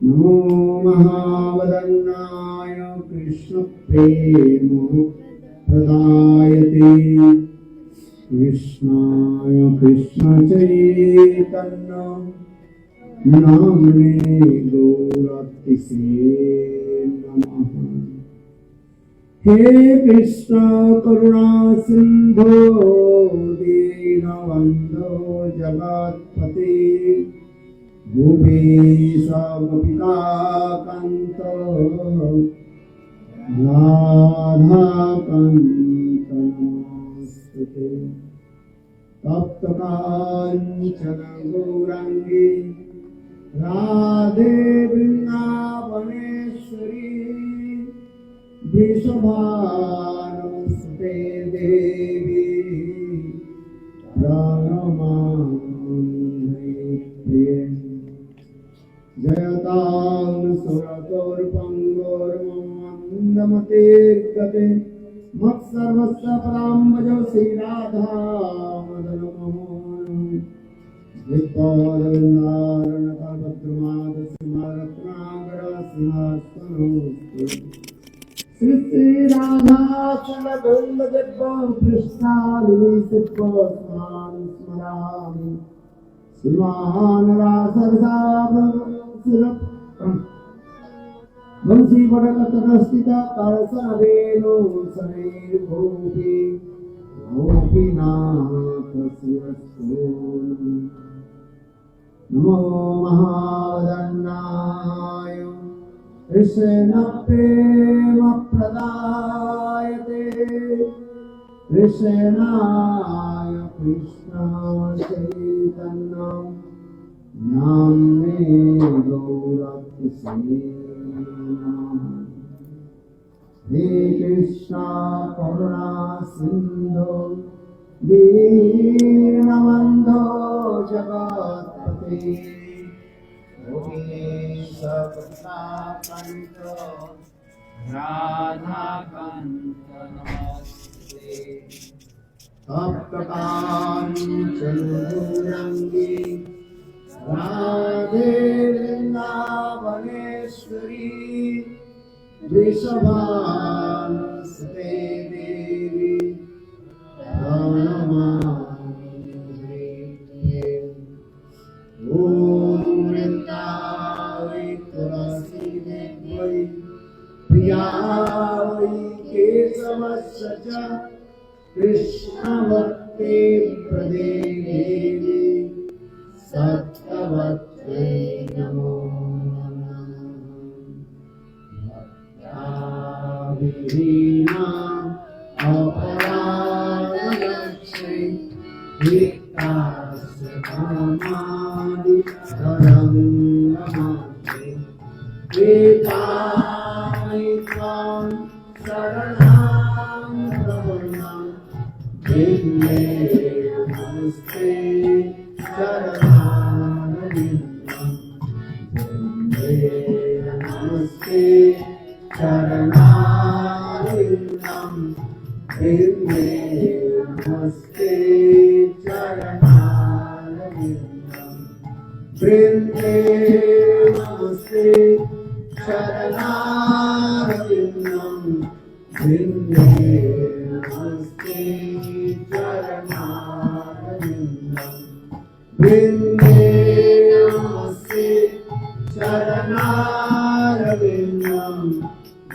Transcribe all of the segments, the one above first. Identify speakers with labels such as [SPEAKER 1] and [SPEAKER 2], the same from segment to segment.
[SPEAKER 1] नमो महावदन्नाय कृष्णप्रेमप्रदायते कृष्णाय कृष्णचैतन्य नाम्ने गौरतिसे नमः। हे कृष्ण करुणा सिंधु दीनबंधो जगत्पते भूपेश गोपिका कांत राधाकांत नमोस्तुते। तप्त कांचन गौरांगी राधे वृंदावनेश्वरी वृषभानुसुते देवी प्रणमामि प्रिये। जयतां सुरगौरपङ्गोर्मन्दमते गते मत्सर्वस्य परां भजो श्रीराधा मदनमोहन विद्वादनारणकल्पद्रुमादस्मारत्नागरसिंहासनोऽस्तु श्री राधा चलगोविंद कृष्णाली स्मरामि श्रीमान वंशी वडकतस्थित करसरेणु समेर भूपि गोपीनाथ शिवस्तोनु। नमो महावदन्नाय कृष्ण प्रेम प्रदायते कृष्णाय कृष्ण चैतन्य नाम्ने गौरतिसे नमः। हे कृष्ण करुणा सिंधु दीनबंधो जगत्पते गोपीश गोपिका कांत राधाकांत नमोस्तुते। तप्त कांचन गौरांगी राधे वृंदावनेश्वरी वृषभानुसुते देवी प्रणमामि प्रिये। ॐ वृन्दावै तुलसीदेव्यै प्रियायै केशवस्य च कृष्णभक्ते प्रदेवी सत्यवत्यै नमो नमः। भक्त्याविहीना अपराधलक्ष्मी वित्तास्य कामादि तरङ्गमात्रे वेदामि त्वां शरणां प्रपन्नां वन्दे नमस्ते चरणारविन्दं वन्दे नमस्ते चरणारविन्दं वन्दे नमस्ते चरणारविन्दं वन्दे नमस्ते चरणारविन्दं वन्दे नमस्ते चरणारविन्दं वन्दे नमस्ते चरणारविन्दं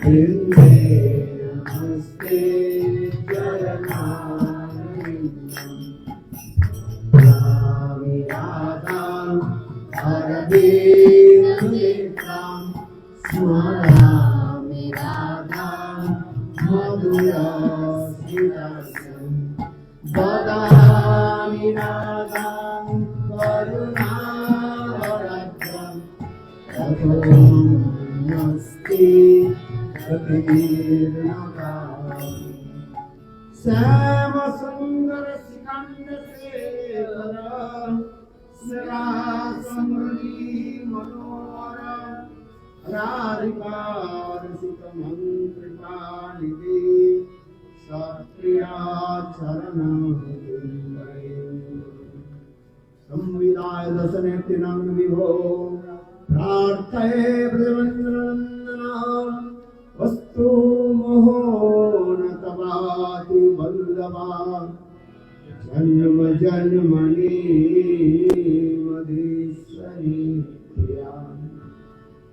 [SPEAKER 1] वन्दे नमस्ते चरणारविन्दं। राधां अरविन्दनेत्रां स्मरामि राधां मधुरस्मितस्मितं वदामि राधां करुणावरद्रं ततो नमस्ते कबीरनगामि। श्यामसुन्दर सिकन्दशेखर श्रीरासमृगी मनोहर राधिकार्षितमन्त्रिपाणिदे सत्प्रिया चरणं संविदाय दशनेत्रिणं विभो प्रार्थये ब्रह्मनन्दना वस्तु मोहो न तवाति वल्लभा जन्म जन्मनि मदीश्वरी प्रिया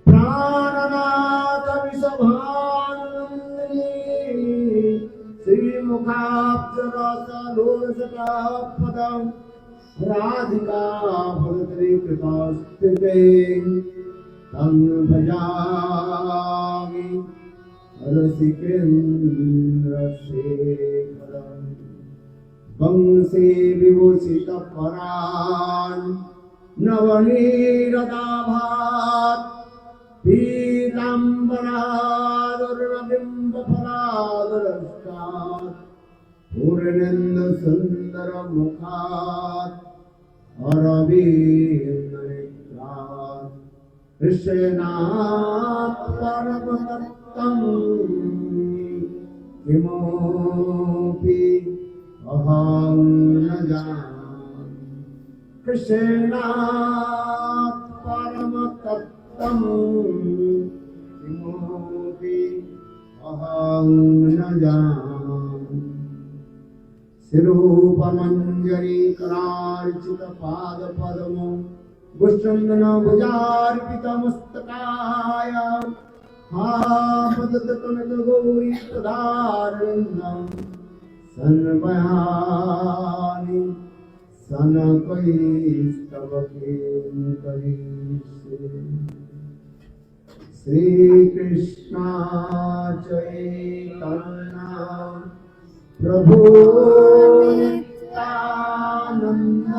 [SPEAKER 1] प्राणनाथ विषभानन्दिनी श्रीमुखाब्जरसलोचनापदं राधिका भगवती कृपास्ते तं भजामि रसिकेन्द्रशेखरम् वंशी विभूषितपरान् नवनीरदाभात् पीताम्बरादुर्बिम्बफलादुरस्तात् पूर्णेन्दुसुन्दरमुखात् अरविन्दनेत्रात् कृष्णात् परमतत्त्वं किमपि अहं न जानामि कृष्णात् परमतत्त्वं किमपि अहं न जानामि शिरोपमञ्जरीकरार्चितपादपद्मं गुष्ठन्दनभुजार्पितमस्तकाय हामदतकनकगौरी प्रदारन्दं सन्वयामि सनकैस्तवकेन करीष्ये श्रीकृष्ण चैतन्य प्रभु नित्यानन्द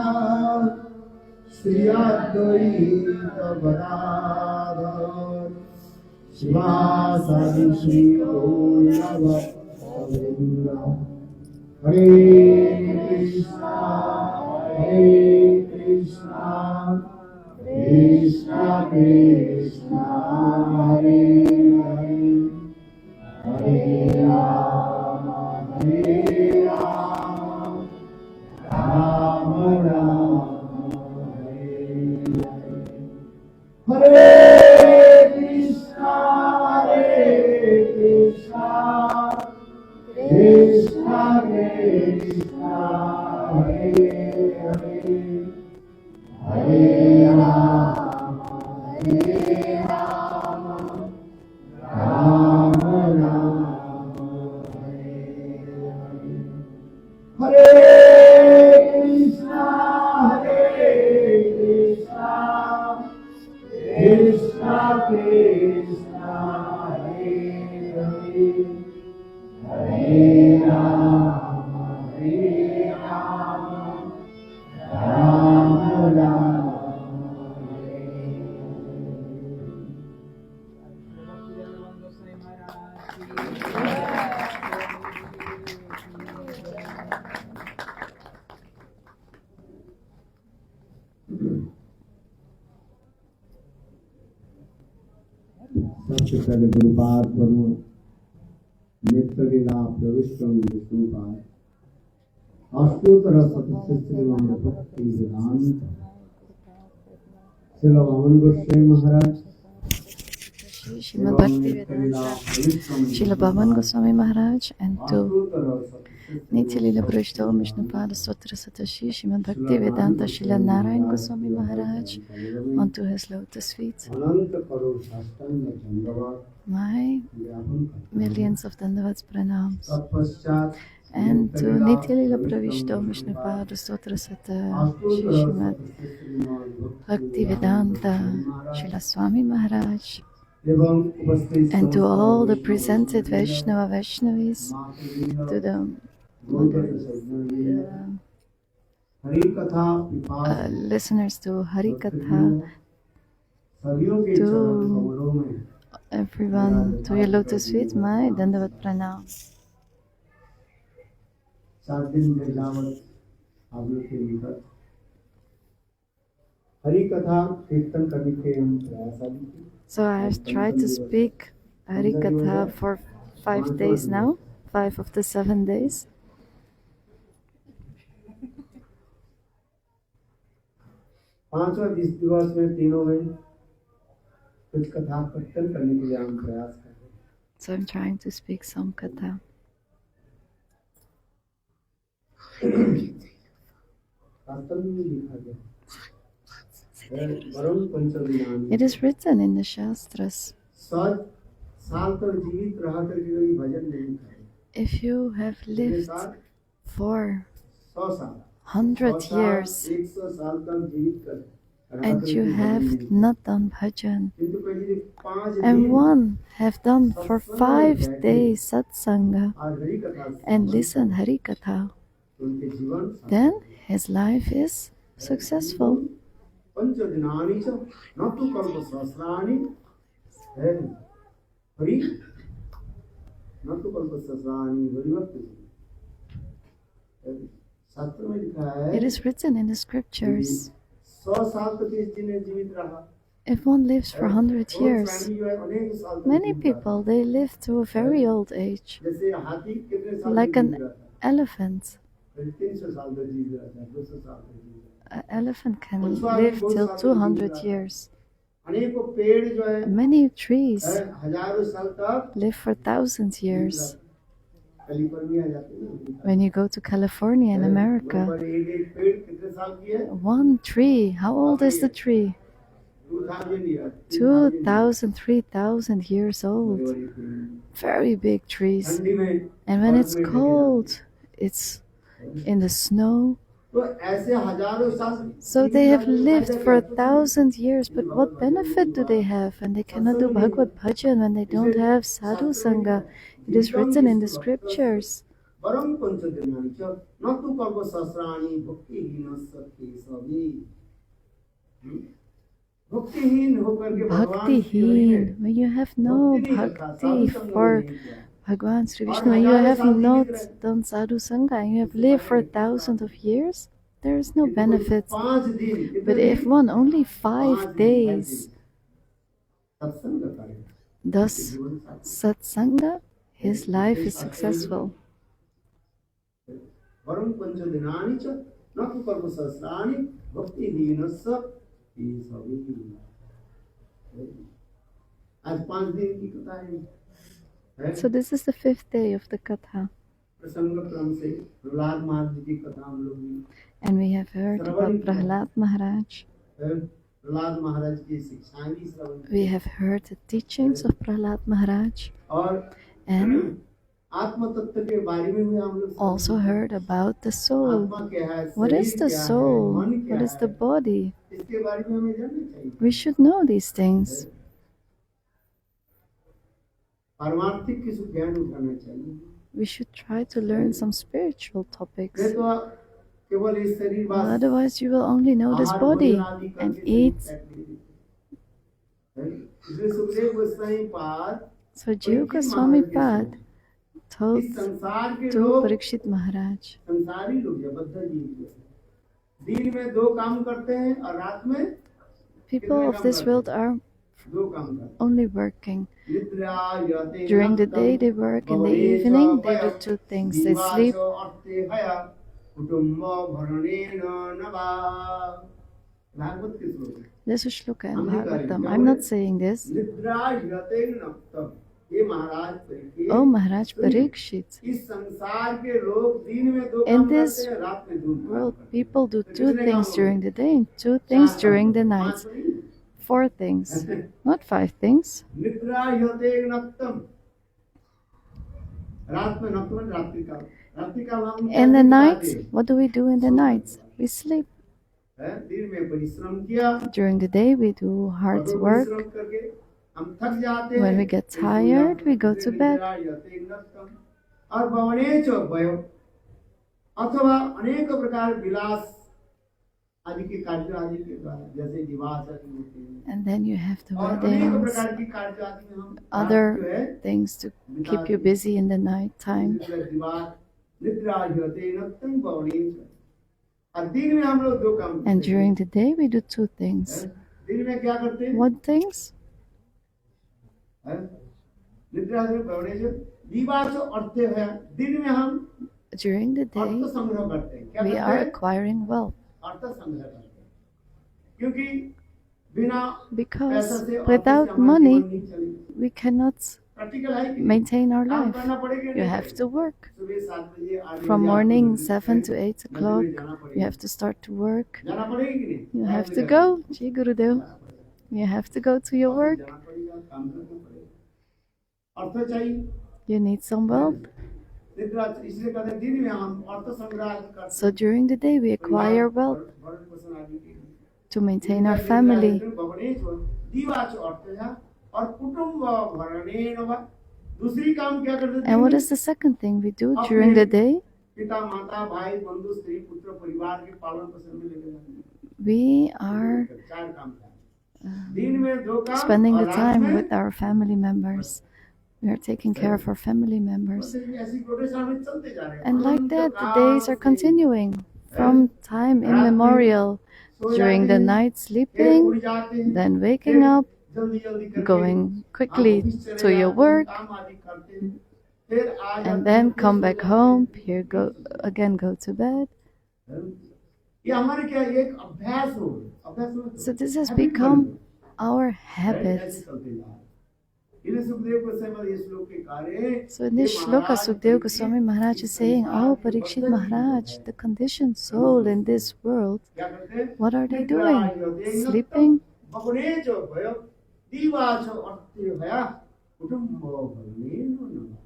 [SPEAKER 1] श्री अद्वैत गदाधर शिवासादि श्री गौरभक्तवृन्द हरे कृष्णा कृष्णा कृष्णा हरे हरे हरे राम राम राम हरे कृष्णा कृष्णा कृष्णा हरे हरे हरे राम राम राम हरे कृष्णा कृष्णा कृष्णा हरे हरे हरे राम राम राम सबसे पहले गुरुपाद पढ़ो नित्य लीला प्रविष्टम विष्णुपाद अष्टोत्तर सतस्य श्रीमान भक्ति वेदांत श्रील वामन गोस्वामी महाराज
[SPEAKER 2] Srimad Bhaktivedanta, Srila Bhavan Goswami Maharaj, and to Nitya Lila Prishto Vishnupada Sutra Satashi, Srimad Bhaktivedanta, Srila Narayan Goswami Maharaj, onto his lotus feet. My millions of Dandavats pranams. And to Nitya Lila Pravishto Vishnupada Sutra Satashi, Srimad Bhaktivedanta, Srila Swami Maharaj, and to all the presented Vaishnavis, to the listeners to Harikatha, to everyone, to your lotus feet, my Dandavat Pranam.
[SPEAKER 1] 4 दिन जावत आप लोग के निकट हरि कथा कीर्तन करने के हम प्रयास आदि।
[SPEAKER 2] So I have tried to speak Harikatha for 5 days now, 5 of the 7 days.
[SPEAKER 1] पांचवा दिवस में तीनों में कुछ कथा कीर्तन करने के लिए हम प्रयास कर रहे हैं।
[SPEAKER 2] So I'm trying to speak some katha.
[SPEAKER 1] शास्त्र में भी लिखा गया है, Varun पंचदिनानि।
[SPEAKER 2] It is written in the Shastras.
[SPEAKER 1] 100 साल तक जीवित रह करके कोई भजन नहीं करे।
[SPEAKER 2] If you have lived for
[SPEAKER 1] 100 साल
[SPEAKER 2] 100 years
[SPEAKER 1] 100 साल तक जीवित कर
[SPEAKER 2] and you have not done bhajan,
[SPEAKER 1] किंतु पहले 5
[SPEAKER 2] and
[SPEAKER 1] दिन
[SPEAKER 2] one have done for 5 days satsanga
[SPEAKER 1] और हरि कथा
[SPEAKER 2] and listened Hari Katha,
[SPEAKER 1] उनके जीवन
[SPEAKER 2] then his life is successful.
[SPEAKER 1] पंचदिनानि च न तु कल्प सहस्राणि है हरि न तु कल्प सहस्राणि हरिभक्त। शास्त्र में लिखा है
[SPEAKER 2] It is written in the scriptures,
[SPEAKER 1] 100 साल तक इस दिन जीवित रहा।
[SPEAKER 2] if one lives for 100 years, many people they live to a very old age,
[SPEAKER 1] जैसे हाथी कितने साल
[SPEAKER 2] like
[SPEAKER 1] तक
[SPEAKER 2] an
[SPEAKER 1] जीवित रहता
[SPEAKER 2] elephant.
[SPEAKER 1] है? 300 साल तक जीवित रहता है, 200 साल तक जीवित रहता
[SPEAKER 2] An elephant can live till 200 years.
[SPEAKER 1] है। अनेकों पेड़ जो है
[SPEAKER 2] Many trees
[SPEAKER 1] हजारों साल तक
[SPEAKER 2] live for thousands years.
[SPEAKER 1] California जाते हैं ना,
[SPEAKER 2] When you go to California in
[SPEAKER 1] वहाँ
[SPEAKER 2] America,
[SPEAKER 1] पर एक पेड़ कितने साल की है?
[SPEAKER 2] one tree, how old is the tree?
[SPEAKER 1] 2000 years,
[SPEAKER 2] 2,000, 3,000 years old.
[SPEAKER 1] बड़े-बड़े पेड़।
[SPEAKER 2] Very big trees.
[SPEAKER 1] ठंडी में
[SPEAKER 2] And when it's cold, it's in the snow.
[SPEAKER 1] तो ऐसे हजारों साल
[SPEAKER 2] So they have lived for 1,000 years, but what benefit do they have? And they cannot do Bhagavad Bhajan when they don't have Sadhu Sangha. It is written in the scriptures.
[SPEAKER 1] वरं पंचदिनानि च न तु कल्प सहस्राणि भक्तिहीनस्य केशवे। भक्तिहीन होकर के भगवान श्री हरि ने
[SPEAKER 2] Bhaktihin, when you have no
[SPEAKER 1] भक्ति नहीं रखा,
[SPEAKER 2] bhakti
[SPEAKER 1] साधु संग
[SPEAKER 2] for
[SPEAKER 1] नहीं किया।
[SPEAKER 2] Bhagwan Sri Vishnu, when you have not done Sadhu Sangha and you have lived for thousands of years, there is no benefit.
[SPEAKER 1] 5 दिन
[SPEAKER 2] But if one only 5 days
[SPEAKER 1] सत्संग करे,
[SPEAKER 2] does
[SPEAKER 1] जीवन सार्थक।
[SPEAKER 2] satsanga, his life is successful.
[SPEAKER 1] वरं पंचदिनानि च न तु कल्प सहस्राणि भक्तिहीनस्य केशवे। आज 5 दिन की कथा है।
[SPEAKER 2] So this is the 5th day of the Katha.
[SPEAKER 1] प्रसंग क्रम से प्रहलाद महाराज जी की कथा हम लोग भी
[SPEAKER 2] And we have heard about Prahlad Maharaj.
[SPEAKER 1] Prahlad महाराज की शिक्षाएं भी श्रवण
[SPEAKER 2] We have heard the teachings of Prahlad Maharaj
[SPEAKER 1] और
[SPEAKER 2] and
[SPEAKER 1] आत्म तत्व के बारे में भी हम लोग
[SPEAKER 2] also heard about the soul.
[SPEAKER 1] आत्मा क्या है,
[SPEAKER 2] What is
[SPEAKER 1] शरीर
[SPEAKER 2] the
[SPEAKER 1] क्या है,
[SPEAKER 2] soul?
[SPEAKER 1] मन क्या
[SPEAKER 2] What is the
[SPEAKER 1] है,
[SPEAKER 2] body?
[SPEAKER 1] इसके बारे में हमें जानना चाहिए।
[SPEAKER 2] We should know these things.
[SPEAKER 1] पारमार्थिक किसी ज्ञान उठाना चाहिए।
[SPEAKER 2] We should try to learn some spiritual topics.
[SPEAKER 1] नहीं तो केवल इस शरीर वास
[SPEAKER 2] Otherwise, you will only know this
[SPEAKER 1] आहार
[SPEAKER 2] body
[SPEAKER 1] भोजन आदि
[SPEAKER 2] and
[SPEAKER 1] करके शरीर
[SPEAKER 2] eat.
[SPEAKER 1] त्याग दे देते हैं। इसलिए सुखदेव गोस्वामी पाद
[SPEAKER 2] So Jiva Goswami Pad told
[SPEAKER 1] इस संसार के
[SPEAKER 2] to
[SPEAKER 1] लोग
[SPEAKER 2] Parikshit Maharaj,
[SPEAKER 1] संसारी लोग या बद्ध जीव जो है, दिन में 2 काम करते हैं और रात में
[SPEAKER 2] people of this world are
[SPEAKER 1] 2 काम करते हैं।
[SPEAKER 2] only working.
[SPEAKER 1] निद्रा यते
[SPEAKER 2] During the day they work, in the evening they do 2 things. They sleep
[SPEAKER 1] अर्थे भया कुटुंब भरणेन नवा। भागवत के श्लोक है।
[SPEAKER 2] There's a shloka in Bhagavatam. I'm not saying this.
[SPEAKER 1] निद्रा यते नक्तम। ये महाराज परीक्षित,
[SPEAKER 2] Oh Maharaj Parikshit,
[SPEAKER 1] इस संसार के लोग दिन में 2
[SPEAKER 2] in
[SPEAKER 1] काम
[SPEAKER 2] this
[SPEAKER 1] करते हैं, रात में 2 काम
[SPEAKER 2] world
[SPEAKER 1] करते हैं।
[SPEAKER 2] people do 2 things during the day and 2 things during the night. 4 things, not 5 things.
[SPEAKER 1] निद्रा यते नक्तम। रात में नक्तम रात्रि काल। रात्रि काल हम
[SPEAKER 2] In the night, what do we do in the night? We sleep.
[SPEAKER 1] दिन में परिश्रम किया,
[SPEAKER 2] During the day we do hard
[SPEAKER 1] कठोर
[SPEAKER 2] work.
[SPEAKER 1] परिश्रम करके हम थक जाते हैं।
[SPEAKER 2] When we get tired, we go to bed.
[SPEAKER 1] निद्रा यते नक्तम। और भवने च वयो अथवा अनेक प्रकार विलास आदि के कार्य आदि के द्वारा, जैसे विवाह आदि होते हैं
[SPEAKER 2] And then you have the
[SPEAKER 1] और अनेक
[SPEAKER 2] weddings,
[SPEAKER 1] प्रकार की कार्य आदि में हम रात जो
[SPEAKER 2] other
[SPEAKER 1] है
[SPEAKER 2] things to keep you busy in the night time.
[SPEAKER 1] विवाह निद्रा यते नक्तम भवने च। और दिन में हम लोग 2 काम करते
[SPEAKER 2] And
[SPEAKER 1] हैं।
[SPEAKER 2] during the day we do 2 things.
[SPEAKER 1] दिन में क्या करते हैं?
[SPEAKER 2] What things?
[SPEAKER 1] निद्रा से भवने च विवाह च अर्थे है। दिन में हम
[SPEAKER 2] During the
[SPEAKER 1] अर्थ
[SPEAKER 2] day
[SPEAKER 1] संग्रह करते हैं। क्या
[SPEAKER 2] we
[SPEAKER 1] करते
[SPEAKER 2] are
[SPEAKER 1] हैं?
[SPEAKER 2] acquiring wealth.
[SPEAKER 1] अर्थ संग्रह करते हैं। क्योंकि बिना पैसा
[SPEAKER 2] because
[SPEAKER 1] से और पैसे
[SPEAKER 2] without
[SPEAKER 1] हमारा
[SPEAKER 2] money,
[SPEAKER 1] जीवन नहीं चलेगा।
[SPEAKER 2] we cannot
[SPEAKER 1] प्रैक्टिकल है कि नहीं?
[SPEAKER 2] maintain our
[SPEAKER 1] काम
[SPEAKER 2] life.
[SPEAKER 1] करना पड़ेगा
[SPEAKER 2] You
[SPEAKER 1] नहीं
[SPEAKER 2] have
[SPEAKER 1] पड़ेगा?
[SPEAKER 2] to work.
[SPEAKER 1] सुबह 7 बजे 8
[SPEAKER 2] From
[SPEAKER 1] बजे आपको
[SPEAKER 2] morning
[SPEAKER 1] नदी
[SPEAKER 2] 7 to 8
[SPEAKER 1] में
[SPEAKER 2] o'clock,
[SPEAKER 1] जाना
[SPEAKER 2] you
[SPEAKER 1] पड़ेगा।
[SPEAKER 2] have to start to work.
[SPEAKER 1] जाना पड़ेगा कि नहीं?
[SPEAKER 2] You
[SPEAKER 1] काम
[SPEAKER 2] have
[SPEAKER 1] में
[SPEAKER 2] to
[SPEAKER 1] जाना
[SPEAKER 2] go.
[SPEAKER 1] पड़ेगा।
[SPEAKER 2] Ji Gurudev.
[SPEAKER 1] जाना पड़ेगा।
[SPEAKER 2] You have to go to your
[SPEAKER 1] office
[SPEAKER 2] work.
[SPEAKER 1] जाना पड़ेगा, काम करना पड़ेगा। अर्थ चाहिए।
[SPEAKER 2] You need some wealth.
[SPEAKER 1] निद्रा इसलिए कहते हैं दिन में हम अर्थ संग्रह करते हैं।
[SPEAKER 2] So during the day, we acquire wealth
[SPEAKER 1] भरण पोषण आदि के लिए।
[SPEAKER 2] to maintain our family.
[SPEAKER 1] दिवाच अर्थ है और कुटुंब भरणेन वा। दूसरी काम क्या करते
[SPEAKER 2] And what is the second thing we do during the day?
[SPEAKER 1] पिता माता भाई बंधु स्त्री पुत्र परिवार के पालन पोषण में लगे जाते हैं।
[SPEAKER 2] We are
[SPEAKER 1] चार काम हैं। दिन में 2 काम
[SPEAKER 2] spending
[SPEAKER 1] और
[SPEAKER 2] the
[SPEAKER 1] रात
[SPEAKER 2] time
[SPEAKER 1] में
[SPEAKER 2] with our family members. We are taking care of our family members.
[SPEAKER 1] ऐसी रोटेशन में चलते जा रहे हैं।
[SPEAKER 2] And like that, the days are
[SPEAKER 1] से
[SPEAKER 2] continuing from time immemorial. During the night,
[SPEAKER 1] फिर
[SPEAKER 2] sleeping,
[SPEAKER 1] उड़ जाते हैं,
[SPEAKER 2] then waking up,
[SPEAKER 1] जल्दी जल्दी करके
[SPEAKER 2] going
[SPEAKER 1] हम
[SPEAKER 2] quickly
[SPEAKER 1] ऑफिस चले
[SPEAKER 2] to your
[SPEAKER 1] जाते हैं,
[SPEAKER 2] work,
[SPEAKER 1] काम आदि करते हैं, फिर आ जाते
[SPEAKER 2] and
[SPEAKER 1] हैं,
[SPEAKER 2] then
[SPEAKER 1] फिर
[SPEAKER 2] come
[SPEAKER 1] सो
[SPEAKER 2] back
[SPEAKER 1] जाते हैं।
[SPEAKER 2] home. Here go again, go to bed.
[SPEAKER 1] ये हमारे क्या एक अभ्यास हो अभ्यास हो
[SPEAKER 2] So this has
[SPEAKER 1] habit
[SPEAKER 2] become
[SPEAKER 1] बन
[SPEAKER 2] our
[SPEAKER 1] गया। ऐसे
[SPEAKER 2] habit.
[SPEAKER 1] चलते जा रहे हैं। इन्हें सुखदेव गोस्वामी इस श्लोक के कार्य
[SPEAKER 2] So in this shloka, Sukdev Goswami Maharaj is saying, "Oh, Parikshit Maharaj, the conditioned soul in this world,
[SPEAKER 1] क्या करते हैं?
[SPEAKER 2] what are they doing? Sleeping?
[SPEAKER 1] बगुने जो भयो दीवाच अर्थे भया कुटुंब भरणेन नमः।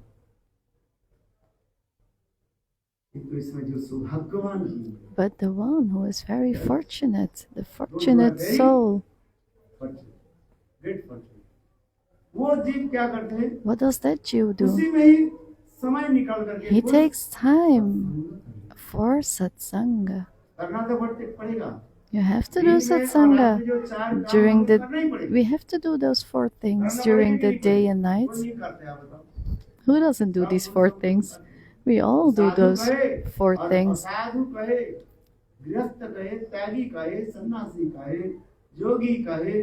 [SPEAKER 1] किंतु इसमें जो सौभाग्यवान जीव है,
[SPEAKER 2] But the one who is very fortunate, the fortunate soul,
[SPEAKER 1] great Fortune, वो जीव क्या करते हैं?
[SPEAKER 2] what does that Jew do?
[SPEAKER 1] उसी में ही समय निकाल करके
[SPEAKER 2] He
[SPEAKER 1] कुछ
[SPEAKER 2] takes time for satsanga.
[SPEAKER 1] करना तो पड़ेगा।
[SPEAKER 2] You have to
[SPEAKER 1] दिन
[SPEAKER 2] do
[SPEAKER 1] में और रात
[SPEAKER 2] satsanga.
[SPEAKER 1] में जो 4 काम
[SPEAKER 2] During
[SPEAKER 1] हमको
[SPEAKER 2] the,
[SPEAKER 1] करना ही पड़ेगा।
[SPEAKER 2] we have to do those 4 things
[SPEAKER 1] करना
[SPEAKER 2] during
[SPEAKER 1] पड़ेगा
[SPEAKER 2] the
[SPEAKER 1] कि
[SPEAKER 2] day
[SPEAKER 1] नहीं?
[SPEAKER 2] and night.
[SPEAKER 1] कोई नहीं करते आप बताओ।
[SPEAKER 2] Who doesn't do these 4 things? We all do
[SPEAKER 1] Sadhu
[SPEAKER 2] those
[SPEAKER 1] कहे
[SPEAKER 2] 4
[SPEAKER 1] और
[SPEAKER 2] things.
[SPEAKER 1] असाधु कहे, गृहस्थ कहे, त्यागी कहे, सन्यासी कहे, योगी कहे,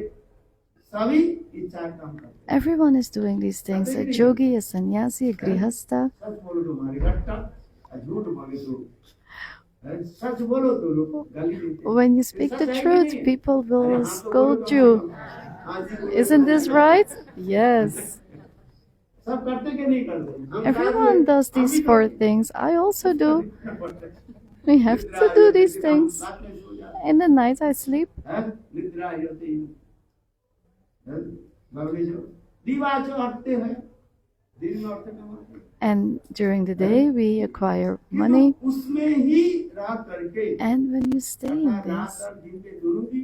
[SPEAKER 1] सभी ये 4 काम करते हैं।
[SPEAKER 2] Everyone is doing these things. A yogi, a sannyasi, a grihastha.
[SPEAKER 1] सच बोलो तो मारी घट्टा, और झूठ बोले तो सच बोलो तो लोग गाली देते हैं।
[SPEAKER 2] When you speak
[SPEAKER 1] such
[SPEAKER 2] the
[SPEAKER 1] है कि
[SPEAKER 2] truth,
[SPEAKER 1] नहीं?
[SPEAKER 2] people
[SPEAKER 1] अरे
[SPEAKER 2] will
[SPEAKER 1] हाँ तो बोलो
[SPEAKER 2] scold
[SPEAKER 1] तो
[SPEAKER 2] you.
[SPEAKER 1] हाँ जी बोलो
[SPEAKER 2] Isn't
[SPEAKER 1] तो
[SPEAKER 2] this
[SPEAKER 1] हाँ।
[SPEAKER 2] right? Yes.
[SPEAKER 1] सब करते कि नहीं करते? हम
[SPEAKER 2] Everyone
[SPEAKER 1] साधु
[SPEAKER 2] does
[SPEAKER 1] हैं, हम
[SPEAKER 2] these
[SPEAKER 1] भी
[SPEAKER 2] 4
[SPEAKER 1] करते हैं।
[SPEAKER 2] things. I also do.
[SPEAKER 1] करना पड़ता है।
[SPEAKER 2] We have to do these
[SPEAKER 1] निद्रा
[SPEAKER 2] things.
[SPEAKER 1] रात में सो जाते हैं।
[SPEAKER 2] In the night, I sleep.
[SPEAKER 1] हैं? निद्रा होती है। बाबली जो दिवाच अर्थे है, दिन में अर्थ कमाते हैं।
[SPEAKER 2] And during the day, we acquire money.
[SPEAKER 1] किंतु उसमें ही रह करके
[SPEAKER 2] And when you stay in
[SPEAKER 1] रात
[SPEAKER 2] this,
[SPEAKER 1] और दिन के दोनों भी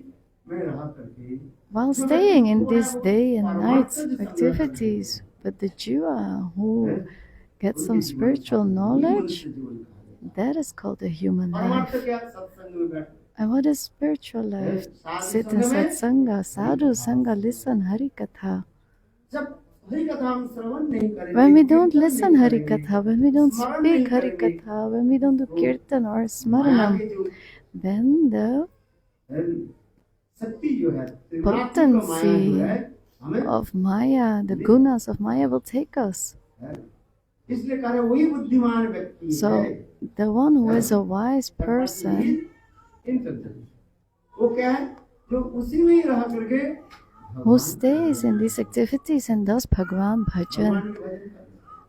[SPEAKER 1] में रह करके
[SPEAKER 2] while staying in this day and night activities, but the Jiva who gets some spiritual knowledge, that is called a human
[SPEAKER 1] परमार्थ
[SPEAKER 2] life.
[SPEAKER 1] क्या सत्संग में बैठ
[SPEAKER 2] And what is spiritual life? Sit in satsanga, sadhu sanga, listen Hari Katha.
[SPEAKER 1] जब हरि कथा हम श्रवण नहीं करेंगे,
[SPEAKER 2] When we don't
[SPEAKER 1] कीर्तन
[SPEAKER 2] listen
[SPEAKER 1] नहीं
[SPEAKER 2] Hari
[SPEAKER 1] करेंगे,
[SPEAKER 2] Katha, when we don't
[SPEAKER 1] स्मरण
[SPEAKER 2] speak
[SPEAKER 1] नहीं
[SPEAKER 2] Hari
[SPEAKER 1] करेंगे,
[SPEAKER 2] Katha, when we don't do kirtan or
[SPEAKER 1] Maya
[SPEAKER 2] smaranam,
[SPEAKER 1] के जो
[SPEAKER 2] then the
[SPEAKER 1] शक्ति जो है, त्रिगुणात्मक माया
[SPEAKER 2] potency
[SPEAKER 1] जो है, हमें
[SPEAKER 2] of Maya, the gunas of Maya will take us.
[SPEAKER 1] इसलिए कह रहे वही बुद्धिमान व्यक्ति है।
[SPEAKER 2] So the one who is a wise person,
[SPEAKER 1] वो क्या है जो उसी में ही रह करके
[SPEAKER 2] who stays in these activities and does Bhagwan bhajan.
[SPEAKER 1] भगवान की भजन करे।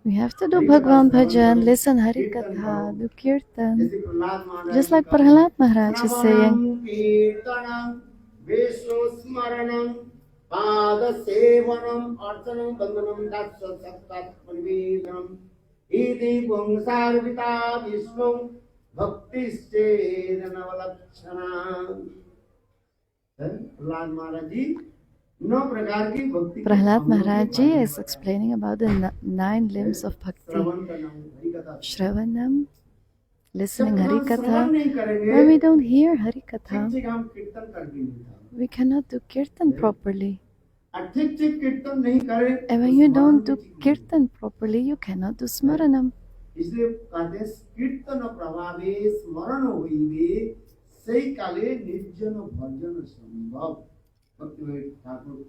[SPEAKER 2] We have to do Bhagwan bhajan, listen Hari Katha, do kirtan.
[SPEAKER 1] जैसे प्रहलाद महाराज
[SPEAKER 2] Just
[SPEAKER 1] जी
[SPEAKER 2] like
[SPEAKER 1] का
[SPEAKER 2] Prahlad Maharaj is saying,
[SPEAKER 1] श्रवणं कीर्तनं वेशोस्मरणं पादसेवनम् अर्चनं वन्दनं दास्यसत्तात्मनिवेदनम् इति पुंसार्पिता विष्णु भक्तिश्चेद नवलक्षणा। प्रहलाद महाराज जी 9 प्रकार की भक्ति के
[SPEAKER 2] Prahlad
[SPEAKER 1] अंगों के
[SPEAKER 2] Maharaj ji
[SPEAKER 1] बारे में
[SPEAKER 2] is explaining about the 9 limbs of bhakti.
[SPEAKER 1] श्रवण करना हरि कथा।
[SPEAKER 2] Shravanam, listening
[SPEAKER 1] जब
[SPEAKER 2] Hari
[SPEAKER 1] हम श्रवण
[SPEAKER 2] Katha.
[SPEAKER 1] नहीं करेंगे,
[SPEAKER 2] When we don't hear Hari Katha,
[SPEAKER 1] ठीक हम कीर्तन कर भी नहीं पाएंगे।
[SPEAKER 2] we cannot do kirtan properly.
[SPEAKER 1] ठीक कीर्तन नहीं करें
[SPEAKER 2] And when
[SPEAKER 1] तो
[SPEAKER 2] you
[SPEAKER 1] स्मरण
[SPEAKER 2] don't
[SPEAKER 1] भी
[SPEAKER 2] do
[SPEAKER 1] ठीक नहीं।
[SPEAKER 2] kirtan properly, you cannot do smaranam.
[SPEAKER 1] इसलिए कहते हैं कीर्तन प्रभावे स्मरण होइबे सही काले निर्जन भजन संभव। भक्तिवेद ठाकुर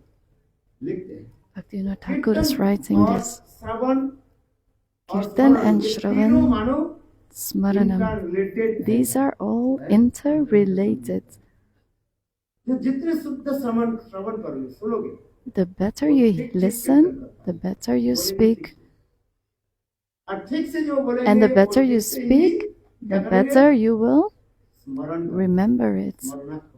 [SPEAKER 1] लिखते हैं
[SPEAKER 2] Bhaktivinoda Thakur is writing
[SPEAKER 1] और
[SPEAKER 2] this.
[SPEAKER 1] श्रवण और
[SPEAKER 2] Kirtan
[SPEAKER 1] स्मरण
[SPEAKER 2] and
[SPEAKER 1] ये
[SPEAKER 2] Shravan,
[SPEAKER 1] तीनों मानो
[SPEAKER 2] Smaranam.
[SPEAKER 1] इनका related है।
[SPEAKER 2] These are all interrelated.
[SPEAKER 1] जो जितने शुद्ध श्रवण श्रवण करोगे सुनोगे
[SPEAKER 2] the better you listen, the better you speak.
[SPEAKER 1] और ठीक से जो बोलेंगे
[SPEAKER 2] And the better
[SPEAKER 1] वो
[SPEAKER 2] you
[SPEAKER 1] ठीक से ही
[SPEAKER 2] speak,
[SPEAKER 1] क्या
[SPEAKER 2] the
[SPEAKER 1] करोगे?
[SPEAKER 2] better you will
[SPEAKER 1] स्मरण करोगे।
[SPEAKER 2] remember it.
[SPEAKER 1] स्मरणात्मक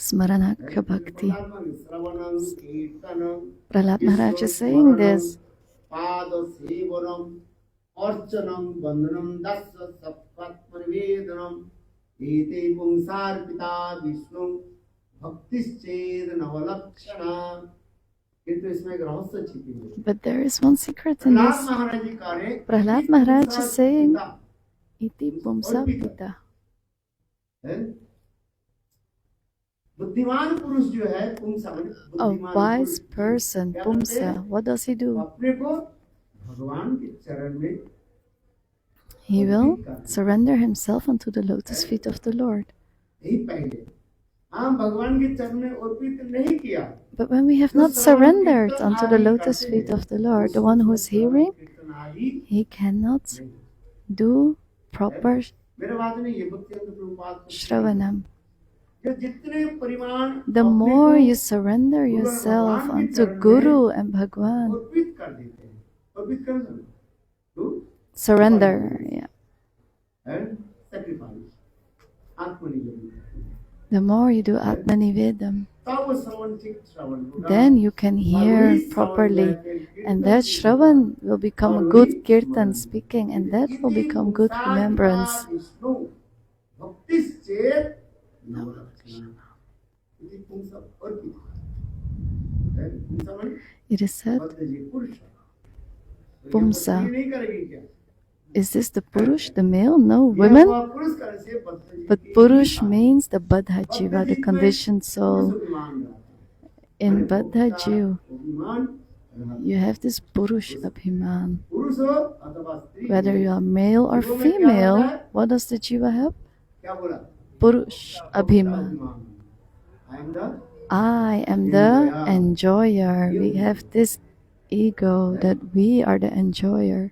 [SPEAKER 2] Smaranakya
[SPEAKER 1] भक्ति करोगे।
[SPEAKER 2] Bhakti.
[SPEAKER 1] श्रवणं कीर्तनं
[SPEAKER 2] Prahlad Maharaj is saying this.
[SPEAKER 1] पाद सेवनम अर्चनम वंदनम दस सत्पत्परिवेदनम एते पुंसार्पिता विष्णु भक्तिश्चेद नवलक्षणा। किंतु इसमें एक रहस्य छिपी हुई है।
[SPEAKER 2] But there is one secret in
[SPEAKER 1] Prahlad
[SPEAKER 2] this.
[SPEAKER 1] महाराज जी कह रहे हैं,
[SPEAKER 2] Prahlad
[SPEAKER 1] "इति
[SPEAKER 2] Maharaj is
[SPEAKER 1] पुंसार्पिता",
[SPEAKER 2] saying, Iti Pumsa Pita.
[SPEAKER 1] है? बुद्धिमान पुरुष जो है पुंसा माने
[SPEAKER 2] A
[SPEAKER 1] बुद्धिमान
[SPEAKER 2] wise
[SPEAKER 1] पुरुष,
[SPEAKER 2] person,
[SPEAKER 1] क्या करते
[SPEAKER 2] Pumsa,
[SPEAKER 1] हैं?
[SPEAKER 2] what does he do?
[SPEAKER 1] अपने को भगवान के चरण में
[SPEAKER 2] He will surrender himself unto the lotus feet of the Lord.
[SPEAKER 1] यही पहले हम भगवान के चरण में अर्पित नहीं किया।
[SPEAKER 2] But when we have not surrendered unto the lotus feet of the Lord, the one who is hearing,
[SPEAKER 1] कीर्तन आदि
[SPEAKER 2] he cannot
[SPEAKER 1] नहीं।
[SPEAKER 2] do proper
[SPEAKER 1] मेरा बात नहीं ये भक्ति प्रभुपाद
[SPEAKER 2] Shravanam.
[SPEAKER 1] जो जितने परिमाण
[SPEAKER 2] The
[SPEAKER 1] अपने
[SPEAKER 2] more
[SPEAKER 1] को
[SPEAKER 2] you surrender yourself unto Guru and Bhagwan,
[SPEAKER 1] अर्पित कर देते हैं, अर्पित कर दो तो
[SPEAKER 2] surrender, yeah.
[SPEAKER 1] सैक्रिफाइस आत्मनिवेदन,
[SPEAKER 2] The more you do Atmanivedam,
[SPEAKER 1] तब वो श्रवण ठीक श्रवण होगा।
[SPEAKER 2] then you can hear properly. And that Shravan will become a good Kirtan speaking, and that will become good remembrance.
[SPEAKER 1] भक्तिश्चेत् नवलक्षणा। इति पुंसा अर्पित है। पुंसा माने
[SPEAKER 2] It is said,
[SPEAKER 1] भक्त जी पुरुष है। तो ये
[SPEAKER 2] पुंसा.
[SPEAKER 1] भक्ति नहीं करेगी क्या?
[SPEAKER 2] is this the Purush, the male? No,
[SPEAKER 1] ये
[SPEAKER 2] women?
[SPEAKER 1] हुआ पुरुष करने से भक्त जी
[SPEAKER 2] But
[SPEAKER 1] की
[SPEAKER 2] Purush
[SPEAKER 1] इच्छा।
[SPEAKER 2] means the Baddha Jiva,
[SPEAKER 1] भक्त
[SPEAKER 2] the
[SPEAKER 1] जी
[SPEAKER 2] conditioned
[SPEAKER 1] में
[SPEAKER 2] soul.
[SPEAKER 1] पुरुष अभिमान रहता है।
[SPEAKER 2] In
[SPEAKER 1] माने
[SPEAKER 2] Baddha
[SPEAKER 1] भोक्ता
[SPEAKER 2] Jiva,
[SPEAKER 1] अभिमान रहता है।
[SPEAKER 2] you have this Purush Abhiman.
[SPEAKER 1] पुरुष हो अथवा स्त्री
[SPEAKER 2] Whether
[SPEAKER 1] हो,
[SPEAKER 2] you are male or
[SPEAKER 1] जीवों में क्या
[SPEAKER 2] female,
[SPEAKER 1] होता है?
[SPEAKER 2] what does the Jiva have?
[SPEAKER 1] क्या बोला?
[SPEAKER 2] Purush
[SPEAKER 1] भोक्ता
[SPEAKER 2] Abhiman.
[SPEAKER 1] अभिमान। I am the
[SPEAKER 2] I am the enjoyer. We have this ego that we are the enjoyer.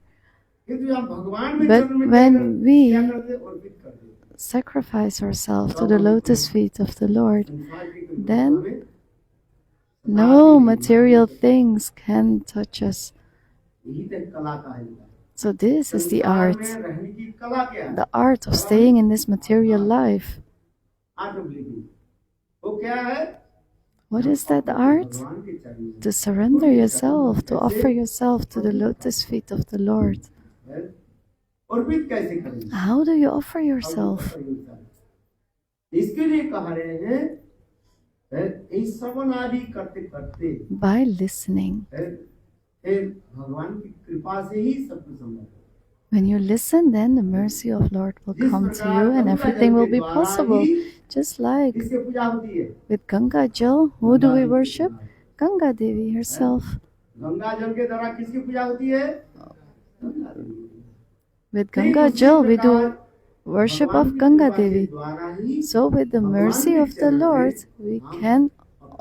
[SPEAKER 1] किंतु हम भगवान में
[SPEAKER 2] But
[SPEAKER 1] चरण में
[SPEAKER 2] when
[SPEAKER 1] क्या
[SPEAKER 2] we
[SPEAKER 1] करते हैं? अर्पित कर देते हैं।
[SPEAKER 2] sacrifice ourselves to the lotus feet of the Lord,
[SPEAKER 1] संसार की कोई
[SPEAKER 2] then
[SPEAKER 1] वस्तु में
[SPEAKER 2] no material things can touch us.
[SPEAKER 1] यही तो कला का है।
[SPEAKER 2] So this is the
[SPEAKER 1] संसार
[SPEAKER 2] art,
[SPEAKER 1] में रहने की कला क्या है?
[SPEAKER 2] the art of staying in this material life.
[SPEAKER 1] Art of living. वो क्या है?
[SPEAKER 2] What is that art?
[SPEAKER 1] भगवान के चरण में
[SPEAKER 2] To surrender yourself, to offer yourself to the lotus feet of the Lord.
[SPEAKER 1] है। अर्पित कैसे करेंगे?
[SPEAKER 2] How do you offer yourself?
[SPEAKER 1] इसके लिए कह रहे हैं इस श्रवण आदि करते करते
[SPEAKER 2] By listening.
[SPEAKER 1] फिर भगवान की कृपा से ही सब कुछ संभव है।
[SPEAKER 2] When you listen, then the mercy of Lord will come to you and everything will be possible. Just like
[SPEAKER 1] किसकी पूजा होती है?
[SPEAKER 2] with Ganga Jal, who do we worship? Ganga Devi herself.
[SPEAKER 1] Ganga जल के द्वारा किसकी पूजा होती है?
[SPEAKER 2] With Ganga Jal, we do worship of Ganga Devi. So with the mercy of the Lord, we can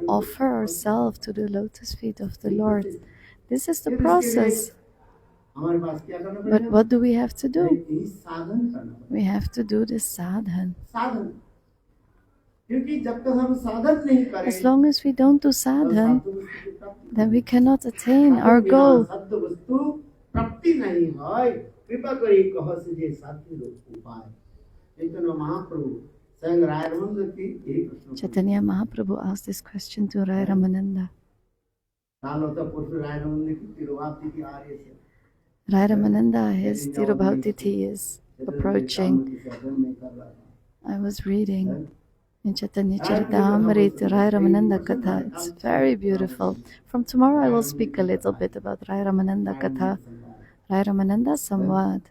[SPEAKER 2] offer ourselves to the lotus feet of the Lord. This is the process.
[SPEAKER 1] हमारे पास क्या करना
[SPEAKER 2] But
[SPEAKER 1] पड़ेगा?
[SPEAKER 2] what do we have to do?
[SPEAKER 1] यही साधन करना पड़ेगा।
[SPEAKER 2] We have to do this sadhan.
[SPEAKER 1] साधन, क्योंकि जब तक हम साधन नहीं करें
[SPEAKER 2] As long as we don't do
[SPEAKER 1] तो
[SPEAKER 2] sadhan,
[SPEAKER 1] साधु वस्तु की प्राप्ति
[SPEAKER 2] then we cannot attain
[SPEAKER 1] Sadhu
[SPEAKER 2] our
[SPEAKER 1] बिना
[SPEAKER 2] goal.
[SPEAKER 1] साधु वस्तु प्राप्ति नहीं है। कृपा करी कह से साथी लोग उपाय। चैतन्य महाप्रभु स्वयं राय रमन की यही प्रश्न
[SPEAKER 2] Chaitanya Mahaprabhu asked this question to Rai Ramananda.
[SPEAKER 1] सालों तक पुरुष राय रमन की तिरुवाप्ति की आ रही है।
[SPEAKER 2] Rai Ramananda, his Tirubhakti Thi is approaching. I was reading in Chaitanya Charitamrita Rai Ramananda Katha. It's very beautiful. From tomorrow I will speak a little bit about Rai Ramananda Katha. Rai Ramananda Samvad.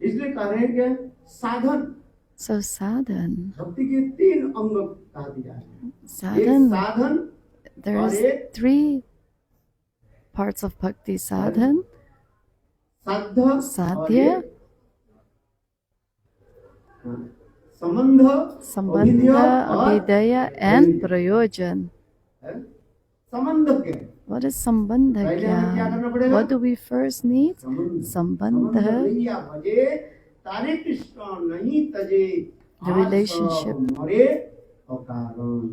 [SPEAKER 1] इसलिए कह रहे हैं कि साधन
[SPEAKER 2] So sadhan.
[SPEAKER 1] भक्ति के तीन अंग कहा दिया है। एक
[SPEAKER 2] Sadhan,
[SPEAKER 1] साधन
[SPEAKER 2] there's 3 parts of bhakti. Sadhan,
[SPEAKER 1] साध
[SPEAKER 2] Sadhya,
[SPEAKER 1] संबंध
[SPEAKER 2] Sambandha, Abhidaya and Prayojan.
[SPEAKER 1] संबंध के
[SPEAKER 2] What is Sambandha Gyan? What do we first need? Sambandha,
[SPEAKER 1] भजे तारे कृष्ण नहीं तजे
[SPEAKER 2] The relationship.
[SPEAKER 1] मरे अकारण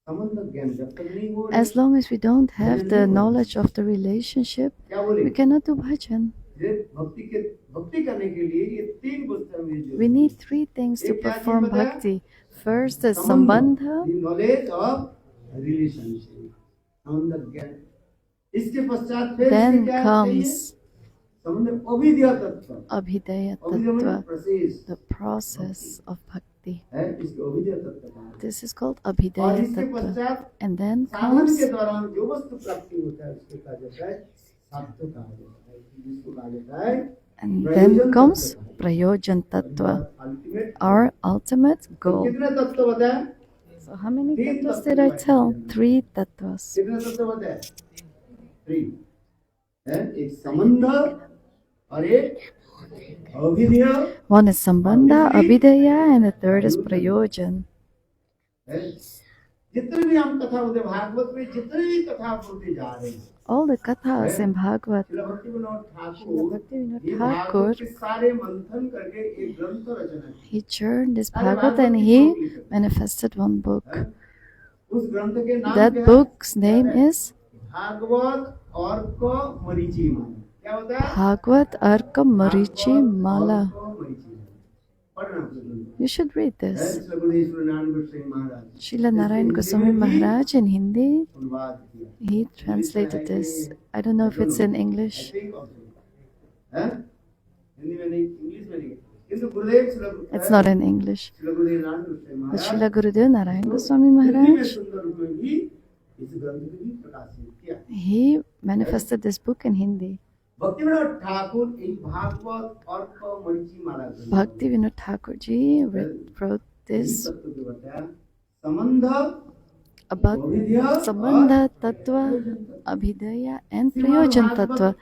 [SPEAKER 1] संबंध ज्ञान जब तक नहीं हो
[SPEAKER 2] As long as we don't have the knowledge of the relationship,
[SPEAKER 1] क्या बोले
[SPEAKER 2] we cannot do bhajan.
[SPEAKER 1] ये भक्ति करने के लिए ये तीन वस्तु हमें जरूरी
[SPEAKER 2] We
[SPEAKER 1] है।
[SPEAKER 2] need three things to
[SPEAKER 1] एक क्या चीज
[SPEAKER 2] perform
[SPEAKER 1] बताया?
[SPEAKER 2] bhakti. First is sambandha,
[SPEAKER 1] the knowledge of relationship संबंध ज्ञान इसके पश्चात फिर
[SPEAKER 2] then
[SPEAKER 1] इसके क्या चाहिए
[SPEAKER 2] comes
[SPEAKER 1] संबंध अभिधेय तत्व
[SPEAKER 2] abhidaya
[SPEAKER 1] अभिधेय
[SPEAKER 2] tattva,
[SPEAKER 1] मतलब process
[SPEAKER 2] the process of bhakti.
[SPEAKER 1] है इसके अभिधेय तत्व का
[SPEAKER 2] This is called
[SPEAKER 1] और
[SPEAKER 2] abhidaya
[SPEAKER 1] इसके
[SPEAKER 2] tattva.
[SPEAKER 1] पश्चात
[SPEAKER 2] And then
[SPEAKER 1] साधन
[SPEAKER 2] comes,
[SPEAKER 1] के दौरान जो वस्तु प्राप्ति होता है उसको कहा जाता है साध्य कहा जाता है जिसको कहा जाता है
[SPEAKER 2] and then comes prayojan tattva,
[SPEAKER 1] ultimate
[SPEAKER 2] our ultimate goal.
[SPEAKER 1] कितने तत्व बताए
[SPEAKER 2] So how many tattvas did I tell? Three tattvas.
[SPEAKER 1] कितने तत्व बताए 3 है एक संबंध और एक अभिधेय
[SPEAKER 2] One is sambandha, abhidaya, and the third is prayojan.
[SPEAKER 1] है जितने भी हम कथा होते भागवत में जितने भी कथा बोलते जा रहे हैं
[SPEAKER 2] All the kathas in Bhagavad,
[SPEAKER 1] Srila Bhaktivinod Thakur
[SPEAKER 2] Bhaktivinoda
[SPEAKER 1] ये
[SPEAKER 2] Thakur,
[SPEAKER 1] भागवत के सारे मंथन करके एक ग्रंथ रचना की
[SPEAKER 2] he churned this Bhagavad and he manifested one book.
[SPEAKER 1] उस ग्रंथ के नाम
[SPEAKER 2] That
[SPEAKER 1] क्या है
[SPEAKER 2] book's name is
[SPEAKER 1] भागवत और को मरीचि माला क्या होता है
[SPEAKER 2] Bhagavad Arka Marichi Mala.
[SPEAKER 1] और को मरीचि माला पढ़ना ग्रंथ
[SPEAKER 2] You should read
[SPEAKER 1] है
[SPEAKER 2] this.
[SPEAKER 1] Shri Gurudev Narayan Goswami Maharaj
[SPEAKER 2] Srila Narayan Goswami Maharaj in Hindi,
[SPEAKER 1] अनुवाद किया
[SPEAKER 2] he translated this. I don't know if it's in English.
[SPEAKER 1] think also है हिंदी में नहीं इंग्लिश में नहीं किंतु गुरुदेव
[SPEAKER 2] It's not in English.
[SPEAKER 1] Shri Gurudev Narayan Goswami
[SPEAKER 2] But
[SPEAKER 1] Maharaj
[SPEAKER 2] Srila Gurudev Narayan Goswami
[SPEAKER 1] Hindi में
[SPEAKER 2] Maharaj,
[SPEAKER 1] सुंदर रूप में भी इस ग्रंथ को भी प्रकाशित किया
[SPEAKER 2] he manifested this book in Hindi.
[SPEAKER 1] Bhaktivinod Thakur एक भागवत और को मरीचि माला ग्रंथ
[SPEAKER 2] Bhaktivinoda Thakur ji wrote this
[SPEAKER 1] तत्व को बताया संबंध
[SPEAKER 2] about Sambandha Tattva, Abhidaya and Prayojan Tattva.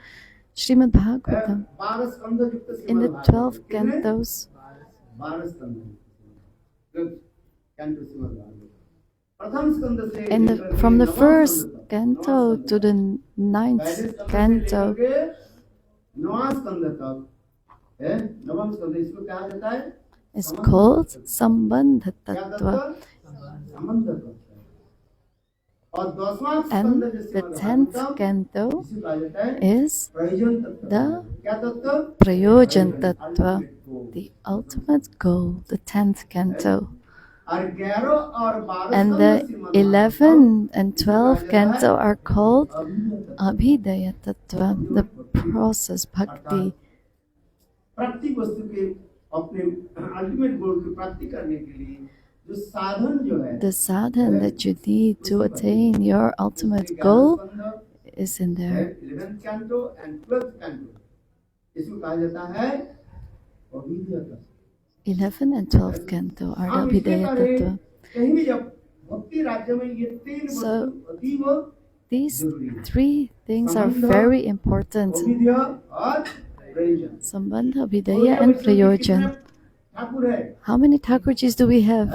[SPEAKER 2] Srimad Bhagavatam.
[SPEAKER 1] 12 स्कंध युक्त
[SPEAKER 2] In the 12 cantos,
[SPEAKER 1] 12 स्कंध canto श्रीमद् भागवत प्रथम स्कंद से
[SPEAKER 2] and from the first canto to the 9th canto,
[SPEAKER 1] नौवां स्कंद तक है नवम स्कंद इसको क्या जाता है
[SPEAKER 2] is called Sambandha
[SPEAKER 1] क्या
[SPEAKER 2] Tattva.
[SPEAKER 1] तत्व संबंध तत्व और 10वां स्कंद
[SPEAKER 2] And
[SPEAKER 1] जिससे
[SPEAKER 2] the 10th canto
[SPEAKER 1] इसको कहा जाता है
[SPEAKER 2] is
[SPEAKER 1] प्रयोजन तत्व
[SPEAKER 2] the
[SPEAKER 1] क्या तत्व
[SPEAKER 2] Prayojan Tattva, the ultimate goal, the 10th canto.
[SPEAKER 1] और 11 और 12
[SPEAKER 2] And the 11 and 12 canto are called Abhidaya Tattva, the process, bhakti.
[SPEAKER 1] प्राप्ति वस्तु के अपने अल्टीमेट गोल की प्राप्ति करने के लिए जो साधन जो है
[SPEAKER 2] The sadhan that you need to attain your ultimate goal is in there.
[SPEAKER 1] 11th canto and 12th canto इसको कहा जाता है अभिधेय तत्व
[SPEAKER 2] 11 and 12th canto are the Abhidaya Tattva.
[SPEAKER 1] कहीं भी जब भक्ति राज्य में ये तीन वस्तु अतीव
[SPEAKER 2] These three things are very important.
[SPEAKER 1] अभिधेय और प्रयोजन
[SPEAKER 2] Sambandha, Abhidaya and Prayojan.
[SPEAKER 1] Thakur है
[SPEAKER 2] How many Thakurjis do we have?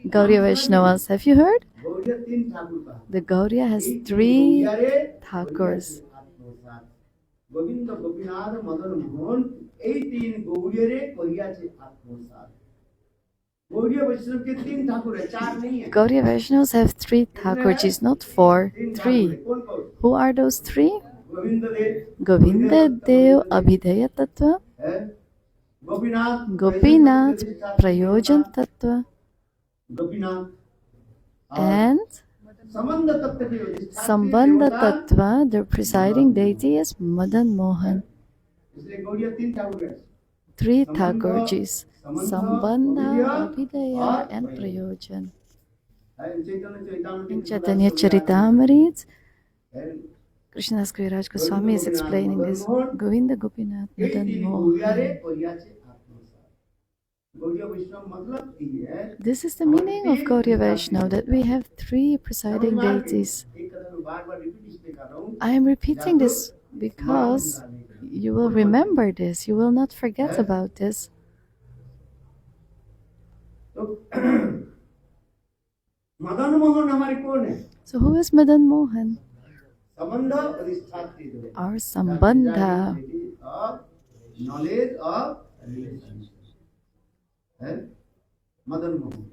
[SPEAKER 2] Gauriya Vaishnavas. Have you heard?
[SPEAKER 1] Gaudiya तीन ठाकुर का
[SPEAKER 2] The Gauriya has
[SPEAKER 1] एक
[SPEAKER 2] 3
[SPEAKER 1] गौड़िया रे,
[SPEAKER 2] Thakurs.
[SPEAKER 1] गोविंद गोपीनाथ मदन मोहन এই तीन गौड़िया रे गौड़िया से आत्मसात गौड़िया वैष्णव के तीन ठाकुर है चार नहीं है
[SPEAKER 2] Gauriya Vaishnavas have 3 Thakurjis, not 4,
[SPEAKER 1] तीन ठाकुर है
[SPEAKER 2] 3.
[SPEAKER 1] कौन कौन
[SPEAKER 2] Who are those 3?
[SPEAKER 1] Govind Dev
[SPEAKER 2] Govinda Dev, Abhidaya Tattva,
[SPEAKER 1] है Gopinath
[SPEAKER 2] Gopinath, Prayojan Tattva,
[SPEAKER 1] Gopinath
[SPEAKER 2] and
[SPEAKER 1] संबंध तत्व के अधिष्ठात्री
[SPEAKER 2] Sambandha
[SPEAKER 1] देवता,
[SPEAKER 2] Tattva, the presiding deity is Madan Mohan.
[SPEAKER 1] इसलिए गौड़िया तीन ठाकुर है
[SPEAKER 2] 3 Thakurjis, Sambandha, Abhidaya and Prayojan.
[SPEAKER 1] Chaitanya
[SPEAKER 2] In Chaitanya Charitamrita,
[SPEAKER 1] है
[SPEAKER 2] Krishnadas Kaviraj Goswami is explaining this. Govinda Gopinath
[SPEAKER 1] यही
[SPEAKER 2] Madan
[SPEAKER 1] तीन गौड़िया रे
[SPEAKER 2] Mohan.
[SPEAKER 1] गौड़िया से आत्मसात गौड़िया वैष्णव मतलब ये है
[SPEAKER 2] This is the meaning of Gauriya Vaishnava, that we have 3 presiding deities.
[SPEAKER 1] एक कदम में बार-बार रिपीट इसलिए कर रहा हूँ
[SPEAKER 2] I am repeating this because you will remember this, you will not forget about this.
[SPEAKER 1] तो मदन मोहन हमारे कौन है
[SPEAKER 2] So who is Madan Mohan?
[SPEAKER 1] संबंध अधिष्ठात्री जो है
[SPEAKER 2] Our Sambandha,
[SPEAKER 1] knowledge of relationship है मदन मोहन।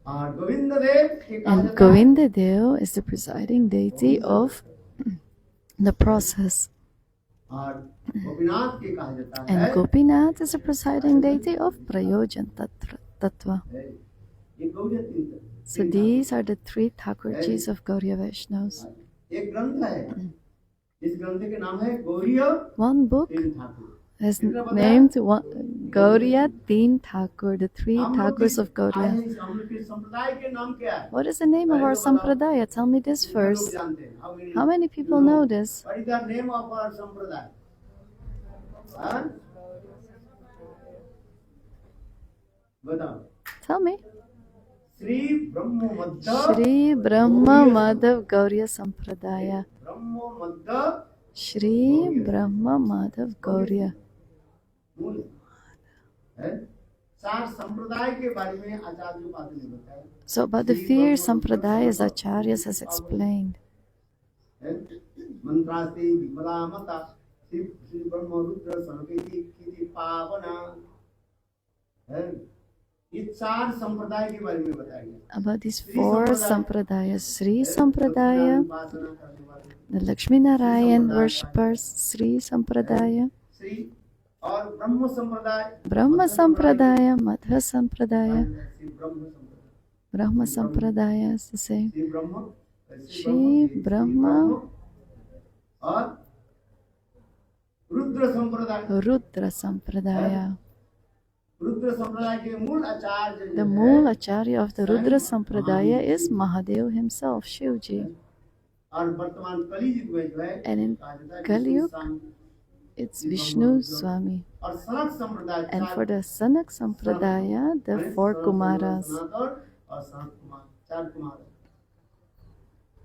[SPEAKER 1] और गोविंद देव के कहा
[SPEAKER 2] And
[SPEAKER 1] जाता है
[SPEAKER 2] Govinda Dev is the presiding deity of the process.
[SPEAKER 1] और गोपीनाथ के कहा जाता है
[SPEAKER 2] And Gopinath is the presiding deity of Prayojan Tattva.
[SPEAKER 1] ये गौड़िया तीन
[SPEAKER 2] So these are the three Thakurjis of Gauriya Vaishnavas.
[SPEAKER 1] एक ग्रंथ है, इस ग्रंथ के नाम है गौड़ीय
[SPEAKER 2] One book
[SPEAKER 1] तीन Thakur.
[SPEAKER 2] is named Gauriya Teen Thakur, the three Thakurs of Gauriya.
[SPEAKER 1] हम लोग के संप्रदाय के नाम क्या है?
[SPEAKER 2] What is the name of our sampradaya? Tell me this
[SPEAKER 1] कितने लोग
[SPEAKER 2] first.
[SPEAKER 1] जानते हैं?
[SPEAKER 2] How many people know this?
[SPEAKER 1] What is the name of our संप्रदाय? हाँ? बताओ।
[SPEAKER 2] Tell me.
[SPEAKER 1] श्री ब्रह्म मध्य
[SPEAKER 2] Shri Brahma Madhav Gauriya Sampradaya.
[SPEAKER 1] ब्रह्म मध्य
[SPEAKER 2] Shri Brahma Madhav Gauriya.
[SPEAKER 1] मूल है। चार संप्रदाय के बारे में आचार्य पाद ने बताया।
[SPEAKER 2] So about the fear sampradayas, Acharyas has explained.
[SPEAKER 1] मंत्रास्ते Vimla मता श्री श्री ब्रह्म रुद्र संकेति किति पावना है। ये चार संप्रदाय के बारे में बताया गया।
[SPEAKER 2] About these four sampradayas, Sri Sampradaya, the Lakshmi Narayan worshippers, Sri Sampradaya,
[SPEAKER 1] Shri और ब्रह्म संप्रदाय
[SPEAKER 2] Brahma Sampradaya, Madhva Sampradaya,
[SPEAKER 1] Shri ब्रह्म संप्रदाय
[SPEAKER 2] Brahma Sampradaya is the same.
[SPEAKER 1] Shri ब्रह्म और रुद्र संप्रदाय
[SPEAKER 2] Rudra Sampradaya.
[SPEAKER 1] रुद्र संप्रदाय के मूल आचार्य
[SPEAKER 2] The Mool Acharya of the Rudra Sampradaya is Mahadev himself, Shivji.
[SPEAKER 1] और वर्तमान कली युग में जो है
[SPEAKER 2] And in Kali Yuga, it's Vishnu Swami.
[SPEAKER 1] और सनक संप्रदाय
[SPEAKER 2] And for the Sanak Sampradaya, the four Kumaras.
[SPEAKER 1] और सनक कुमार चार कुमार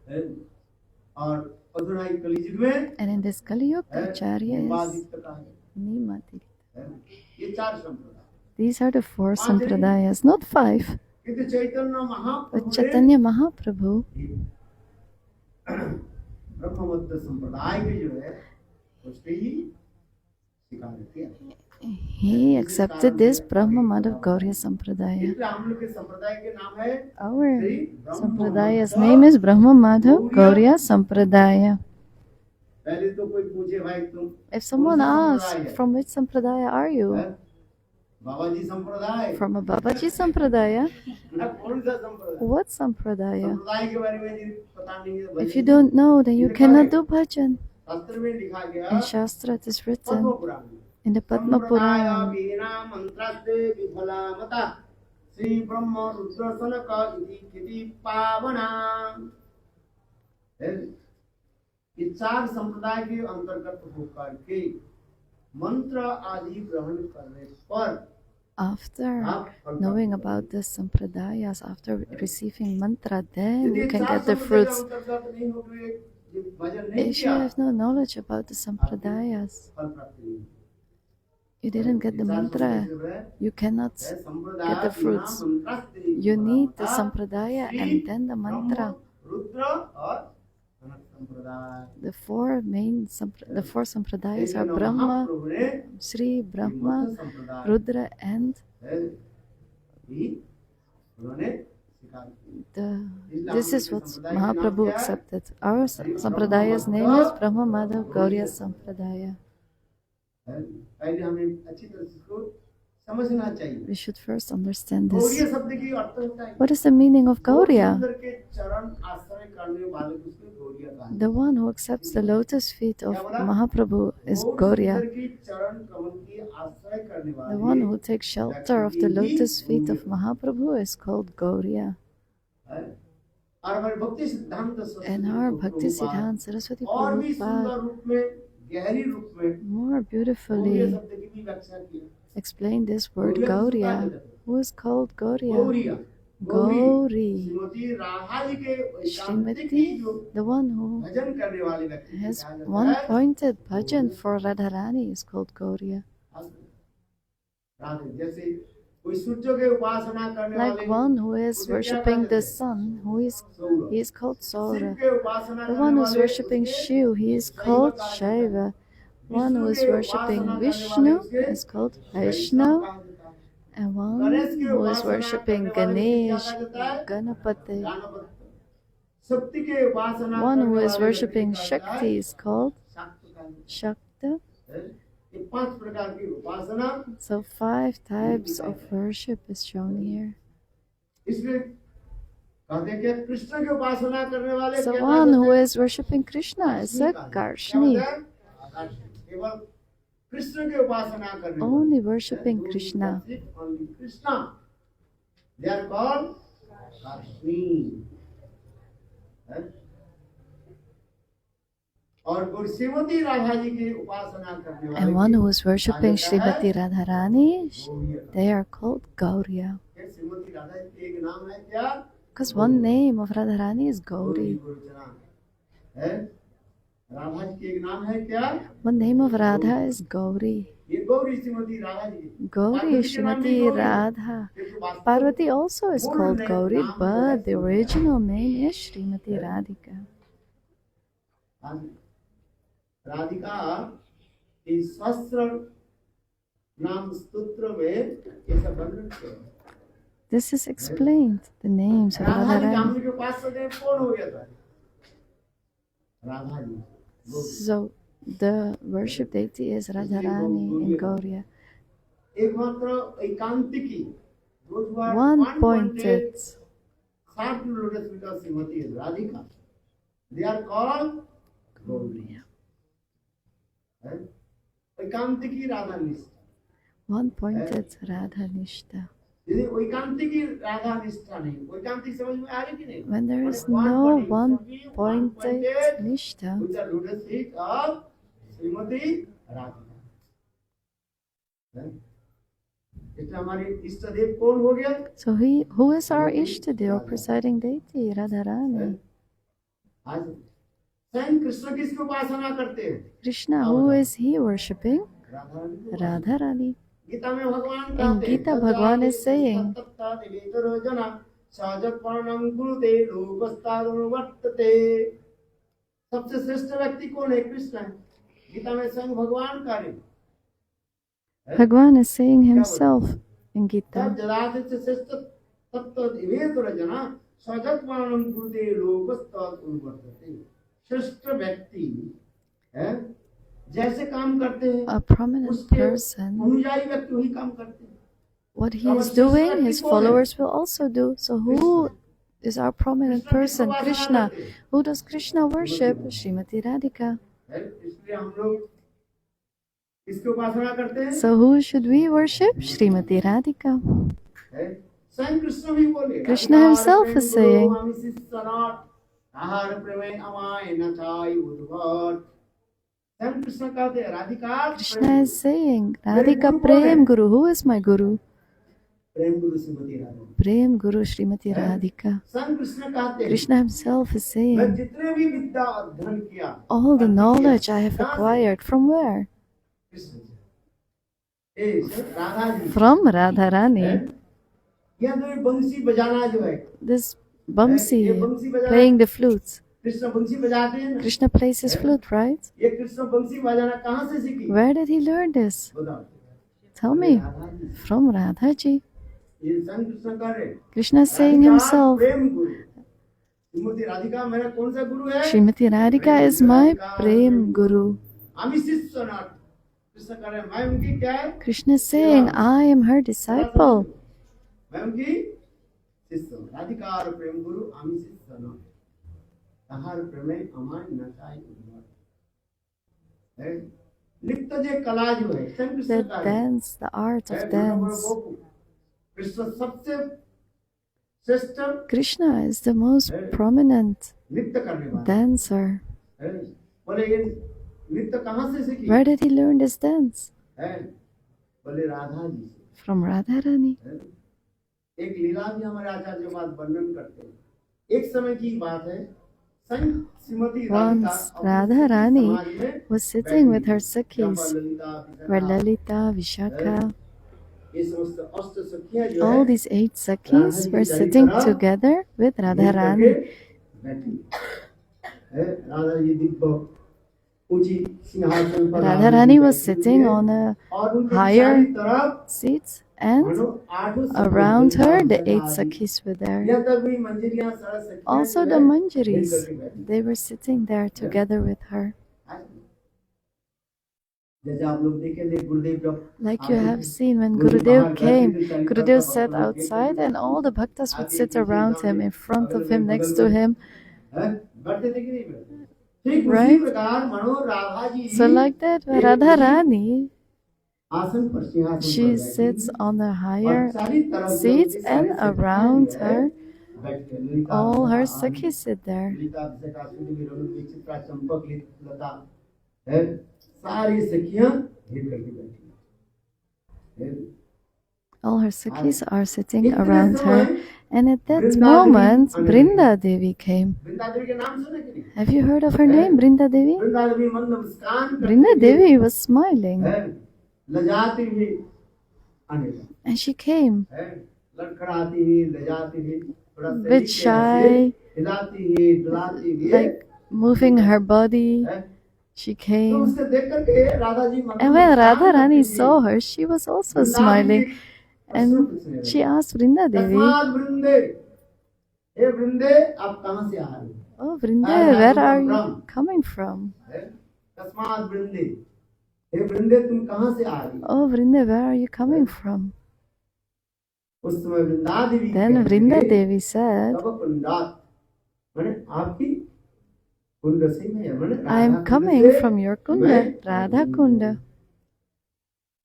[SPEAKER 1] है। और अधुनाई कली युग में
[SPEAKER 2] And in this Kali Yuga, the Acharya is
[SPEAKER 1] Nimbaditya का है।
[SPEAKER 2] Nimadita.
[SPEAKER 1] ये चार संप्रदाय
[SPEAKER 2] These are the four Sampradayas, not five.
[SPEAKER 1] किंतु चैतन्य
[SPEAKER 2] But
[SPEAKER 1] महाप्रभु
[SPEAKER 2] Chaitanya Mahaprabhu,
[SPEAKER 1] ब्रह्मवद्ध संप्रदाय के जो है उसके ही स्वीकार किया।
[SPEAKER 2] he accepted this Brahma Madhav Gauriya Sampradaya.
[SPEAKER 1] इसलिए हम लोग के संप्रदाय के नाम है
[SPEAKER 2] Our
[SPEAKER 1] Shri
[SPEAKER 2] Sampradaya's name is Brahma Madhav Gauriya Sampradaya.
[SPEAKER 1] पहले तो कोई पूछे भाई तुम
[SPEAKER 2] If someone
[SPEAKER 1] कौन सा
[SPEAKER 2] asks,
[SPEAKER 1] संप्रदाय है?
[SPEAKER 2] from which Sampradaya are you?
[SPEAKER 1] हैं? बाबा जी संप्रदाय
[SPEAKER 2] From a Babaji Sampradaya?
[SPEAKER 1] ना कौन सा संप्रदाय?
[SPEAKER 2] What Sampradaya?
[SPEAKER 1] संप्रदाय के बारे में यदि पता नहीं है तो
[SPEAKER 2] If you don't know, then you cannot do bhajan.
[SPEAKER 1] शास्त्र में लिखा गया
[SPEAKER 2] In Shastra it is
[SPEAKER 1] Padma
[SPEAKER 2] written,
[SPEAKER 1] पुराण में
[SPEAKER 2] in the Padma
[SPEAKER 1] संप्रदाय
[SPEAKER 2] Purana,
[SPEAKER 1] वीणा मंत्रास्ते विफला मता श्री ब्रह्म रुद्र सनक इति किति पावना है। ये चार संप्रदाय के अंतर्गत होकर के मंत्र आदि ग्रहण करने पर
[SPEAKER 2] after
[SPEAKER 1] आप फल प्राप्त
[SPEAKER 2] knowing
[SPEAKER 1] करोगे।
[SPEAKER 2] about the Sampradayas, after receiving mantra, then
[SPEAKER 1] यदि
[SPEAKER 2] you can
[SPEAKER 1] चार
[SPEAKER 2] get the
[SPEAKER 1] संप्रदाय के
[SPEAKER 2] fruits.
[SPEAKER 1] अंतर्गत नहीं होगे, ये भजन नहीं
[SPEAKER 2] If you
[SPEAKER 1] किया,
[SPEAKER 2] have no knowledge about the Sampradayas,
[SPEAKER 1] फल प्राप्ति नहीं होगी।
[SPEAKER 2] you didn't get the
[SPEAKER 1] चार
[SPEAKER 2] mantra,
[SPEAKER 1] संप्रदाय से है,
[SPEAKER 2] you cannot
[SPEAKER 1] संप्रदाय
[SPEAKER 2] get the
[SPEAKER 1] बिना
[SPEAKER 2] fruits.
[SPEAKER 1] मंत्रास्ते
[SPEAKER 2] You need the
[SPEAKER 1] विफला मता
[SPEAKER 2] Sampradaya
[SPEAKER 1] Shri
[SPEAKER 2] and then the mantra.
[SPEAKER 1] ब्रह्म, रुद्र और सनक संप्रदाय।
[SPEAKER 2] The four main the four Sampradayas are
[SPEAKER 1] लेकिन
[SPEAKER 2] Brahma,
[SPEAKER 1] महाप्रभु ने
[SPEAKER 2] Sri
[SPEAKER 1] ये
[SPEAKER 2] Brahma,
[SPEAKER 1] मध्य संप्रदाय
[SPEAKER 2] Rudra, and
[SPEAKER 1] है, भी उन्होंने स्वीकार किया।
[SPEAKER 2] this is what Mahaprabhu accepted. Our Sampradaya's name is Brahma Madhav Gauriya Sampradaya.
[SPEAKER 1] है, पहले हमें अच्छी तरह से इसको समझना चाहिए।
[SPEAKER 2] We should first understand
[SPEAKER 1] Gaudiya
[SPEAKER 2] this.
[SPEAKER 1] शब्द की अर्थ होता है
[SPEAKER 2] What is the meaning of Gauriya?
[SPEAKER 1] सुंदर के चरण आश्रय करने वाले उसको गौड़ीय कहा है।
[SPEAKER 2] The one who accepts the lotus feet of Mahaprabhu is Gauriya.
[SPEAKER 1] सुंदर की चरण कमल की आश्रय करने
[SPEAKER 2] The
[SPEAKER 1] वाले
[SPEAKER 2] one who takes shelter of the lotus feet of Mahaprabhu is called Gauriya.
[SPEAKER 1] है। और हमारे भक्ति सिद्धांत
[SPEAKER 2] And our Bhakti Siddhanta Saraswati
[SPEAKER 1] और भी सुंदर
[SPEAKER 2] Prabhupada
[SPEAKER 1] रूप में गहरी रूप में
[SPEAKER 2] more
[SPEAKER 1] गौड़ीय
[SPEAKER 2] beautifully
[SPEAKER 1] शब्द की भी व्याख्या की।
[SPEAKER 2] explained this word Gauriya. Who is called Gauriya?
[SPEAKER 1] Gauriya
[SPEAKER 2] Gauri.
[SPEAKER 1] Shrimati Radha ji के एकांतिक
[SPEAKER 2] Srimati,
[SPEAKER 1] जो
[SPEAKER 2] the one who
[SPEAKER 1] भजन करने वाले व्यक्ति को
[SPEAKER 2] has
[SPEAKER 1] कहा जाता
[SPEAKER 2] one
[SPEAKER 1] है,
[SPEAKER 2] pointed bhajan for Radharani is called Gauriya.
[SPEAKER 1] Radhe जैसे कोई सूर्य के उपासना करने
[SPEAKER 2] Like
[SPEAKER 1] वाले
[SPEAKER 2] one who is
[SPEAKER 1] उसे क्या
[SPEAKER 2] worshipping
[SPEAKER 1] कहते
[SPEAKER 2] the
[SPEAKER 1] हैं?
[SPEAKER 2] sun,
[SPEAKER 1] सौर।
[SPEAKER 2] he is called
[SPEAKER 1] Shiv
[SPEAKER 2] Saura.
[SPEAKER 1] के उपासना
[SPEAKER 2] The
[SPEAKER 1] करने
[SPEAKER 2] one who is
[SPEAKER 1] वाले
[SPEAKER 2] worshipping
[SPEAKER 1] उसके
[SPEAKER 2] Shiv, he is
[SPEAKER 1] शैव
[SPEAKER 2] called
[SPEAKER 1] कहा जाता है।
[SPEAKER 2] Shaiva. One who is
[SPEAKER 1] Vishnu के
[SPEAKER 2] worshipping
[SPEAKER 1] उपासना करने वाले
[SPEAKER 2] Vishnu
[SPEAKER 1] उसके
[SPEAKER 2] is called
[SPEAKER 1] वैष्णव
[SPEAKER 2] Vaishnav.
[SPEAKER 1] कहा जाता है।
[SPEAKER 2] And one
[SPEAKER 1] गणेश की
[SPEAKER 2] who is
[SPEAKER 1] उपासना
[SPEAKER 2] worshipping
[SPEAKER 1] करने वाले को क्या
[SPEAKER 2] Ganesh,
[SPEAKER 1] कहा जाता है?
[SPEAKER 2] Ganapati.
[SPEAKER 1] गणपति। शक्ति के उपासना
[SPEAKER 2] One
[SPEAKER 1] करने
[SPEAKER 2] who is
[SPEAKER 1] वाले
[SPEAKER 2] worshipping
[SPEAKER 1] व्यक्ति का
[SPEAKER 2] Shakti is called
[SPEAKER 1] शाक्त कहा जाता
[SPEAKER 2] Shakta.
[SPEAKER 1] है। ये 5 प्रकार की उपासना,
[SPEAKER 2] So 5 types of worship is shown here.
[SPEAKER 1] इसलिए कहते हैं कि कृष्ण की उपासना करने वाले
[SPEAKER 2] So
[SPEAKER 1] क्या
[SPEAKER 2] one
[SPEAKER 1] कहते
[SPEAKER 2] who
[SPEAKER 1] हैं?
[SPEAKER 2] is worshipping Krishna is a
[SPEAKER 1] क्या
[SPEAKER 2] Karshni.
[SPEAKER 1] होता है? केवल कृष्ण की उपासना करने वाले।
[SPEAKER 2] Only worshipping
[SPEAKER 1] Those who
[SPEAKER 2] Krishna.
[SPEAKER 1] worship only Krishna, they are called Karshni. है? और श्रीमती राधा जी की उपासना करने वाले
[SPEAKER 2] And one who is
[SPEAKER 1] कहा
[SPEAKER 2] worshipping
[SPEAKER 1] जाता है
[SPEAKER 2] Srimati Radharani,
[SPEAKER 1] Gauriya.
[SPEAKER 2] they are called Gauriya.
[SPEAKER 1] ये श्रीमती राधा जी की एक नाम है क्या?
[SPEAKER 2] Because one name of Radharani is Gauri.
[SPEAKER 1] Gurucharan है। राधा जी की एक नाम है क्या?
[SPEAKER 2] One name of Radha is Gauri.
[SPEAKER 1] ये Gauri Shrimati Radha ji.
[SPEAKER 2] Gauri is Srimati Radha. Parvati also is called Gauri, but the original name is Srimati Radhika.
[SPEAKER 1] Radhika इस सहस्र नाम स्तोत्र में ऐसा वर्णन किया है।
[SPEAKER 2] This is explained, the names of
[SPEAKER 1] Radha ji
[SPEAKER 2] Radharani.
[SPEAKER 1] जामुन के पास से कौन हो गया था? Radha ji.
[SPEAKER 2] So the worship deity is Radharani in Gauriya.
[SPEAKER 1] एकमात्र एकांतिकी, those who are
[SPEAKER 2] One-pointed.
[SPEAKER 1] Sought to lotus feet of Srimati Radhika. They are called Gauriya. है? एकांतिकी राधा निष्ठा।
[SPEAKER 2] One-pointed Radha Nishta.
[SPEAKER 1] यदि एकांतिकी राधा निष्ठा नहीं, एकांतिक समझ में आ रही कि नहीं?
[SPEAKER 2] When there is
[SPEAKER 1] One
[SPEAKER 2] no
[SPEAKER 1] body,
[SPEAKER 2] one-pointed
[SPEAKER 1] one-pointed
[SPEAKER 2] Nishta,
[SPEAKER 1] with the lotus feet of Srimati Radhika. है? इसलिए हमारे इष्ट देव कौन हो गया?
[SPEAKER 2] so who is our Ishtadev, presiding deity? Radharani.
[SPEAKER 1] आज स्वयं कृष्ण किसकी उपासना करते हैं?
[SPEAKER 2] Krishna, who is he worshipping?
[SPEAKER 1] Radha Rani को।
[SPEAKER 2] Radharani.
[SPEAKER 1] गीता में भगवान
[SPEAKER 2] In
[SPEAKER 1] कहते हैं,
[SPEAKER 2] Gita, Bhagavan is saying,
[SPEAKER 1] सबसे श्रेष्ठ व्यक्ति कौन है? कृष्ण है। गीता में स्वयं भगवान कह रहे हैं।
[SPEAKER 2] Bhagavan is saying himself in Gita.
[SPEAKER 1] तब जलादित्य श्रेष्ठ तत्व दिवेतरजना सजत्मानं कुरुते लोकस्तत् उन्वर्तते। श्रेष्ठ व्यक्ति है, जैसे काम करते हैं
[SPEAKER 2] A prominent
[SPEAKER 1] उसके
[SPEAKER 2] person,
[SPEAKER 1] अनुयायी व्यक्ति वही काम करते हैं।
[SPEAKER 2] what he is doing, his followers will also do. So who is our prominent person? Krishna. Who does Krishna worship? Srimati Radhika.
[SPEAKER 1] है, इसलिए हम लोग इसकी उपासना करते हैं।
[SPEAKER 2] So who should we worship? Srimati Radhika.
[SPEAKER 1] है, स्वयं कृष्ण भी बोले,
[SPEAKER 2] Krishna himself is saying,
[SPEAKER 1] आहार प्रेम अमाय न चाय उद्भट। स्वयं कृष्ण कहते हैं Radhika
[SPEAKER 2] Krishna is saying, Radhika Prem Guru. Who is my Guru?
[SPEAKER 1] Prem Guru Shrimati Radha.
[SPEAKER 2] Prem Guru Srimati Radhika.
[SPEAKER 1] स्वयं कृष्ण कहते हैं
[SPEAKER 2] Krishna himself is
[SPEAKER 1] मैं
[SPEAKER 2] saying,
[SPEAKER 1] जितने भी विद्या अध्ययन किया
[SPEAKER 2] all the knowledge I have acquired from where?
[SPEAKER 1] Krishna ji. A, Radha ji
[SPEAKER 2] From Radharani.
[SPEAKER 1] यह तो बंसी बजाना जो है,
[SPEAKER 2] This Bamsi, playing the flutes.
[SPEAKER 1] Krishna बंसी बजाते हैं ना।
[SPEAKER 2] Krishna plays his flute, right?
[SPEAKER 1] ये कृष्ण बंसी बजाना कहाँ से सीखी?
[SPEAKER 2] Where did he learn this?
[SPEAKER 1] बताओ।
[SPEAKER 2] Tell me.
[SPEAKER 1] Radha ji.
[SPEAKER 2] From Radhaji.
[SPEAKER 1] ये स्वयं कृष्ण कह रहे हैं।
[SPEAKER 2] Krishna is saying
[SPEAKER 1] Radhika
[SPEAKER 2] himself,
[SPEAKER 1] प्रेम गुरु। श्रीमती राधिका मेरा कौन सा गुरु है?
[SPEAKER 2] Srimati Radhika is my Prem Guru.
[SPEAKER 1] आमी शिष्य नाथ। कृष्ण कह रहे हैं मैं उनकी क्या है?
[SPEAKER 2] Krishna is saying, I am her disciple.
[SPEAKER 1] मैं उनकी शिष्य हूँ। राधिका और प्रेम गुरु आमी शिष्य नाथ। आहार प्रेम अमाय न चाय उद्भट। है, नृत्य जे कला जो है स्वयं कृष्ण
[SPEAKER 2] The
[SPEAKER 1] का है।
[SPEAKER 2] dance, the art of dance.
[SPEAKER 1] Krishna सबसे श्रेष्ठ
[SPEAKER 2] Krishna is the most prominent
[SPEAKER 1] नृत्य करने वाला
[SPEAKER 2] dancer.
[SPEAKER 1] है। बोले ये नृत्य कहाँ से सीखी?
[SPEAKER 2] Where did he learn this dance?
[SPEAKER 1] है, बोले राधा जी से।
[SPEAKER 2] From Radharani.
[SPEAKER 1] है। एक लीला भी हमारे आचार्य के पास वर्णन करते हैं। एक समय की बात है, स्वयं श्रीमती राधिका
[SPEAKER 2] Once
[SPEAKER 1] अपने
[SPEAKER 2] Radharani
[SPEAKER 1] समाज में
[SPEAKER 2] was sitting with her
[SPEAKER 1] जहाँ पर
[SPEAKER 2] Sakhis,
[SPEAKER 1] Lalita,
[SPEAKER 2] where
[SPEAKER 1] Vishakha,
[SPEAKER 2] Lalita, Vishakha,
[SPEAKER 1] ये समस्त अष्ट सखियाँ जो
[SPEAKER 2] all
[SPEAKER 1] है
[SPEAKER 2] these 8 Sakhis were sitting together with Radharani.
[SPEAKER 1] बैठी है। राधा जी दिव्य ऊंची सिंहासन पर
[SPEAKER 2] Radharani was sitting on a
[SPEAKER 1] और उनके
[SPEAKER 2] higher
[SPEAKER 1] चारों तरफ
[SPEAKER 2] seat, And
[SPEAKER 1] मानो आठों सखियां
[SPEAKER 2] around her, the
[SPEAKER 1] वृंदावन
[SPEAKER 2] 8
[SPEAKER 1] आ गई।
[SPEAKER 2] sakhis were there.
[SPEAKER 1] यहाँ तक भी मंजरियां सारा सखियां
[SPEAKER 2] Also,
[SPEAKER 1] जो
[SPEAKER 2] the
[SPEAKER 1] है,
[SPEAKER 2] manjaris,
[SPEAKER 1] मिल करके बैठी।
[SPEAKER 2] they were sitting there together with her.
[SPEAKER 1] जैसे आप लोग देखेंगे गुरुदेव जब
[SPEAKER 2] Like you
[SPEAKER 1] आते
[SPEAKER 2] have
[SPEAKER 1] थे,
[SPEAKER 2] seen when
[SPEAKER 1] गुरुदेव
[SPEAKER 2] Gurudev
[SPEAKER 1] बाहर
[SPEAKER 2] came,
[SPEAKER 1] बैठे थे, चालीस
[SPEAKER 2] Gurudev
[SPEAKER 1] भक्त
[SPEAKER 2] sat
[SPEAKER 1] लोग
[SPEAKER 2] outside
[SPEAKER 1] देखते
[SPEAKER 2] and
[SPEAKER 1] थे,
[SPEAKER 2] all the bhaktas would
[SPEAKER 1] आगे
[SPEAKER 2] sit
[SPEAKER 1] पीछे
[SPEAKER 2] around
[SPEAKER 1] सामने,
[SPEAKER 2] him, in front of
[SPEAKER 1] बगल
[SPEAKER 2] him,
[SPEAKER 1] में,
[SPEAKER 2] next
[SPEAKER 1] बगल
[SPEAKER 2] to
[SPEAKER 1] में,
[SPEAKER 2] him.
[SPEAKER 1] हैं? बैठते थे कि नहीं बैठते? ठीक उसी
[SPEAKER 2] Right?
[SPEAKER 1] प्रकार मनो Radha ji
[SPEAKER 2] So like that,
[SPEAKER 1] एक
[SPEAKER 2] Radha
[SPEAKER 1] ही
[SPEAKER 2] Rani,
[SPEAKER 1] आसन पर सिंहासन पर
[SPEAKER 2] she
[SPEAKER 1] बैठी
[SPEAKER 2] sits on the
[SPEAKER 1] और
[SPEAKER 2] higher
[SPEAKER 1] सारी तरफ जो
[SPEAKER 2] seats
[SPEAKER 1] उनकी सारी
[SPEAKER 2] and
[SPEAKER 1] सखियां
[SPEAKER 2] around
[SPEAKER 1] जो है,
[SPEAKER 2] her,
[SPEAKER 1] बैठते हैं। Lalita
[SPEAKER 2] all her
[SPEAKER 1] Vishakha,
[SPEAKER 2] sakhis sit there.
[SPEAKER 1] Lalita Vishakha, सुधि विरोध, विचित्रा, चंपक, लता, है? सारी सखियां हिल करके बैठी हैं।
[SPEAKER 2] All her sakhis are sitting
[SPEAKER 1] इतने
[SPEAKER 2] around
[SPEAKER 1] समय
[SPEAKER 2] her. And at that
[SPEAKER 1] Vrinda
[SPEAKER 2] moment,
[SPEAKER 1] देवी आने
[SPEAKER 2] Brinda
[SPEAKER 1] लगी।
[SPEAKER 2] Devi came.
[SPEAKER 1] वृंदा देवी के नाम सुने कि नहीं?
[SPEAKER 2] Have you heard of her name, Brinda Devi?
[SPEAKER 1] Vrinda Devi मंद मुस्कान करती
[SPEAKER 2] Brinda
[SPEAKER 1] हुई,
[SPEAKER 2] Devi was smiling
[SPEAKER 1] है? लजाती हुई आने लगी,
[SPEAKER 2] and she came.
[SPEAKER 1] है? लड़खड़ाती हुई, लजाती हुई, थोड़ा
[SPEAKER 2] Bit
[SPEAKER 1] तरीके से
[SPEAKER 2] shy,
[SPEAKER 1] हिलाती हुई, डुलाती हुई,
[SPEAKER 2] like moving her body.
[SPEAKER 1] है?
[SPEAKER 2] She
[SPEAKER 1] तो
[SPEAKER 2] came.
[SPEAKER 1] उसे देख करके राधा जी मंद
[SPEAKER 2] And when
[SPEAKER 1] Muskan
[SPEAKER 2] Radha Rani
[SPEAKER 1] करती हुई,
[SPEAKER 2] saw her, she was also
[SPEAKER 1] Vrinda
[SPEAKER 2] smiling.
[SPEAKER 1] देवी प्रश्न
[SPEAKER 2] And
[SPEAKER 1] पूछने लगी।
[SPEAKER 2] she asked Brinda Devi,
[SPEAKER 1] तस्मात् वृंदे, हे वृंदे आप कहाँ से आ रहे हो?
[SPEAKER 2] "Oh, Brinda, where are you coming from?
[SPEAKER 1] है? तस्मात् वृंदे, हे वृंदे तुम कहाँ से आ रही हो?
[SPEAKER 2] Oh, Brinda, where are you coming from?"
[SPEAKER 1] उस समय वृंदा देवी
[SPEAKER 2] Then
[SPEAKER 1] कहने
[SPEAKER 2] Brinda
[SPEAKER 1] लगे,
[SPEAKER 2] Devi said,
[SPEAKER 1] तब कुंडात, माने आपकी कुंड से मैं, माने
[SPEAKER 2] "I
[SPEAKER 1] Radha
[SPEAKER 2] am
[SPEAKER 1] Kund
[SPEAKER 2] coming
[SPEAKER 1] से
[SPEAKER 2] from your
[SPEAKER 1] मैं
[SPEAKER 2] kunda, Radha Kunda."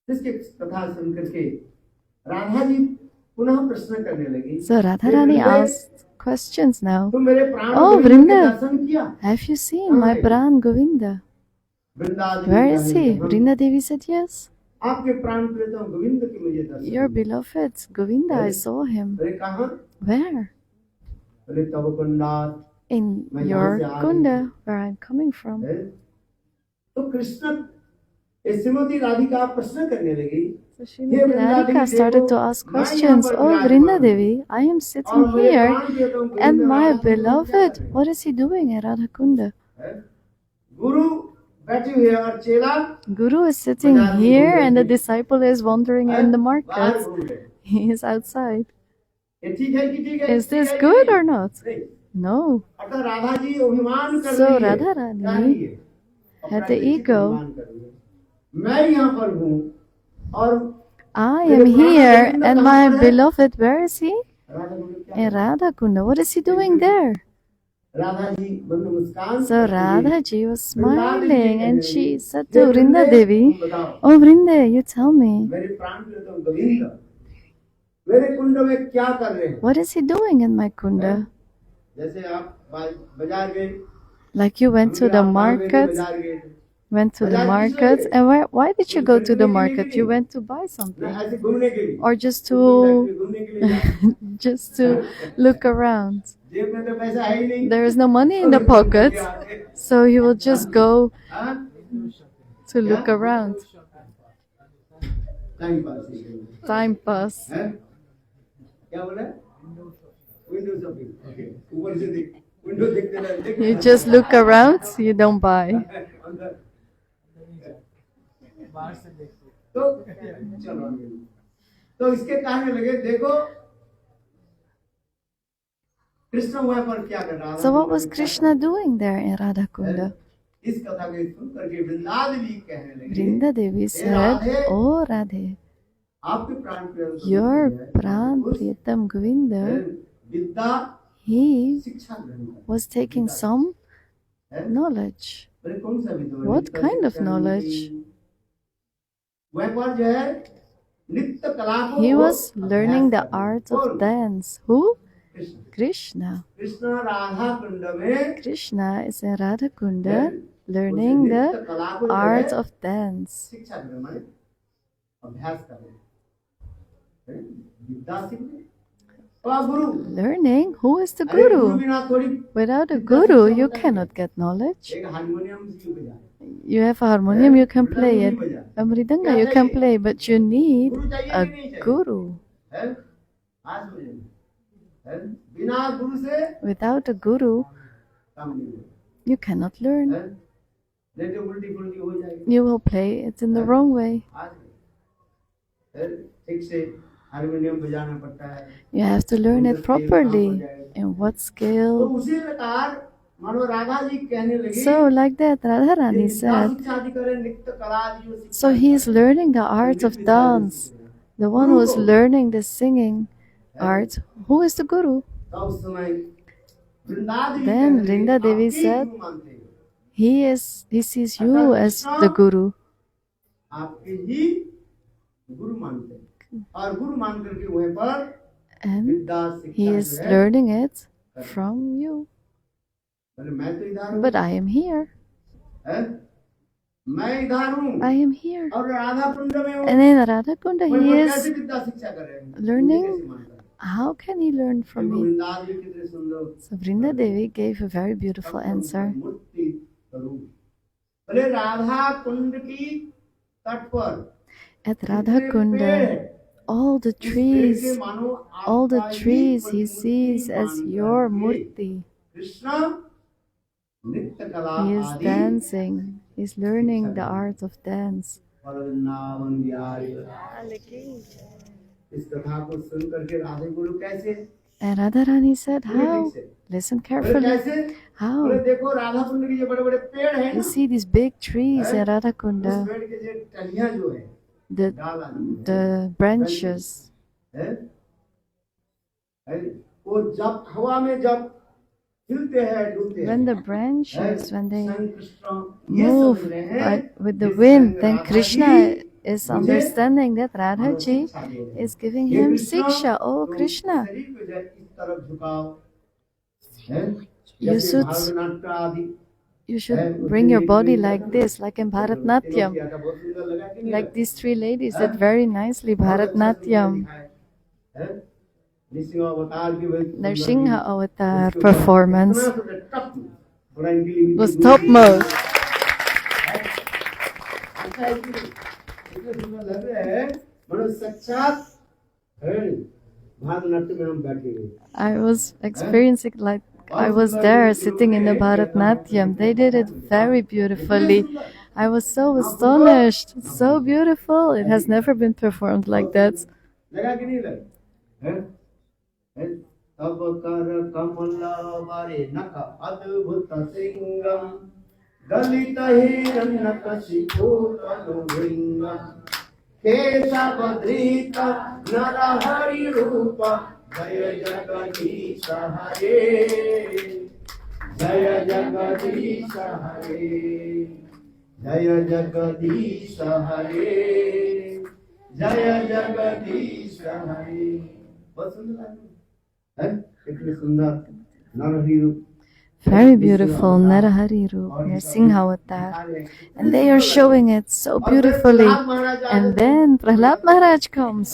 [SPEAKER 1] इसके कथा सुन करके राधा जी पुनः प्रश्न करने लगी,
[SPEAKER 2] So Radha
[SPEAKER 1] "हे
[SPEAKER 2] Rani
[SPEAKER 1] वृंदे,
[SPEAKER 2] asked questions now.
[SPEAKER 1] तुम मेरे प्राण
[SPEAKER 2] Oh,
[SPEAKER 1] गोविंद के
[SPEAKER 2] Vrinda.
[SPEAKER 1] दर्शन किया?"
[SPEAKER 2] Have you seen my Pran Govinda?
[SPEAKER 1] Vrinda Devi
[SPEAKER 2] Where is
[SPEAKER 1] कहने
[SPEAKER 2] he?
[SPEAKER 1] लगी,
[SPEAKER 2] Brinda Devi said, "Yes.
[SPEAKER 1] आपके प्राण प्रियतम गोविंद के मुझे दर्शन
[SPEAKER 2] Your
[SPEAKER 1] हुए।
[SPEAKER 2] beloved Govinda, I saw him."
[SPEAKER 1] अरे कहाँ?
[SPEAKER 2] Where?
[SPEAKER 1] बोले तब कुंडात
[SPEAKER 2] In
[SPEAKER 1] मैं
[SPEAKER 2] your
[SPEAKER 1] यहाँ से आ रही
[SPEAKER 2] kunda,
[SPEAKER 1] हूँ।
[SPEAKER 2] where I'm coming from.
[SPEAKER 1] है? तो कृष्ण ये श्रीमती राधिका प्रश्न करने लगी,
[SPEAKER 2] So
[SPEAKER 1] "hey
[SPEAKER 2] Srimati
[SPEAKER 1] Vrinda
[SPEAKER 2] Radhika
[SPEAKER 1] Devi
[SPEAKER 2] started to
[SPEAKER 1] देखो,
[SPEAKER 2] ask
[SPEAKER 1] मैं यहाँ
[SPEAKER 2] questions.
[SPEAKER 1] पर
[SPEAKER 2] Oh,
[SPEAKER 1] विराजमान
[SPEAKER 2] Vrinda
[SPEAKER 1] हूँ
[SPEAKER 2] Devi, I am
[SPEAKER 1] और
[SPEAKER 2] sitting
[SPEAKER 1] मेरे
[SPEAKER 2] here
[SPEAKER 1] प्राण प्रियतम गोविंद
[SPEAKER 2] and my
[SPEAKER 1] राधा कुंड में क्या
[SPEAKER 2] beloved,
[SPEAKER 1] कर रहे
[SPEAKER 2] what is he doing at Radha Kunda?
[SPEAKER 1] हैं? गुरु बैठे हुए हैं और चेला
[SPEAKER 2] Guru is sitting
[SPEAKER 1] बाजार में
[SPEAKER 2] here
[SPEAKER 1] घूम
[SPEAKER 2] and the
[SPEAKER 1] रहे थे,
[SPEAKER 2] disciple is wandering
[SPEAKER 1] हैं?
[SPEAKER 2] in the
[SPEAKER 1] बाहर
[SPEAKER 2] markets.
[SPEAKER 1] घूम रहे हैं।
[SPEAKER 2] He is outside.
[SPEAKER 1] ये ठीक है कि ठीक है?
[SPEAKER 2] Is
[SPEAKER 1] ठीक
[SPEAKER 2] this
[SPEAKER 1] है कि
[SPEAKER 2] good
[SPEAKER 1] नहीं?
[SPEAKER 2] or not?
[SPEAKER 1] नहीं।
[SPEAKER 2] No.
[SPEAKER 1] अतः राधा जी अभिमान कर
[SPEAKER 2] So
[SPEAKER 1] रही है,
[SPEAKER 2] Radha
[SPEAKER 1] क्या
[SPEAKER 2] Rani
[SPEAKER 1] रही है?
[SPEAKER 2] had
[SPEAKER 1] अपना
[SPEAKER 2] the
[SPEAKER 1] निश्चित
[SPEAKER 2] ego.
[SPEAKER 1] अभिमान कर रही है। मैं यहाँ पर हूँ और
[SPEAKER 2] I
[SPEAKER 1] मेरे
[SPEAKER 2] am
[SPEAKER 1] प्राण
[SPEAKER 2] here
[SPEAKER 1] गोविंद
[SPEAKER 2] and
[SPEAKER 1] कहाँ
[SPEAKER 2] my
[SPEAKER 1] पर है?
[SPEAKER 2] beloved, where is he?
[SPEAKER 1] Radha Govind क्या
[SPEAKER 2] In
[SPEAKER 1] कर रहे
[SPEAKER 2] Radha Kunda. What is he doing there?
[SPEAKER 1] हैं? राधा जी मंद मुस्कान
[SPEAKER 2] So
[SPEAKER 1] करती हुई,
[SPEAKER 2] Radha ji was
[SPEAKER 1] Vrinda Devi
[SPEAKER 2] smiling
[SPEAKER 1] कहने
[SPEAKER 2] and
[SPEAKER 1] लगी,
[SPEAKER 2] she said
[SPEAKER 1] "hey
[SPEAKER 2] to Vrinda
[SPEAKER 1] वृंदे,
[SPEAKER 2] Devi,
[SPEAKER 1] तुम बताओ,
[SPEAKER 2] "Oh Vrinda, you tell me,
[SPEAKER 1] मेरे प्राण प्रियतम गोविंद मेरे कुंड में क्या कर रहे हैं?"
[SPEAKER 2] what is he doing in my kunda?"
[SPEAKER 1] जैसे आप बाजार गए,
[SPEAKER 2] Like you went to
[SPEAKER 1] हम भी
[SPEAKER 2] the
[SPEAKER 1] आप गाँव गए थे,
[SPEAKER 2] markets,
[SPEAKER 1] बाजार गए थे,
[SPEAKER 2] went to the
[SPEAKER 1] बाजार किस लिए
[SPEAKER 2] markets,
[SPEAKER 1] गए?
[SPEAKER 2] and why did you
[SPEAKER 1] कुछ
[SPEAKER 2] go to
[SPEAKER 1] खरीदने
[SPEAKER 2] the
[SPEAKER 1] के लिए
[SPEAKER 2] market?
[SPEAKER 1] कि
[SPEAKER 2] You
[SPEAKER 1] नहीं?
[SPEAKER 2] went to buy
[SPEAKER 1] ना
[SPEAKER 2] something
[SPEAKER 1] ऐसे घूमने के लिए,
[SPEAKER 2] or just
[SPEAKER 1] घूमने
[SPEAKER 2] to
[SPEAKER 1] के लिए जाते हैं।
[SPEAKER 2] just to look around.
[SPEAKER 1] जेब में तो पैसा है ही नहीं,
[SPEAKER 2] There is no money in the
[SPEAKER 1] घूम करके
[SPEAKER 2] pockets,
[SPEAKER 1] आते हैं।
[SPEAKER 2] so you will just go
[SPEAKER 1] हाँ?
[SPEAKER 2] to look around.
[SPEAKER 1] Time pass ही करेंगे।
[SPEAKER 2] Time pass.
[SPEAKER 1] हैं? क्या बोला? विंडो शॉपिंग, ओके, ऊपर से देख, विंडो देखते रहे,
[SPEAKER 2] You just look around, you don't buy.
[SPEAKER 1] अंदर। तो चलो आगे। तो इसके कहने लगे, देखो कृष्ण वहां पर क्या कर रहा था?
[SPEAKER 2] So what was Krishna doing there in Radha Kunda?
[SPEAKER 1] इस कथा को सुन करके वृंदा देवी कहने लगी,
[SPEAKER 2] Vrinda Devi said, "Oh Radhe,
[SPEAKER 1] आपके प्राण प्रिय
[SPEAKER 2] your Pran Priyatam Govinda,
[SPEAKER 1] Vidya
[SPEAKER 2] he
[SPEAKER 1] शिक्षा ग्रहण कर।
[SPEAKER 2] was taking some knowledge."
[SPEAKER 1] अरे कौन सा विद्या?
[SPEAKER 2] What kind of knowledge?
[SPEAKER 1] वह पर जो है नृत्य कला को
[SPEAKER 2] He
[SPEAKER 1] वो
[SPEAKER 2] was learning the
[SPEAKER 1] अभ्यास कर रहे हैं।
[SPEAKER 2] art of
[SPEAKER 1] कौन?
[SPEAKER 2] dance. Who?
[SPEAKER 1] Krishna.
[SPEAKER 2] Krishna.
[SPEAKER 1] Krishna Radha Kund में
[SPEAKER 2] Krishna is in Radha Kunda
[SPEAKER 1] उसे
[SPEAKER 2] learning
[SPEAKER 1] नृत्य
[SPEAKER 2] the
[SPEAKER 1] कला को जो
[SPEAKER 2] art
[SPEAKER 1] है
[SPEAKER 2] of dance.
[SPEAKER 1] शिक्षा ग्रहण माने अभ्यास कर रहे हैं। विद्या सीख रहे हैं। और गुरु
[SPEAKER 2] Learning? Who is the
[SPEAKER 1] अरे गुरु
[SPEAKER 2] guru?
[SPEAKER 1] बिना थोड़ी
[SPEAKER 2] Without a
[SPEAKER 1] विद्या
[SPEAKER 2] guru,
[SPEAKER 1] शिक्षा
[SPEAKER 2] you
[SPEAKER 1] होता है।
[SPEAKER 2] cannot get knowledge.
[SPEAKER 1] एक हारमोनियम क्यों बजाए?
[SPEAKER 2] You have a harmonium, you can play it.
[SPEAKER 1] मृदंग नहीं बजाए।
[SPEAKER 2] A mridanga,
[SPEAKER 1] क्या
[SPEAKER 2] you can
[SPEAKER 1] चाहिए?
[SPEAKER 2] play, but you need
[SPEAKER 1] गुरु चाहिए
[SPEAKER 2] a
[SPEAKER 1] कि नहीं चाहिए?
[SPEAKER 2] guru.
[SPEAKER 1] है? आज मुझे है? बिना गुरु से
[SPEAKER 2] Without a guru,
[SPEAKER 1] काम नहीं होगा।
[SPEAKER 2] you cannot learn.
[SPEAKER 1] है? नहीं तो उल्टी पुल्टी हो जाएगी।
[SPEAKER 2] You will play it in the wrong way.
[SPEAKER 1] आज ठीक से हारमोनियम बजाना पड़ता है।
[SPEAKER 2] You have to learn it properly. In what
[SPEAKER 1] तो
[SPEAKER 2] scale?
[SPEAKER 1] उसी प्रकार मानो राधा जी कहने लगी
[SPEAKER 2] So, like that, Radharani said,
[SPEAKER 1] शिक्षा आदि करे नित्य कला आदि वो शिक्षा
[SPEAKER 2] so he is learning the arts of dance. The one who is learning the singing art, who is the guru?
[SPEAKER 1] तो उस समय वृंदा देवी
[SPEAKER 2] Then
[SPEAKER 1] कहने लगी,
[SPEAKER 2] Vrinda Devi
[SPEAKER 1] "आप ही
[SPEAKER 2] said,
[SPEAKER 1] गुरु मानते हो,
[SPEAKER 2] he sees you as the guru.
[SPEAKER 1] आपके ही गुरु मानते हैं और गुरु मान करके वहीं पर
[SPEAKER 2] And
[SPEAKER 1] विद्या
[SPEAKER 2] he
[SPEAKER 1] शिक्षा
[SPEAKER 2] is
[SPEAKER 1] जो है
[SPEAKER 2] learning it from you.
[SPEAKER 1] बोले मैं तो इधर हूँ,
[SPEAKER 2] But I am here.
[SPEAKER 1] है? मैं इधर हूँ
[SPEAKER 2] I am here.
[SPEAKER 1] और राधा कुंड में हूँ,
[SPEAKER 2] And in Radha Kunda,
[SPEAKER 1] वहीं
[SPEAKER 2] he
[SPEAKER 1] पर
[SPEAKER 2] is
[SPEAKER 1] कैसे विद्या शिक्षा कर रहे हैं, मुझे
[SPEAKER 2] learning.
[SPEAKER 1] कैसे मानता है?
[SPEAKER 2] How can he learn from
[SPEAKER 1] देखो
[SPEAKER 2] me?
[SPEAKER 1] वृंदा देवी कितने सुंदर
[SPEAKER 2] So Vrinda Devi gave a very beautiful answer.
[SPEAKER 1] मूर्ति स्वरूप। बोले राधा कुंड की तट पर
[SPEAKER 2] At Radha Kunda, all the trees he sees as your murti.
[SPEAKER 1] Krishna नित्य कला
[SPEAKER 2] He is
[SPEAKER 1] आदि
[SPEAKER 2] dancing. He's learning the art of dance.
[SPEAKER 1] Vrindavan Bihari. इस कथा को सुन करके राधे गुरु कैसे
[SPEAKER 2] And Radharani said,
[SPEAKER 1] बोले ठीक
[SPEAKER 2] how?
[SPEAKER 1] से
[SPEAKER 2] Listen
[SPEAKER 1] बोले
[SPEAKER 2] carefully.
[SPEAKER 1] कैसे बोले
[SPEAKER 2] How?
[SPEAKER 1] देखो राधा कुंड के जो बड़े बड़े पेड़ हैं
[SPEAKER 2] You
[SPEAKER 1] ना,
[SPEAKER 2] see these big trees at Radha
[SPEAKER 1] उस
[SPEAKER 2] Kunda,
[SPEAKER 1] पेड़ के जो टहनियां जो है
[SPEAKER 2] the,
[SPEAKER 1] डाल आदि
[SPEAKER 2] the branches.
[SPEAKER 1] है वो जब हवा में जब हिलते हैं डूबते हैं,
[SPEAKER 2] When the branches, when they
[SPEAKER 1] संग कृष्ण ये
[SPEAKER 2] move
[SPEAKER 1] समझ रहे हैं
[SPEAKER 2] with the
[SPEAKER 1] कि
[SPEAKER 2] wind,
[SPEAKER 1] संग
[SPEAKER 2] then
[SPEAKER 1] Radha
[SPEAKER 2] Krishna
[SPEAKER 1] ji
[SPEAKER 2] is
[SPEAKER 1] मुझे
[SPEAKER 2] understanding that Radha
[SPEAKER 1] मानो
[SPEAKER 2] ji
[SPEAKER 1] शिक्षा दे रहे हैं।
[SPEAKER 2] is giving
[SPEAKER 1] ये
[SPEAKER 2] him
[SPEAKER 1] कृष्ण,
[SPEAKER 2] siksha. Oh
[SPEAKER 1] तुम
[SPEAKER 2] Krishna,
[SPEAKER 1] शरीर को जरा इस तरफ झुकाओ, है?
[SPEAKER 2] you
[SPEAKER 1] जैसे
[SPEAKER 2] should
[SPEAKER 1] भारतनाट्य आदि
[SPEAKER 2] you should bring your body like this, like in Bharatnatyam.
[SPEAKER 1] किया था, बहुत सुंदर लगा कि नहीं
[SPEAKER 2] Like
[SPEAKER 1] लगा?
[SPEAKER 2] these three ladies did very nicely Bharatnatyam.
[SPEAKER 1] है? नृसिंह अवतार की वही सुंदर
[SPEAKER 2] Narsingha
[SPEAKER 1] भी,
[SPEAKER 2] Avatar
[SPEAKER 1] उसके ऊपर
[SPEAKER 2] performance
[SPEAKER 1] इतना सुंदर टप, थोड़ा इनके लिए
[SPEAKER 2] was
[SPEAKER 1] भी
[SPEAKER 2] topmost.
[SPEAKER 1] अच्छा है कि इतने सुंदर लग रहे हैं, मानो साक्षात है, भारतनाट्य में हम बैठे हुए।
[SPEAKER 2] I was experiencing like I was there sitting in the Bharatnatyam. They did it very beautifully. I was so astonished. So beautiful. It has never been performed like that.
[SPEAKER 1] लगा कि नहीं लगा? हैं? हैं? तब कर कमला वारे नख अद्भुत सिंगम दलित हिरण्यकशिपु तनुभृंगम केशवधृत नरहरि रूप जय जगदीश हरे जय जगदीश हरे जय जगदीश हरे जय जगदीश हरे। बहुत सुंदर है, कितने सुंदर नरहरि रूप,
[SPEAKER 2] Very beautiful Narahari Roop, Narsingha Avatar. And they are showing it so beautifully. And then Prahlad Maharaj comes.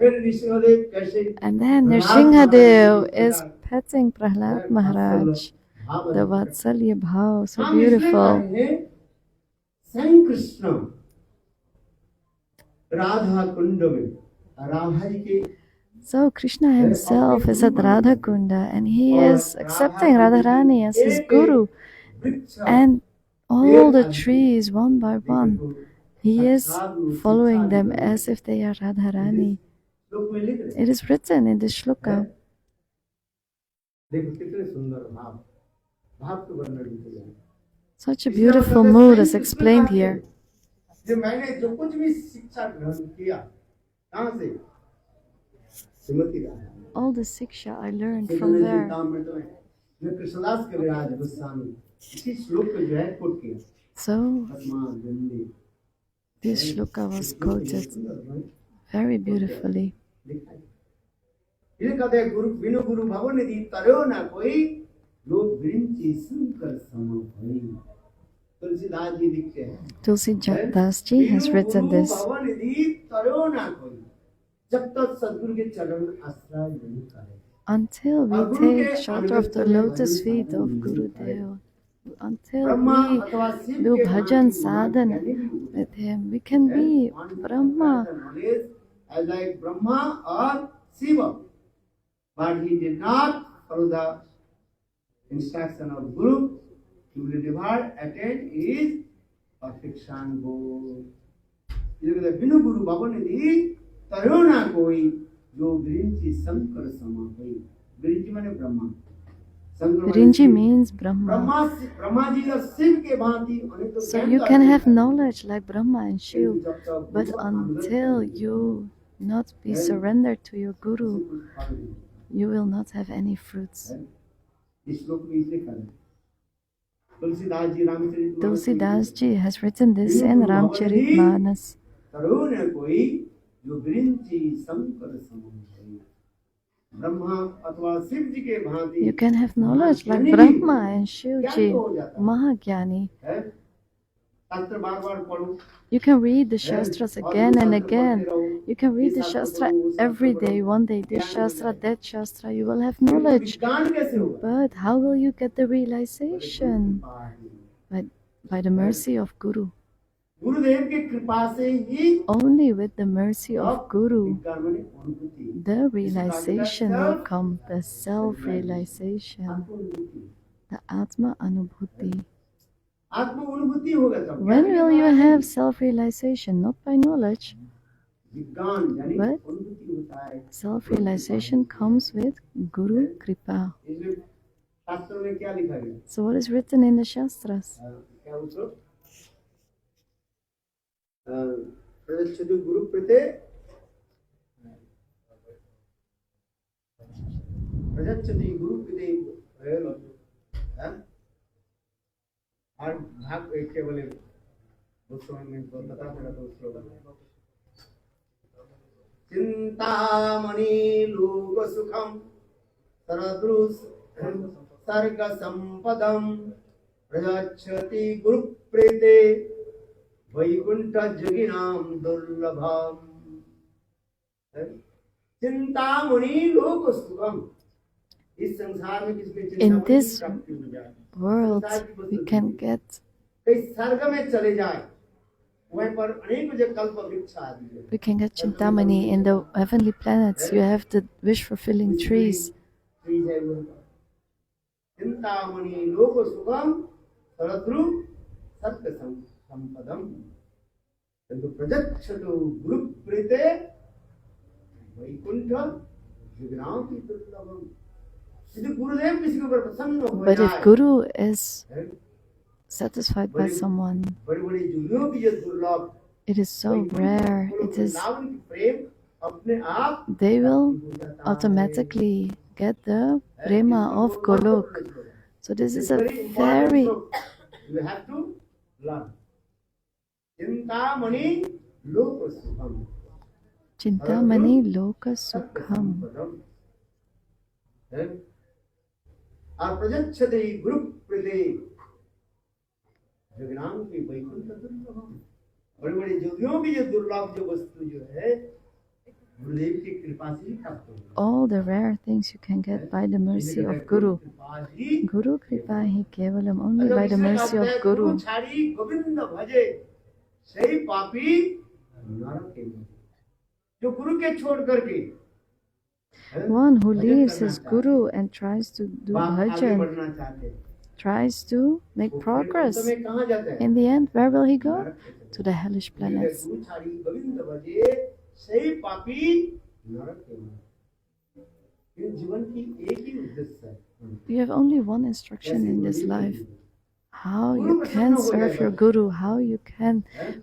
[SPEAKER 1] फिर नृसिंहदेव कैसे
[SPEAKER 2] And then Nrsimhadev is petting Prahlad Maharaj. The Vatsalya Bhav, so
[SPEAKER 1] हम इसलिए
[SPEAKER 2] beautiful.
[SPEAKER 1] कहेंगे स्वयं कृष्ण राधा कुंड में राधा जी के
[SPEAKER 2] So Krishna himself is at Radha Kunda and he is accepting Radharani as his guru. And all the trees, one by one, he is following them as if they are Radharani.
[SPEAKER 1] लोग में लिख रहे
[SPEAKER 2] It is written in the shloka.
[SPEAKER 1] देखो कितने सुंदर भाव, भाव के वर्णन किए हैं।
[SPEAKER 2] Such a beautiful mood is explained here.
[SPEAKER 1] जो मैंने जो कुछ भी शिक्षा ग्रहण किया, कहाँ से? Shrimati Radha.
[SPEAKER 2] All the siksha I learned from there.
[SPEAKER 1] मैं कृष्णदास कविराज गोस्वामी इसी श्लोक को जो है कोट किया।
[SPEAKER 2] So
[SPEAKER 1] आत्मा गंदी
[SPEAKER 2] this shloka was quoted very beautifully.
[SPEAKER 1] ये कहते हैं गुरु बिनु गुरु भवन निधि तरो ना कोई लोग विरिंची सुनकर सम भई। तुलसीदास जी लिखते हैं
[SPEAKER 2] Tulsi Das ji has written this.
[SPEAKER 1] भवन निधि तरो ना कोई जब तक सद्गुरु के चरण आश्रय नहीं करे।
[SPEAKER 2] Until we take shelter of the lotus feet of Guru Dev, until we do bhajan sadhana with him, we can be Brahma.
[SPEAKER 1] As like Brahma or Shiva, but he did not follow the instruction of Guru. He will never attain his perfection goal. ये कहते बिनु गुरु भवन निधि तयो ना कोई जो विरिंची शंकर समा होई। विरिंची माने ब्रह्मा, शंकर माने
[SPEAKER 2] Virinji
[SPEAKER 1] Shiv.
[SPEAKER 2] means Brahma.
[SPEAKER 1] Brahma ji और शिव के भांति उन्हें तो
[SPEAKER 2] So
[SPEAKER 1] ज्ञान
[SPEAKER 2] you
[SPEAKER 1] का
[SPEAKER 2] can have
[SPEAKER 1] अधिकार है।
[SPEAKER 2] knowledge like Brahma and Shiv,
[SPEAKER 1] जब तक
[SPEAKER 2] but
[SPEAKER 1] गुरु अनुगत
[SPEAKER 2] until
[SPEAKER 1] करें,
[SPEAKER 2] you not be
[SPEAKER 1] है,
[SPEAKER 2] surrendered to your
[SPEAKER 1] किसी
[SPEAKER 2] Guru,
[SPEAKER 1] को फल नहीं।
[SPEAKER 2] you will not have any fruits.
[SPEAKER 1] है? इस श्लोक में इसे करें। Tulsidas ji Ramcharit
[SPEAKER 2] Tulsidas ji has written this in Ramcharitmanas.
[SPEAKER 1] तरुण कोई जो विरिंची शंकर सम होई। ब्रह्मा अथवा शिव जी के भांति
[SPEAKER 2] You can have knowledge like
[SPEAKER 1] महाज्ञानी
[SPEAKER 2] Brahma and Shiv
[SPEAKER 1] ज्ञान
[SPEAKER 2] ji,
[SPEAKER 1] तो हो जाता है।
[SPEAKER 2] Mahagyani.
[SPEAKER 1] है? शास्त्र बार बार पढ़ो,
[SPEAKER 2] You can read the
[SPEAKER 1] है?
[SPEAKER 2] Shastras
[SPEAKER 1] और
[SPEAKER 2] again and
[SPEAKER 1] शास्त्र पढ़ते
[SPEAKER 2] again.
[SPEAKER 1] रहो।
[SPEAKER 2] You can read
[SPEAKER 1] ये
[SPEAKER 2] the
[SPEAKER 1] शास्त्र
[SPEAKER 2] Shastra
[SPEAKER 1] पढ़ो, वो शास्त्र
[SPEAKER 2] every
[SPEAKER 1] पढ़ो,
[SPEAKER 2] day. One day this
[SPEAKER 1] ज्ञान हो
[SPEAKER 2] Shastra,
[SPEAKER 1] जाएगा।
[SPEAKER 2] that Shastra, you will have
[SPEAKER 1] किंतु
[SPEAKER 2] knowledge.
[SPEAKER 1] विज्ञान कैसे होगा?
[SPEAKER 2] But how will you get the
[SPEAKER 1] बोले गुरु
[SPEAKER 2] realization?
[SPEAKER 1] कृपा है।
[SPEAKER 2] By the mercy of Guru.
[SPEAKER 1] गुरुदेव की कृपा से ही
[SPEAKER 2] Only with the mercy of Guru,
[SPEAKER 1] विज्ञान माने अनुभूति,
[SPEAKER 2] the realization will come, the self-realization,
[SPEAKER 1] आत्मानुभूति।
[SPEAKER 2] the Atma Anubhuti.
[SPEAKER 1] आत्म अनुभूति होगा तब।
[SPEAKER 2] When will you have self-realization? Not by knowledge.
[SPEAKER 1] विज्ञान यानी
[SPEAKER 2] But
[SPEAKER 1] अनुभूति होता है।
[SPEAKER 2] self-realization comes with Guru Kripa.
[SPEAKER 1] इसमें शास्त्रों में क्या लिखा गया?
[SPEAKER 2] So what is written in the Shastras?
[SPEAKER 1] क्या उसको? प्रदक्षिणु गुरु प्रते प्रदक्षिणु गुरु प्रते और भाग एक के बोले दूसरों में तो बता पड़ा दूसरों का चिंतामणि लोक सुखम सरदृश सर्ग संपदम प्रयच्छति गुरु प्रेते वैकुंठ जगिनाम दुर्लभम। चिंतामणि लोक सुखम, इस संसार में किसमें
[SPEAKER 2] In
[SPEAKER 1] चिंतामणि
[SPEAKER 2] this
[SPEAKER 1] की प्राप्ति हो जाए,
[SPEAKER 2] world, we can get,
[SPEAKER 1] कई स्वर्ग में चले जाए, वहीं पर अनेक जो कल्प वृक्ष आदि है।
[SPEAKER 2] we can get Chintamani in the heavenly planets. You have the wish-fulfilling trees.
[SPEAKER 1] trees है वो। चिंतामणि लोक सुखम सरद्रु सत्य संपदम किंतु प्रजक्षतु गुरु प्रीते वैकुंठ जगनाम की दुर्लभम। यदि गुरुदेव किसी के ऊपर प्रसन्न हो
[SPEAKER 2] But
[SPEAKER 1] जाए,
[SPEAKER 2] if Guru is
[SPEAKER 1] है,
[SPEAKER 2] satisfied by someone,
[SPEAKER 1] बड़ी बड़ी जुलियों की जो दुर्लभ
[SPEAKER 2] it is so rare. It is,
[SPEAKER 1] लावन की प्रेम अपने आप
[SPEAKER 2] they will
[SPEAKER 1] हो जाता है।
[SPEAKER 2] automatically get the prema of Golok. So this is a very,
[SPEAKER 1] you have to learn. Chintamani लोक सुखम
[SPEAKER 2] Chintamani Loka Sukham.
[SPEAKER 1] है? और प्रजच्छते गुरु प्रदे जगनाम की वैकुंठ दुर्लभम। बड़ी बड़ी जोगियों की जो दुर्लभ जो वस्तु जो है गुरुदेव की कृपा से ही प्राप्त होगी।
[SPEAKER 2] All the rare things you can get by the mercy of Guru. Guru Kripa hi kevalam, only by the mercy of Guru.
[SPEAKER 1] छाड़ी गोविंद भजे सही पापी नरक के में। जो गुरु के छोड़ करके
[SPEAKER 2] One who leaves his Guru and tries to do
[SPEAKER 1] आगे
[SPEAKER 2] bhajan,
[SPEAKER 1] बढ़ना चाहते हैं,
[SPEAKER 2] tries to make progress.
[SPEAKER 1] तो में कहाँ जाता है?
[SPEAKER 2] In the end, where will he go?
[SPEAKER 1] नरक के में।
[SPEAKER 2] To the hellish planets.
[SPEAKER 1] गुरु छाड़ी गोविंद भजे सही पापी नरक के में। ये जीवन की एक ही उद्देश्य है।
[SPEAKER 2] You have only one instruction in this life. How you can serve your Guru, how you can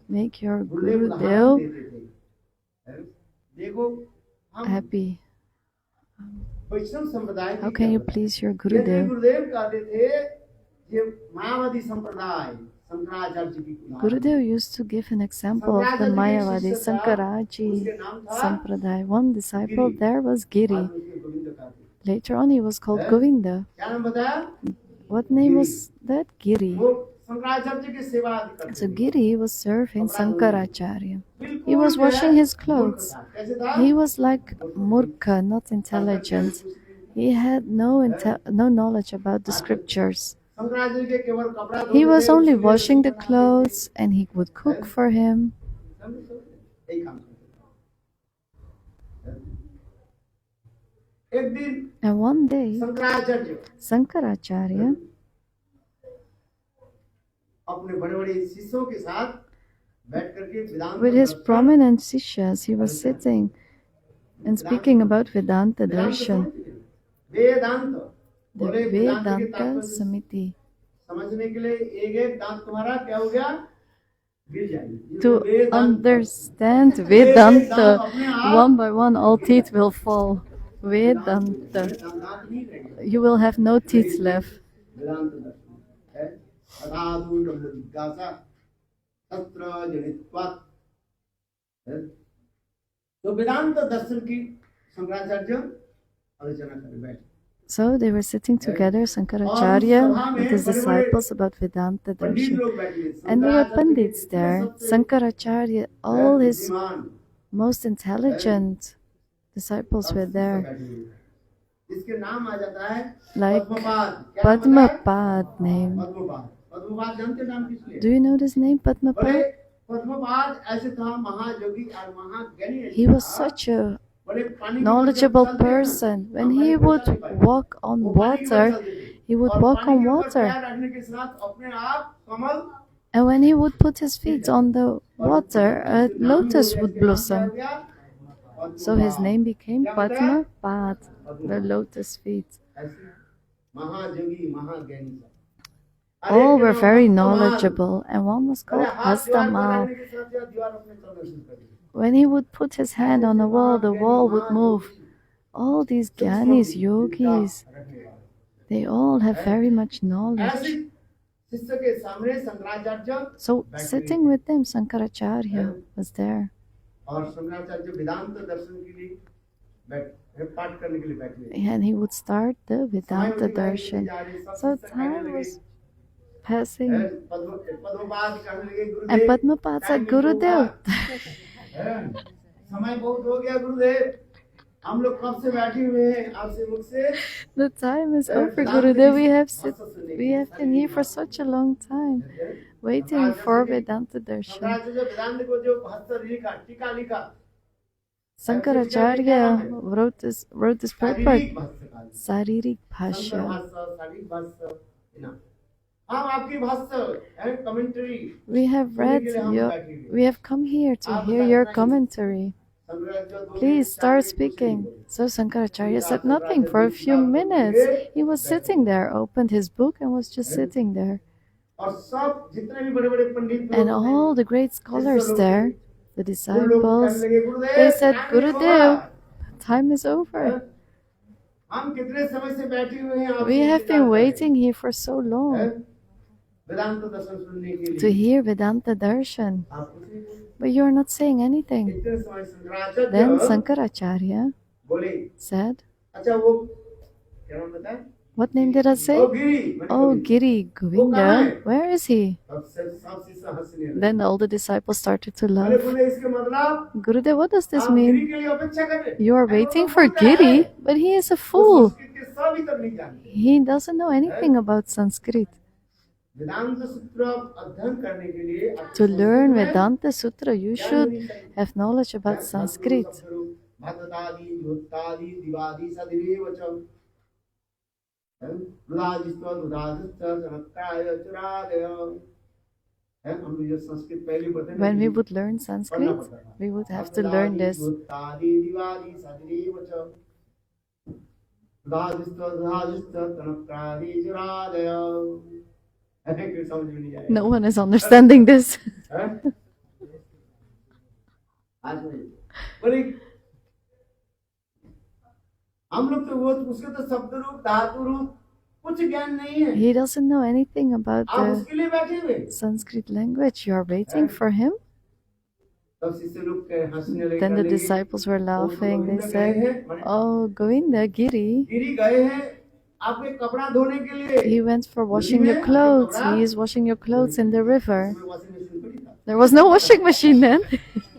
[SPEAKER 2] make your
[SPEAKER 1] गुरुदेव उदाहरण
[SPEAKER 2] Gurudev
[SPEAKER 1] देते थे। हैं? देखो हम
[SPEAKER 2] happy.
[SPEAKER 1] वैष्णव संप्रदाय
[SPEAKER 2] How
[SPEAKER 1] की
[SPEAKER 2] can you
[SPEAKER 1] क्या
[SPEAKER 2] please your
[SPEAKER 1] बात है? यदि
[SPEAKER 2] Gurudev?
[SPEAKER 1] गुरुदेव कहते थे ये मायावादी संप्रदाय शंकराचार्य जी की उदाहरण।
[SPEAKER 2] Gurudev used to give an example of the Mayavadi Sankaraji Sampradaya. One disciple there was Giri.
[SPEAKER 1] बाद में उसके गोविंद कहते थे।
[SPEAKER 2] Later on, he was called Govinda.
[SPEAKER 1] क्या नाम बताया?
[SPEAKER 2] What name was that? Giri.
[SPEAKER 1] वो शंकराचार्य जी की सेवा आदि करते
[SPEAKER 2] So
[SPEAKER 1] थे।
[SPEAKER 2] Giri was serving Sankaracharya.
[SPEAKER 1] बिल्कुल
[SPEAKER 2] He was
[SPEAKER 1] जो है,
[SPEAKER 2] washing his
[SPEAKER 1] मूर्ख
[SPEAKER 2] clothes.
[SPEAKER 1] था। कैसे था?
[SPEAKER 2] He was like Murkha, not intelligent. He had no knowledge about the scriptures.
[SPEAKER 1] Shankaracharya ji के केवल कपड़ा
[SPEAKER 2] He
[SPEAKER 1] धोते
[SPEAKER 2] was
[SPEAKER 1] थे,
[SPEAKER 2] only
[SPEAKER 1] उसके
[SPEAKER 2] washing the
[SPEAKER 1] लिए
[SPEAKER 2] clothes and he would cook for him.
[SPEAKER 1] यही काम करते थे। एक दिन
[SPEAKER 2] And one day,
[SPEAKER 1] Shankaracharya
[SPEAKER 2] Sankaracharya
[SPEAKER 1] अपने बड़े बड़े शिष्यों के साथ बैठ करके वेदांत
[SPEAKER 2] With his
[SPEAKER 1] Darshan
[SPEAKER 2] prominent Sishyas, he was sitting and speaking about Vedanta
[SPEAKER 1] Vedanta
[SPEAKER 2] Darshan,
[SPEAKER 1] समझ गए वेदांत
[SPEAKER 2] the
[SPEAKER 1] बोले वेदांत के
[SPEAKER 2] Vedanta
[SPEAKER 1] तात्पर्य
[SPEAKER 2] Samiti.
[SPEAKER 1] समझने के लिए एक एक दांत तुम्हारा क्या हो गया गिर जाएगी
[SPEAKER 2] To understand Vedanta, one by one, all teeth will fall. Vedanta. You will have no teeth left.
[SPEAKER 1] वेदांत दर्शन है अथाधु ब्रह्म जिज्ञासा तत्र जनित्वात् तो वेदांत दर्शन की शंकराचार्य आलोचना कर बैठे
[SPEAKER 2] So they were sitting together, Sankaracharya with his disciples about Vedanta
[SPEAKER 1] Pandit
[SPEAKER 2] Darshan.
[SPEAKER 1] लोग बैठे
[SPEAKER 2] And there were pandits there. Sankaracharya, all his most intelligent disciples were there,
[SPEAKER 1] इसके नाम आ जाता है
[SPEAKER 2] like
[SPEAKER 1] पद्मपाद क्या नाम होता है?
[SPEAKER 2] Padmapad name.
[SPEAKER 1] पद्मपाद पद्मपाद जानते हैं नाम किस लिए
[SPEAKER 2] Do you know this name,
[SPEAKER 1] बोले
[SPEAKER 2] Padmapad?
[SPEAKER 1] पद्मपाद ऐसे था महायोगी और महाज्ञानी ऐसे
[SPEAKER 2] He was
[SPEAKER 1] था।
[SPEAKER 2] such a
[SPEAKER 1] बोले पानी के
[SPEAKER 2] knowledgeable
[SPEAKER 1] ऊपर चलते हैं ना,
[SPEAKER 2] person. When
[SPEAKER 1] हम
[SPEAKER 2] he
[SPEAKER 1] पानी के
[SPEAKER 2] would
[SPEAKER 1] ऊपर चल पाए।
[SPEAKER 2] walk on
[SPEAKER 1] वो पानी के ऊपर
[SPEAKER 2] water,
[SPEAKER 1] चलते थे।
[SPEAKER 2] he would
[SPEAKER 1] और
[SPEAKER 2] walk
[SPEAKER 1] पानी
[SPEAKER 2] on
[SPEAKER 1] के ऊपर
[SPEAKER 2] water.
[SPEAKER 1] पैर रखने के साथ अपने आप कमल
[SPEAKER 2] And when he would put his feet on the water, a lotus would blossom. So his name became Padmapad, the lotus feet.
[SPEAKER 1] महायोगी महाज्ञानी सब।
[SPEAKER 2] All were very
[SPEAKER 1] हस्तमाल।
[SPEAKER 2] knowledgeable, and one was
[SPEAKER 1] अरे
[SPEAKER 2] called
[SPEAKER 1] हाथ दीवार पर
[SPEAKER 2] Hastamal.
[SPEAKER 1] रखने के साथ या दीवार अपने चलना शुरू कर दी।
[SPEAKER 2] When he would put his hand on the wall would move. All these Gyanis, yogis, they all have very much knowledge.
[SPEAKER 1] ऐसे शिष्य के सामने Shankaracharya
[SPEAKER 2] So sitting with them, Sankaracharya was there.
[SPEAKER 1] और शंकराचार्य वेदांत दर्शन के लिए पाठ करने के लिए बैठे
[SPEAKER 2] And he would start the Vedanta Darshan. So time was passing.
[SPEAKER 1] Padmapada कहने लगे
[SPEAKER 2] And
[SPEAKER 1] Gurudev
[SPEAKER 2] Padmapad said, Gurudev,
[SPEAKER 1] समय बहुत हो गया गुरुदेव हम लोग कब से बैठे हुए हैं आपसे मुख से
[SPEAKER 2] the time is over, Gurudev. We have been here for such a long time, waiting for Vedanta Darshan.
[SPEAKER 1] Shankaracharya वेदांत को जो 72 लिखा टीका लिखा
[SPEAKER 2] Sankaracharya wrote this paper,
[SPEAKER 1] शारीरिक भाष्य
[SPEAKER 2] Saririk Bhashya.
[SPEAKER 1] शारीरिक भाष्य ना हम आपकी भाष्य commentary
[SPEAKER 2] We have read we have come here to hear your commentary. Please start speaking. So Sankaracharya said nothing for a few minutes. He was sitting there, opened his book and was just sitting there.
[SPEAKER 1] और सब जितने भी बड़े-बड़े पंडित
[SPEAKER 2] And all the great scholars there, the disciples, they said, Gurudev, time is over.
[SPEAKER 1] हम कितने समय से बैठे हुए हैं
[SPEAKER 2] We have been waiting here for so long
[SPEAKER 1] वेदांत दर्शन सुनने के
[SPEAKER 2] to
[SPEAKER 1] लिए
[SPEAKER 2] hear Vedanta Darshan,
[SPEAKER 1] आप कुछ नहीं बोले।
[SPEAKER 2] but you are not saying anything.
[SPEAKER 1] इतने समय शंकराचार्य
[SPEAKER 2] Then Sankaracharya
[SPEAKER 1] बोले
[SPEAKER 2] said,
[SPEAKER 1] अच्छा वो क्या नाम बताया
[SPEAKER 2] what name did I say?
[SPEAKER 1] ओ गिरी मैंने
[SPEAKER 2] Oh,
[SPEAKER 1] बोली।
[SPEAKER 2] Giri Govinda, where is he?
[SPEAKER 1] अब सब शिष्य हंसने लगे।
[SPEAKER 2] Then all the disciples started to
[SPEAKER 1] अरे
[SPEAKER 2] laugh.
[SPEAKER 1] बोले इसके मतलब
[SPEAKER 2] Gurudev, what does this
[SPEAKER 1] आप गिरी
[SPEAKER 2] mean?
[SPEAKER 1] के लिए अपेक्षा कर रहे हैं।
[SPEAKER 2] You are
[SPEAKER 1] ऐसा
[SPEAKER 2] waiting
[SPEAKER 1] तो
[SPEAKER 2] for
[SPEAKER 1] बोलता है।
[SPEAKER 2] Giri, but he is a
[SPEAKER 1] वो
[SPEAKER 2] fool.
[SPEAKER 1] संस्कृत के सब ही तक नहीं जानते।
[SPEAKER 2] He doesn't know anything about Sanskrit.
[SPEAKER 1] वेदांत सूत्र अध्ययन करने के लिए आपको
[SPEAKER 2] To learn
[SPEAKER 1] संस्कृत में
[SPEAKER 2] Vedanta Sutra, you
[SPEAKER 1] ज्ञान
[SPEAKER 2] should
[SPEAKER 1] होनी चाहिए।
[SPEAKER 2] have knowledge about Sanskrit.
[SPEAKER 1] भद्रतादि युक्तादि दिवादि सदिवेव च रुदाजिस्त्व रुदाजिस्त्व जनक्काय चुरादय हम लोग जो संस्कृत पहले पढ़ते हैं
[SPEAKER 2] When we would learn Sanskrit, we would have to learn this.
[SPEAKER 1] युक्तादि दिवादि सदिवेव च रुदाजिस्त्व रुदाजिस्त्व जनक्काय चुरादय ऐसे क्यों समझ में नहीं आया
[SPEAKER 2] No one is understanding this.
[SPEAKER 1] आज बोले हम लोग तो वो उसके तो शब्द रूप धातु रूप कुछ ज्ञान नहीं है
[SPEAKER 2] He doesn't know anything about
[SPEAKER 1] आप
[SPEAKER 2] the
[SPEAKER 1] उसके लिए बैठे हुए
[SPEAKER 2] Sanskrit language. You are waiting for him?
[SPEAKER 1] तब शिष्य लोग के हंसने लगे
[SPEAKER 2] Then the
[SPEAKER 1] करने लगे।
[SPEAKER 2] disciples were
[SPEAKER 1] वो
[SPEAKER 2] laughing. They
[SPEAKER 1] गोविंद गए
[SPEAKER 2] said,
[SPEAKER 1] हैं, माने
[SPEAKER 2] Oh, Govinda, Giri,
[SPEAKER 1] गिरी गए हैं आपके कपड़ा धोने के लिए
[SPEAKER 2] he went for washing your clothes. He is washing your clothes in the river.
[SPEAKER 1] उसमें washing machine थोड़ी था।
[SPEAKER 2] There was no washing machine then.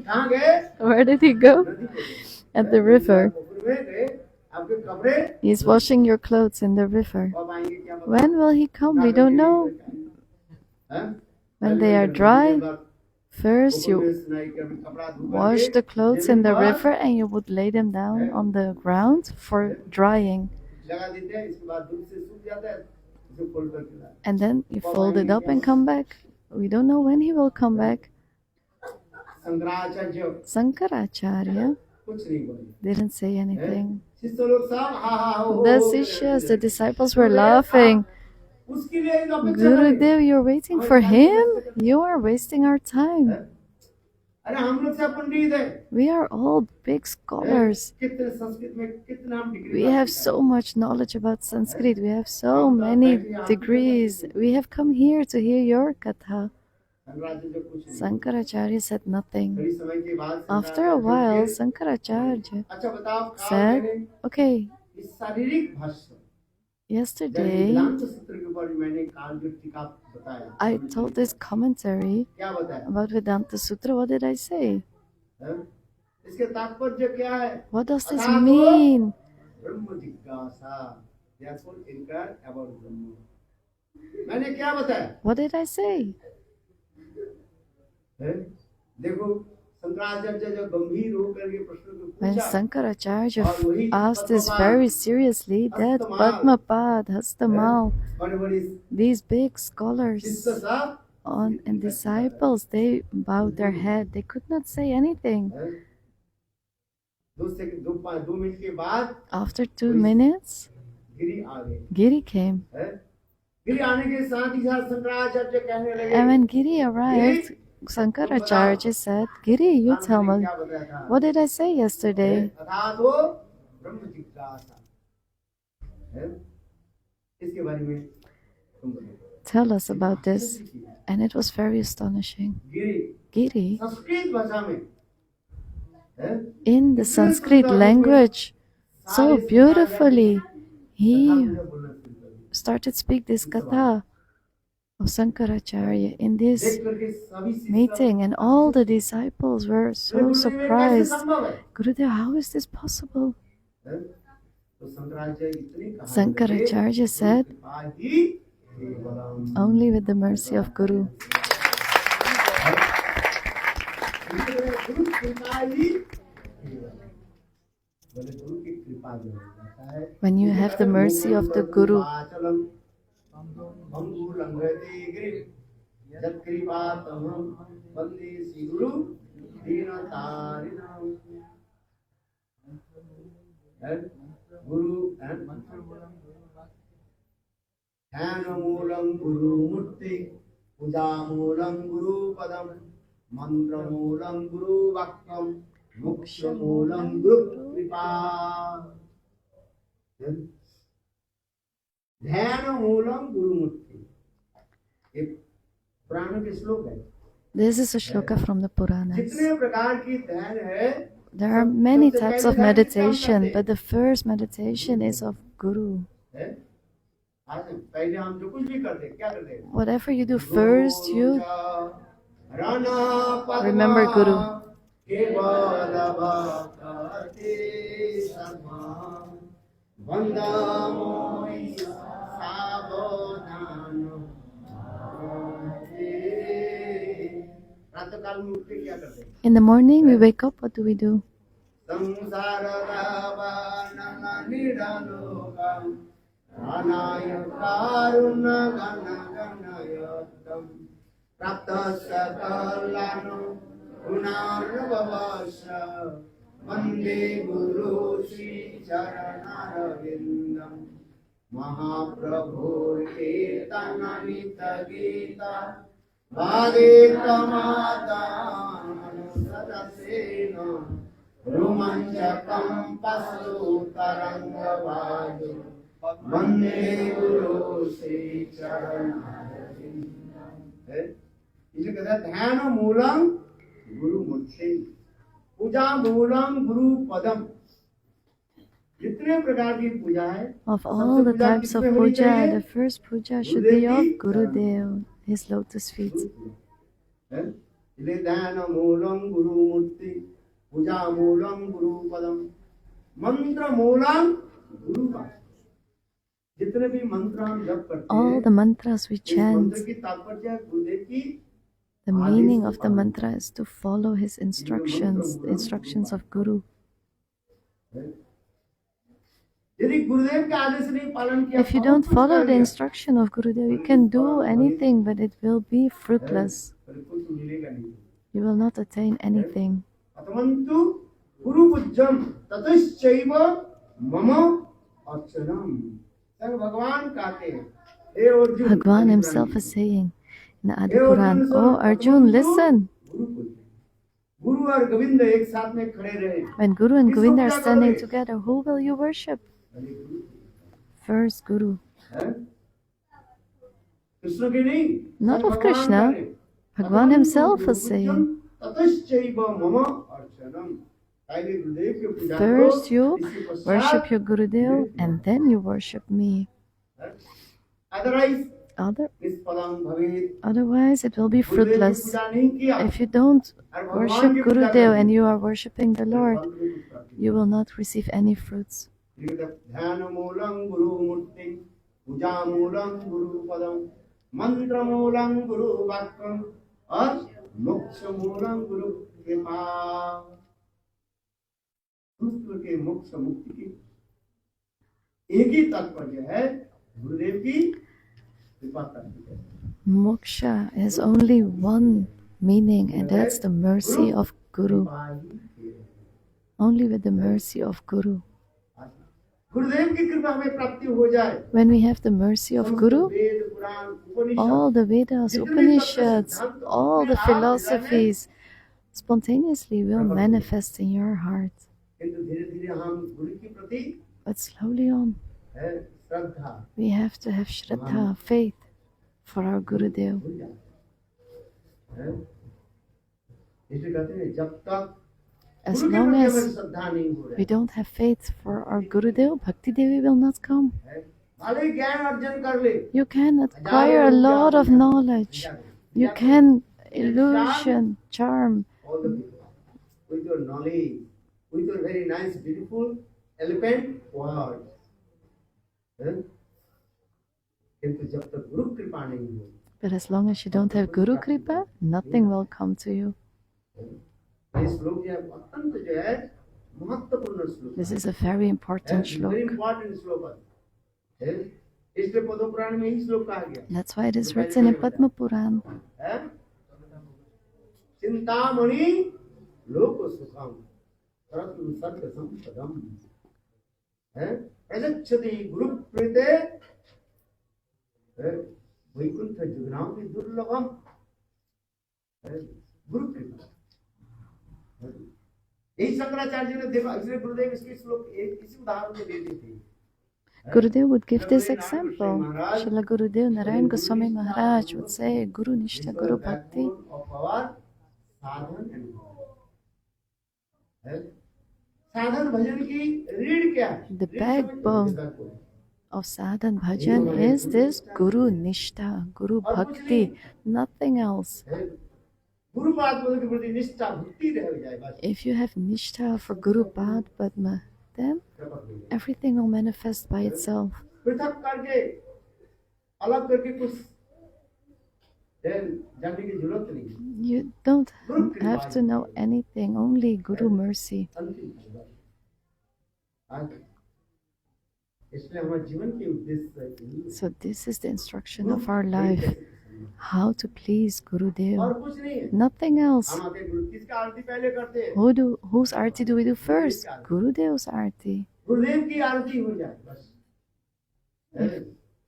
[SPEAKER 1] कहाँ गए
[SPEAKER 2] Where did he go?
[SPEAKER 1] नदी पे।
[SPEAKER 2] At the river.
[SPEAKER 1] पोखर में गए आपके कपड़े
[SPEAKER 2] He's washing your clothes in the river.
[SPEAKER 1] कब आएंगे क्या पता।
[SPEAKER 2] When will he come? We don't know.
[SPEAKER 1] हैं?
[SPEAKER 2] When they are dry, first you
[SPEAKER 1] पोखर में स्नान करके कपड़ा धो
[SPEAKER 2] wash
[SPEAKER 1] करके
[SPEAKER 2] the clothes in the
[SPEAKER 1] जमीन पर
[SPEAKER 2] river and you would lay them down on the ground for drying.
[SPEAKER 1] लगा देते हैं इसके बाद धूप से सूख जाता है उसे फोल्ड करके लाते
[SPEAKER 2] And then you fold it up and come back. We don't know when he will come back.
[SPEAKER 1] Shankaracharya
[SPEAKER 2] Sankaracharya
[SPEAKER 1] कुछ नहीं बोले
[SPEAKER 2] didn't say anything.
[SPEAKER 1] शिष्य लोग सब हा हा हो
[SPEAKER 2] The
[SPEAKER 1] हो
[SPEAKER 2] Sishyas, the disciples were laughing.
[SPEAKER 1] उसके लिए एक अपेक्षा करें
[SPEAKER 2] Gurudev, you're waiting for him? You are wasting our time.
[SPEAKER 1] अरे हम लोग सब पंडित हैं
[SPEAKER 2] We are all big scholars.
[SPEAKER 1] कितने संस्कृत में कितना हम degree
[SPEAKER 2] We have so much knowledge about Sanskrit. We have so many degrees. We have come here to hear your katha. Sankaracharya said nothing.
[SPEAKER 1] थोड़ी समय के बाद
[SPEAKER 2] After a while, Sankaracharya
[SPEAKER 1] अच्छा बताओ काल
[SPEAKER 2] said,
[SPEAKER 1] मैंने
[SPEAKER 2] okay,
[SPEAKER 1] इस शारीरिक भाष्य
[SPEAKER 2] yesterday
[SPEAKER 1] वेदांत सूत्र के ऊपर मैंने काल व्यक्ति का बताया
[SPEAKER 2] I told this commentary
[SPEAKER 1] क्या बताया
[SPEAKER 2] about Vedanta Sutra. What did I say?
[SPEAKER 1] हैं? इसके तात्पर्य क्या है
[SPEAKER 2] What does this
[SPEAKER 1] अथातो
[SPEAKER 2] mean?
[SPEAKER 1] ब्रह्म जिज्ञासा therefore inquire about ब्रह्म मैंने क्या बताया
[SPEAKER 2] What did I say?
[SPEAKER 1] हैं? देखो शंकराचार्य जो गंभीर होकर के प्रश्न को
[SPEAKER 2] When
[SPEAKER 1] पूछा
[SPEAKER 2] Sankaracharya asked this very seriously, that Padmapad, Hastamal,
[SPEAKER 1] बड़े बड़े
[SPEAKER 2] these big
[SPEAKER 1] शिष्य
[SPEAKER 2] scholars
[SPEAKER 1] सब
[SPEAKER 2] and disciples, they bowed their head. They could not say anything.
[SPEAKER 1] हैं? 2 मिनट के बाद
[SPEAKER 2] After 2 minutes,
[SPEAKER 1] गिरी आ गए
[SPEAKER 2] Giri came.
[SPEAKER 1] हैं? गिरी आने के साथ ही साथ शंकराचार्य कहने लगे
[SPEAKER 2] And when Giri arrived, Sankaracharya said, Giri, you tell me,
[SPEAKER 1] क्या बताया था
[SPEAKER 2] what did I say yesterday?
[SPEAKER 1] अथातो ब्रह्म जिज्ञासा हैं? इसके बारे में तुम बताओ
[SPEAKER 2] Tell us about this. And it was very astonishing.
[SPEAKER 1] Giri
[SPEAKER 2] Giri,
[SPEAKER 1] Sanskrit भाषा में हैं?
[SPEAKER 2] in the Sanskrit language, so beautifully, he
[SPEAKER 1] बोलना शुरू कर दिया।
[SPEAKER 2] started speak this katha of Sankaracharya in this
[SPEAKER 1] देख करके सभी शिष्य
[SPEAKER 2] meeting, and all the disciples were so
[SPEAKER 1] गुरुदेव, ये कैसे
[SPEAKER 2] surprised.
[SPEAKER 1] संभव है?
[SPEAKER 2] Gurudev, how is this possible?
[SPEAKER 1] हैं? तो शंकराचार्य इतने कहा
[SPEAKER 2] Sankaracharya said,
[SPEAKER 1] कृपा ही केवलम।
[SPEAKER 2] only with the mercy of Guru.
[SPEAKER 1] गुरु कृपा ही केवलम। बोले गुरु की कृपा जो होता है
[SPEAKER 2] When you have the mercy of the Guru,
[SPEAKER 1] आचलम भंगु लंघयते Giri यत्कृपा तमहं वन्दे श्री गुरु दीनतारिणम् गुरु ध्यान मूलम गुरु मूर्ति पूजा मूलम गुरु पदम मंत्र मूलम गुरु वाक्यम मोक्ष मूलम गुरु कृपा ध्यान मूलम गुरु मूर्ति एक पुराण के श्लोक है
[SPEAKER 2] this is a shloka from the Puranas.
[SPEAKER 1] जितने प्रकार की ध्यान है
[SPEAKER 2] There are many types of meditation, but the first meditation is of Guru.
[SPEAKER 1] आज पहले हम जो कुछ भी करते क्या करते
[SPEAKER 2] Whatever you do first, you remember Guru.
[SPEAKER 1] केवल भक्ति सर्वा वंदमोहि सावधान रात काल में उठ के क्या करते
[SPEAKER 2] In the morning, we wake up, what do we do?
[SPEAKER 1] संसार दावानन निरालोकम अनाय कारुण्य गण गणयतम प्राप्त सकलानो गुणार्भवश वंदे गुरु श्री चरणारविंदम महाप्रभु कीर्तनमित गीता वादितमादानुसरसेन रोमांचकं पशु तरंगवायु वंदे गुरु श्री चरणारविंदम इसलिए कहते हैं ध्यान मूलम गुरु मूर्ति पूजा मूलम गुरु पदम जितने प्रकार की पूजा है
[SPEAKER 2] Of all the types of puja, the first puja should be of Gurudev, his lotus feet.
[SPEAKER 1] इसलिए ध्यान मूलम गुरु मूर्ति पूजा मूलम गुरु पदम मंत्र मूलम गुरु वाक्य जितने भी मंत्र हम जप करते
[SPEAKER 2] All
[SPEAKER 1] हैं
[SPEAKER 2] the mantras we
[SPEAKER 1] इस
[SPEAKER 2] chant,
[SPEAKER 1] मंत्र की तात्पर्य गुरुदेव की
[SPEAKER 2] the meaning of the mantra is to follow his instructions, the instructions of Guru.
[SPEAKER 1] यदि गुरुदेव के आदेश नहीं पालन किया
[SPEAKER 2] If you don't follow the instruction of Gurudev, you can do anything, but it will be fruitless.
[SPEAKER 1] पर कुछ मिलेगा नहीं
[SPEAKER 2] you will not attain anything.
[SPEAKER 1] अतमन्तु गुरु पूज्यम ततश्चैव मम अर्चनम। सब भगवान कहते हैं, हे Arjun,
[SPEAKER 2] Bhagwan himself is saying in the Adi Puran, "Oh Arjun, listen.
[SPEAKER 1] गुरु पूज्य। गुरु और गोविंद एक साथ में खड़े रहे,
[SPEAKER 2] When Guru and Govinda are standing together, who will you worship? First Guru.
[SPEAKER 1] Krishna के नहीं,
[SPEAKER 2] Not of Krishna. Bhagwan himself is saying,
[SPEAKER 1] ततश्चैव मम अर्चनम। पहले गुरुदेव की पूजा करो,
[SPEAKER 2] first you
[SPEAKER 1] इसके पश्चात
[SPEAKER 2] worship your Gurudev and then you worship me.
[SPEAKER 1] Otherwise,
[SPEAKER 2] Other,
[SPEAKER 1] निष्फलं भवेत्।
[SPEAKER 2] otherwise it will be
[SPEAKER 1] गुरुदेव की
[SPEAKER 2] fruitless.
[SPEAKER 1] पूजा नहीं किया,
[SPEAKER 2] If you don't
[SPEAKER 1] और भगवान
[SPEAKER 2] worship
[SPEAKER 1] की पूजा
[SPEAKER 2] Gurudev
[SPEAKER 1] करो,
[SPEAKER 2] and you are worshipping the Lord,
[SPEAKER 1] फल भी कुछ प्राप्त नहीं।
[SPEAKER 2] you will not receive any fruits.
[SPEAKER 1] ध्यान मूलं गुरु मूर्ति, पूजा मूलं गुरु पदम, मंत्र मूलं गुरु वाक्यम और मोक्ष मूलं गुरु कृपा। दूसरे के मोक्ष मुक्ति की एक ही तात्पर्य है, गुरुदेव की कृपा करनी है।
[SPEAKER 2] Moksha has only one meaning, and that's the mercy of Guru. Only with the mercy of Guru.
[SPEAKER 1] गुरुदेव की कृपा हमें प्राप्ति हो जाए,
[SPEAKER 2] When we have the mercy of Guru,
[SPEAKER 1] Veda Purana Upanishad
[SPEAKER 2] all the Vedas, Upanishads, all the philosophies spontaneously will manifest in your heart.
[SPEAKER 1] किंतु धीरे धीरे हम गुरु के प्रति
[SPEAKER 2] But slowly on,
[SPEAKER 1] है श्रद्धा
[SPEAKER 2] we have to have Shraddha, faith for our Gurudev.
[SPEAKER 1] भूल जाते हैं। इसलिए कहते हैं जब तक
[SPEAKER 2] As
[SPEAKER 1] गुरु के
[SPEAKER 2] long
[SPEAKER 1] प्रति
[SPEAKER 2] as
[SPEAKER 1] हमारी श्रद्धा नहीं हो
[SPEAKER 2] we
[SPEAKER 1] रही
[SPEAKER 2] don't have faith for our Gurudev, Bhakti Devi will not come.
[SPEAKER 1] है, भले ही ज्ञान अर्जन कर ले,
[SPEAKER 2] You can acquire a lot of knowledge. You can illusion, charm.
[SPEAKER 1] all the people with your knowledge, with your very nice, beautiful, eloquent words, है? किंतु जब तक गुरु कृपा नहीं हो,
[SPEAKER 2] But as long as you don't have Guru Kripa, nothing will come to you.
[SPEAKER 1] ये श्लोक जो है अत्यंत जो है महत्वपूर्ण श्लोक
[SPEAKER 2] This is a very important
[SPEAKER 1] very
[SPEAKER 2] shlok.
[SPEAKER 1] Important श्लोक है। इसलिए पद्म पुराण में ही श्लोक कहा गया
[SPEAKER 2] That's why it is written in Padma Puran.
[SPEAKER 1] है, चिंतामणि लोक सुखम सरत्व सत्य संपदम, है, प्रदक्षति गुरु प्रीते, है, वैकुंठ जुगनावति दुर्लभम, है, गुरु कृपा। यही शंकराचार्य ने देखा, इसलिए गुरुदेव इसके श्लोक इसी उदाहरण में देते थे।
[SPEAKER 2] Gurudev would give this example. Srila Gurudev Narayan Goswami Maharaj would say, Guru Nishtha, Guru Bhakti.
[SPEAKER 1] साधन भजन की रीढ़ क्या है?
[SPEAKER 2] The backbone of sadhan bhajan is this Guru Nishtha, Guru Bhakti, nothing else.
[SPEAKER 1] गुरु पाद के प्रति निष्ठा भक्ति रह जाए बस।
[SPEAKER 2] If you have Nishtha for Guru Pad Padma, then everything will manifest by itself.
[SPEAKER 1] पृथक करके अलग करके कुछ जानने की जरूरत नहीं।
[SPEAKER 2] You don't have to know anything, only Guru mercy.
[SPEAKER 1] इसलिए हमारे जीवन के उद्देश्य
[SPEAKER 2] So this is the instruction of our life, how to please Gurudev.
[SPEAKER 1] और कुछ नहीं है।
[SPEAKER 2] Nothing else.
[SPEAKER 1] हम आते गुरु किसका आरती पहले करते हैं?
[SPEAKER 2] Whose arti do we do first? Gurudev's arti.
[SPEAKER 1] गुरुदेव की आरती हो जाए बस।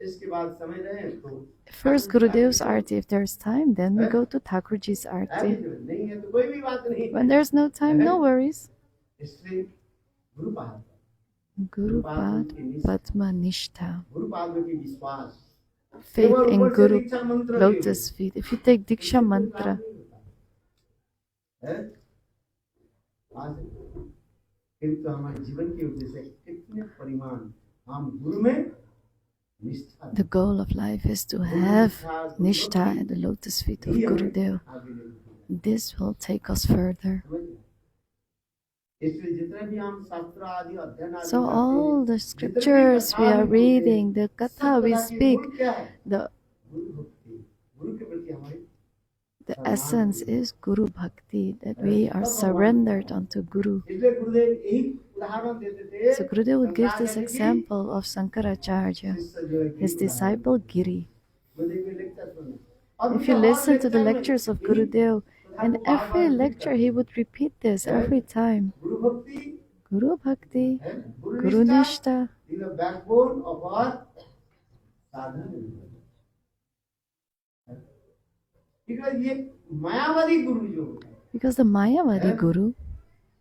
[SPEAKER 1] इसके बाद समय रहे तो
[SPEAKER 2] First Gurudev's arti. If there's time, then we go to Thakurji's arti.
[SPEAKER 1] नहीं है तो कोई भी बात नहीं।
[SPEAKER 2] When there's no time, no worries.
[SPEAKER 1] इसलिए गुरु पाद,
[SPEAKER 2] Guru Pad Padma Nishtha.
[SPEAKER 1] गुरु पाद में की विश्वास,
[SPEAKER 2] Faith in Guru
[SPEAKER 1] दीक्षा मंत्र
[SPEAKER 2] Lotus feet. If you take Diksha mantra,
[SPEAKER 1] है आज किंतु हमारे जीवन के उद्देश्य कितने परिमाण हम गुरु में निष्ठा
[SPEAKER 2] the goal of life is to have Nishtha at the lotus feet of Gurudev. This will take us further.
[SPEAKER 1] इसलिए जितने भी हम शास्त्र आदि अध्ययन आदि
[SPEAKER 2] So
[SPEAKER 1] करते
[SPEAKER 2] all
[SPEAKER 1] हैं,
[SPEAKER 2] the scriptures we are reading, the katha we speak, the
[SPEAKER 1] गुरु के प्रति हमारी
[SPEAKER 2] the essence is Guru Bhakti, that we are surrendered unto Guru.
[SPEAKER 1] इसलिए गुरुदेव यही उदाहरण देते थे।
[SPEAKER 2] So Gurudev would give this example of Sankaracharya, his disciple Giri.
[SPEAKER 1] गुरुदेव के lecture सुनना। और
[SPEAKER 2] If you listen to the lectures of Gurudev, In every lecture, he would repeat this every time.
[SPEAKER 1] Guru Bhakti,
[SPEAKER 2] Guru Bhakti,
[SPEAKER 1] Guru
[SPEAKER 2] Guru
[SPEAKER 1] Nishtha
[SPEAKER 2] Nishtha.
[SPEAKER 1] is the backbone of our sadhana. Because ये मायावादी गुरु जो होता है,
[SPEAKER 2] Because the Mayavadi Guru,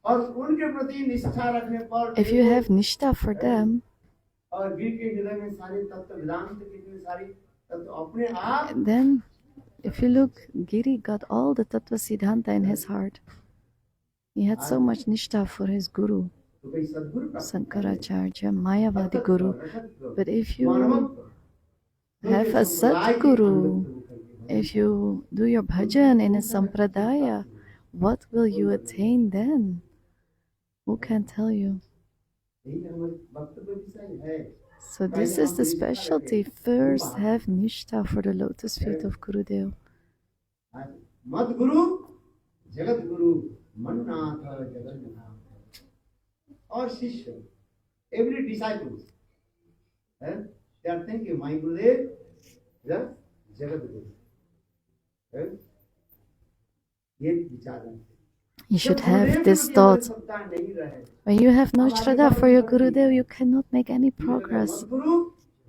[SPEAKER 1] और उनके प्रति निष्ठा रखने पर
[SPEAKER 2] if you have Nishtha for them,
[SPEAKER 1] और गिर के हृदय में सारे तत्व वेदांत के जितने सारे तत्व अपने आप
[SPEAKER 2] then if you look, Giri got all the Tattva Siddhanta in his heart. He had so much Nishtha for his Guru,
[SPEAKER 1] तो कोई सद्गुरु प्राप्त
[SPEAKER 2] Sankaracharya, Mayavadi Guru. But if you
[SPEAKER 1] मानवत्व
[SPEAKER 2] have a Sadguru, if you do your bhajan in a sampradaya, what will you attain then? Who can tell you?
[SPEAKER 1] यही हमारे वक्तव्य विषय है.
[SPEAKER 2] So this is the specialty. First have Nishtha for the lotus feet of Gurudev.
[SPEAKER 1] मद गुरु जगत गुरु मननाथ जगन्नाथ और शिष्य every disciple they are thinking my Gurudev is Jagat Guru. ये विचार है.
[SPEAKER 2] You should have this thought. When you have no Shraddha for your Gurudev, you cannot make any progress.
[SPEAKER 1] गुरु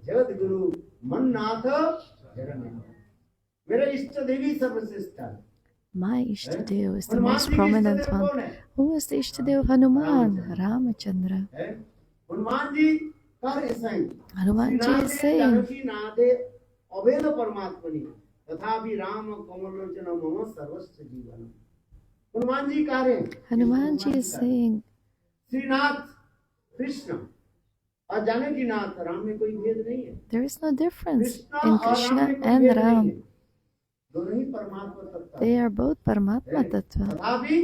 [SPEAKER 1] जगत गुरु मननाथ जगन्नाथ. मेरा इष्ट देवी सर्वश्रेष्ठ है.
[SPEAKER 2] My Ishtadev is the most prominent one. Who is the Ishtadev of Hanuman? Ramachandra.
[SPEAKER 1] Hanuman ji कर ऐसा
[SPEAKER 2] Hanuman ji is saying,
[SPEAKER 1] नादे अवेद परमात्मनि तथापि राम कमलोचन मम सर्वस्व जीवन. हनुमान जी कह रहे हैं,
[SPEAKER 2] Hanuman ji is saying,
[SPEAKER 1] Srinath Krishna और जानकी नाथ राम में कोई भेद नहीं है.
[SPEAKER 2] there is no difference
[SPEAKER 1] Krishna
[SPEAKER 2] in
[SPEAKER 1] और राम
[SPEAKER 2] Krishna
[SPEAKER 1] में कोई
[SPEAKER 2] and
[SPEAKER 1] भेद नहीं
[SPEAKER 2] Ram.
[SPEAKER 1] है. दोनों ही परमात्मा तत्व
[SPEAKER 2] They
[SPEAKER 1] हैं.
[SPEAKER 2] are both Paramatma Tattva.
[SPEAKER 1] तथापि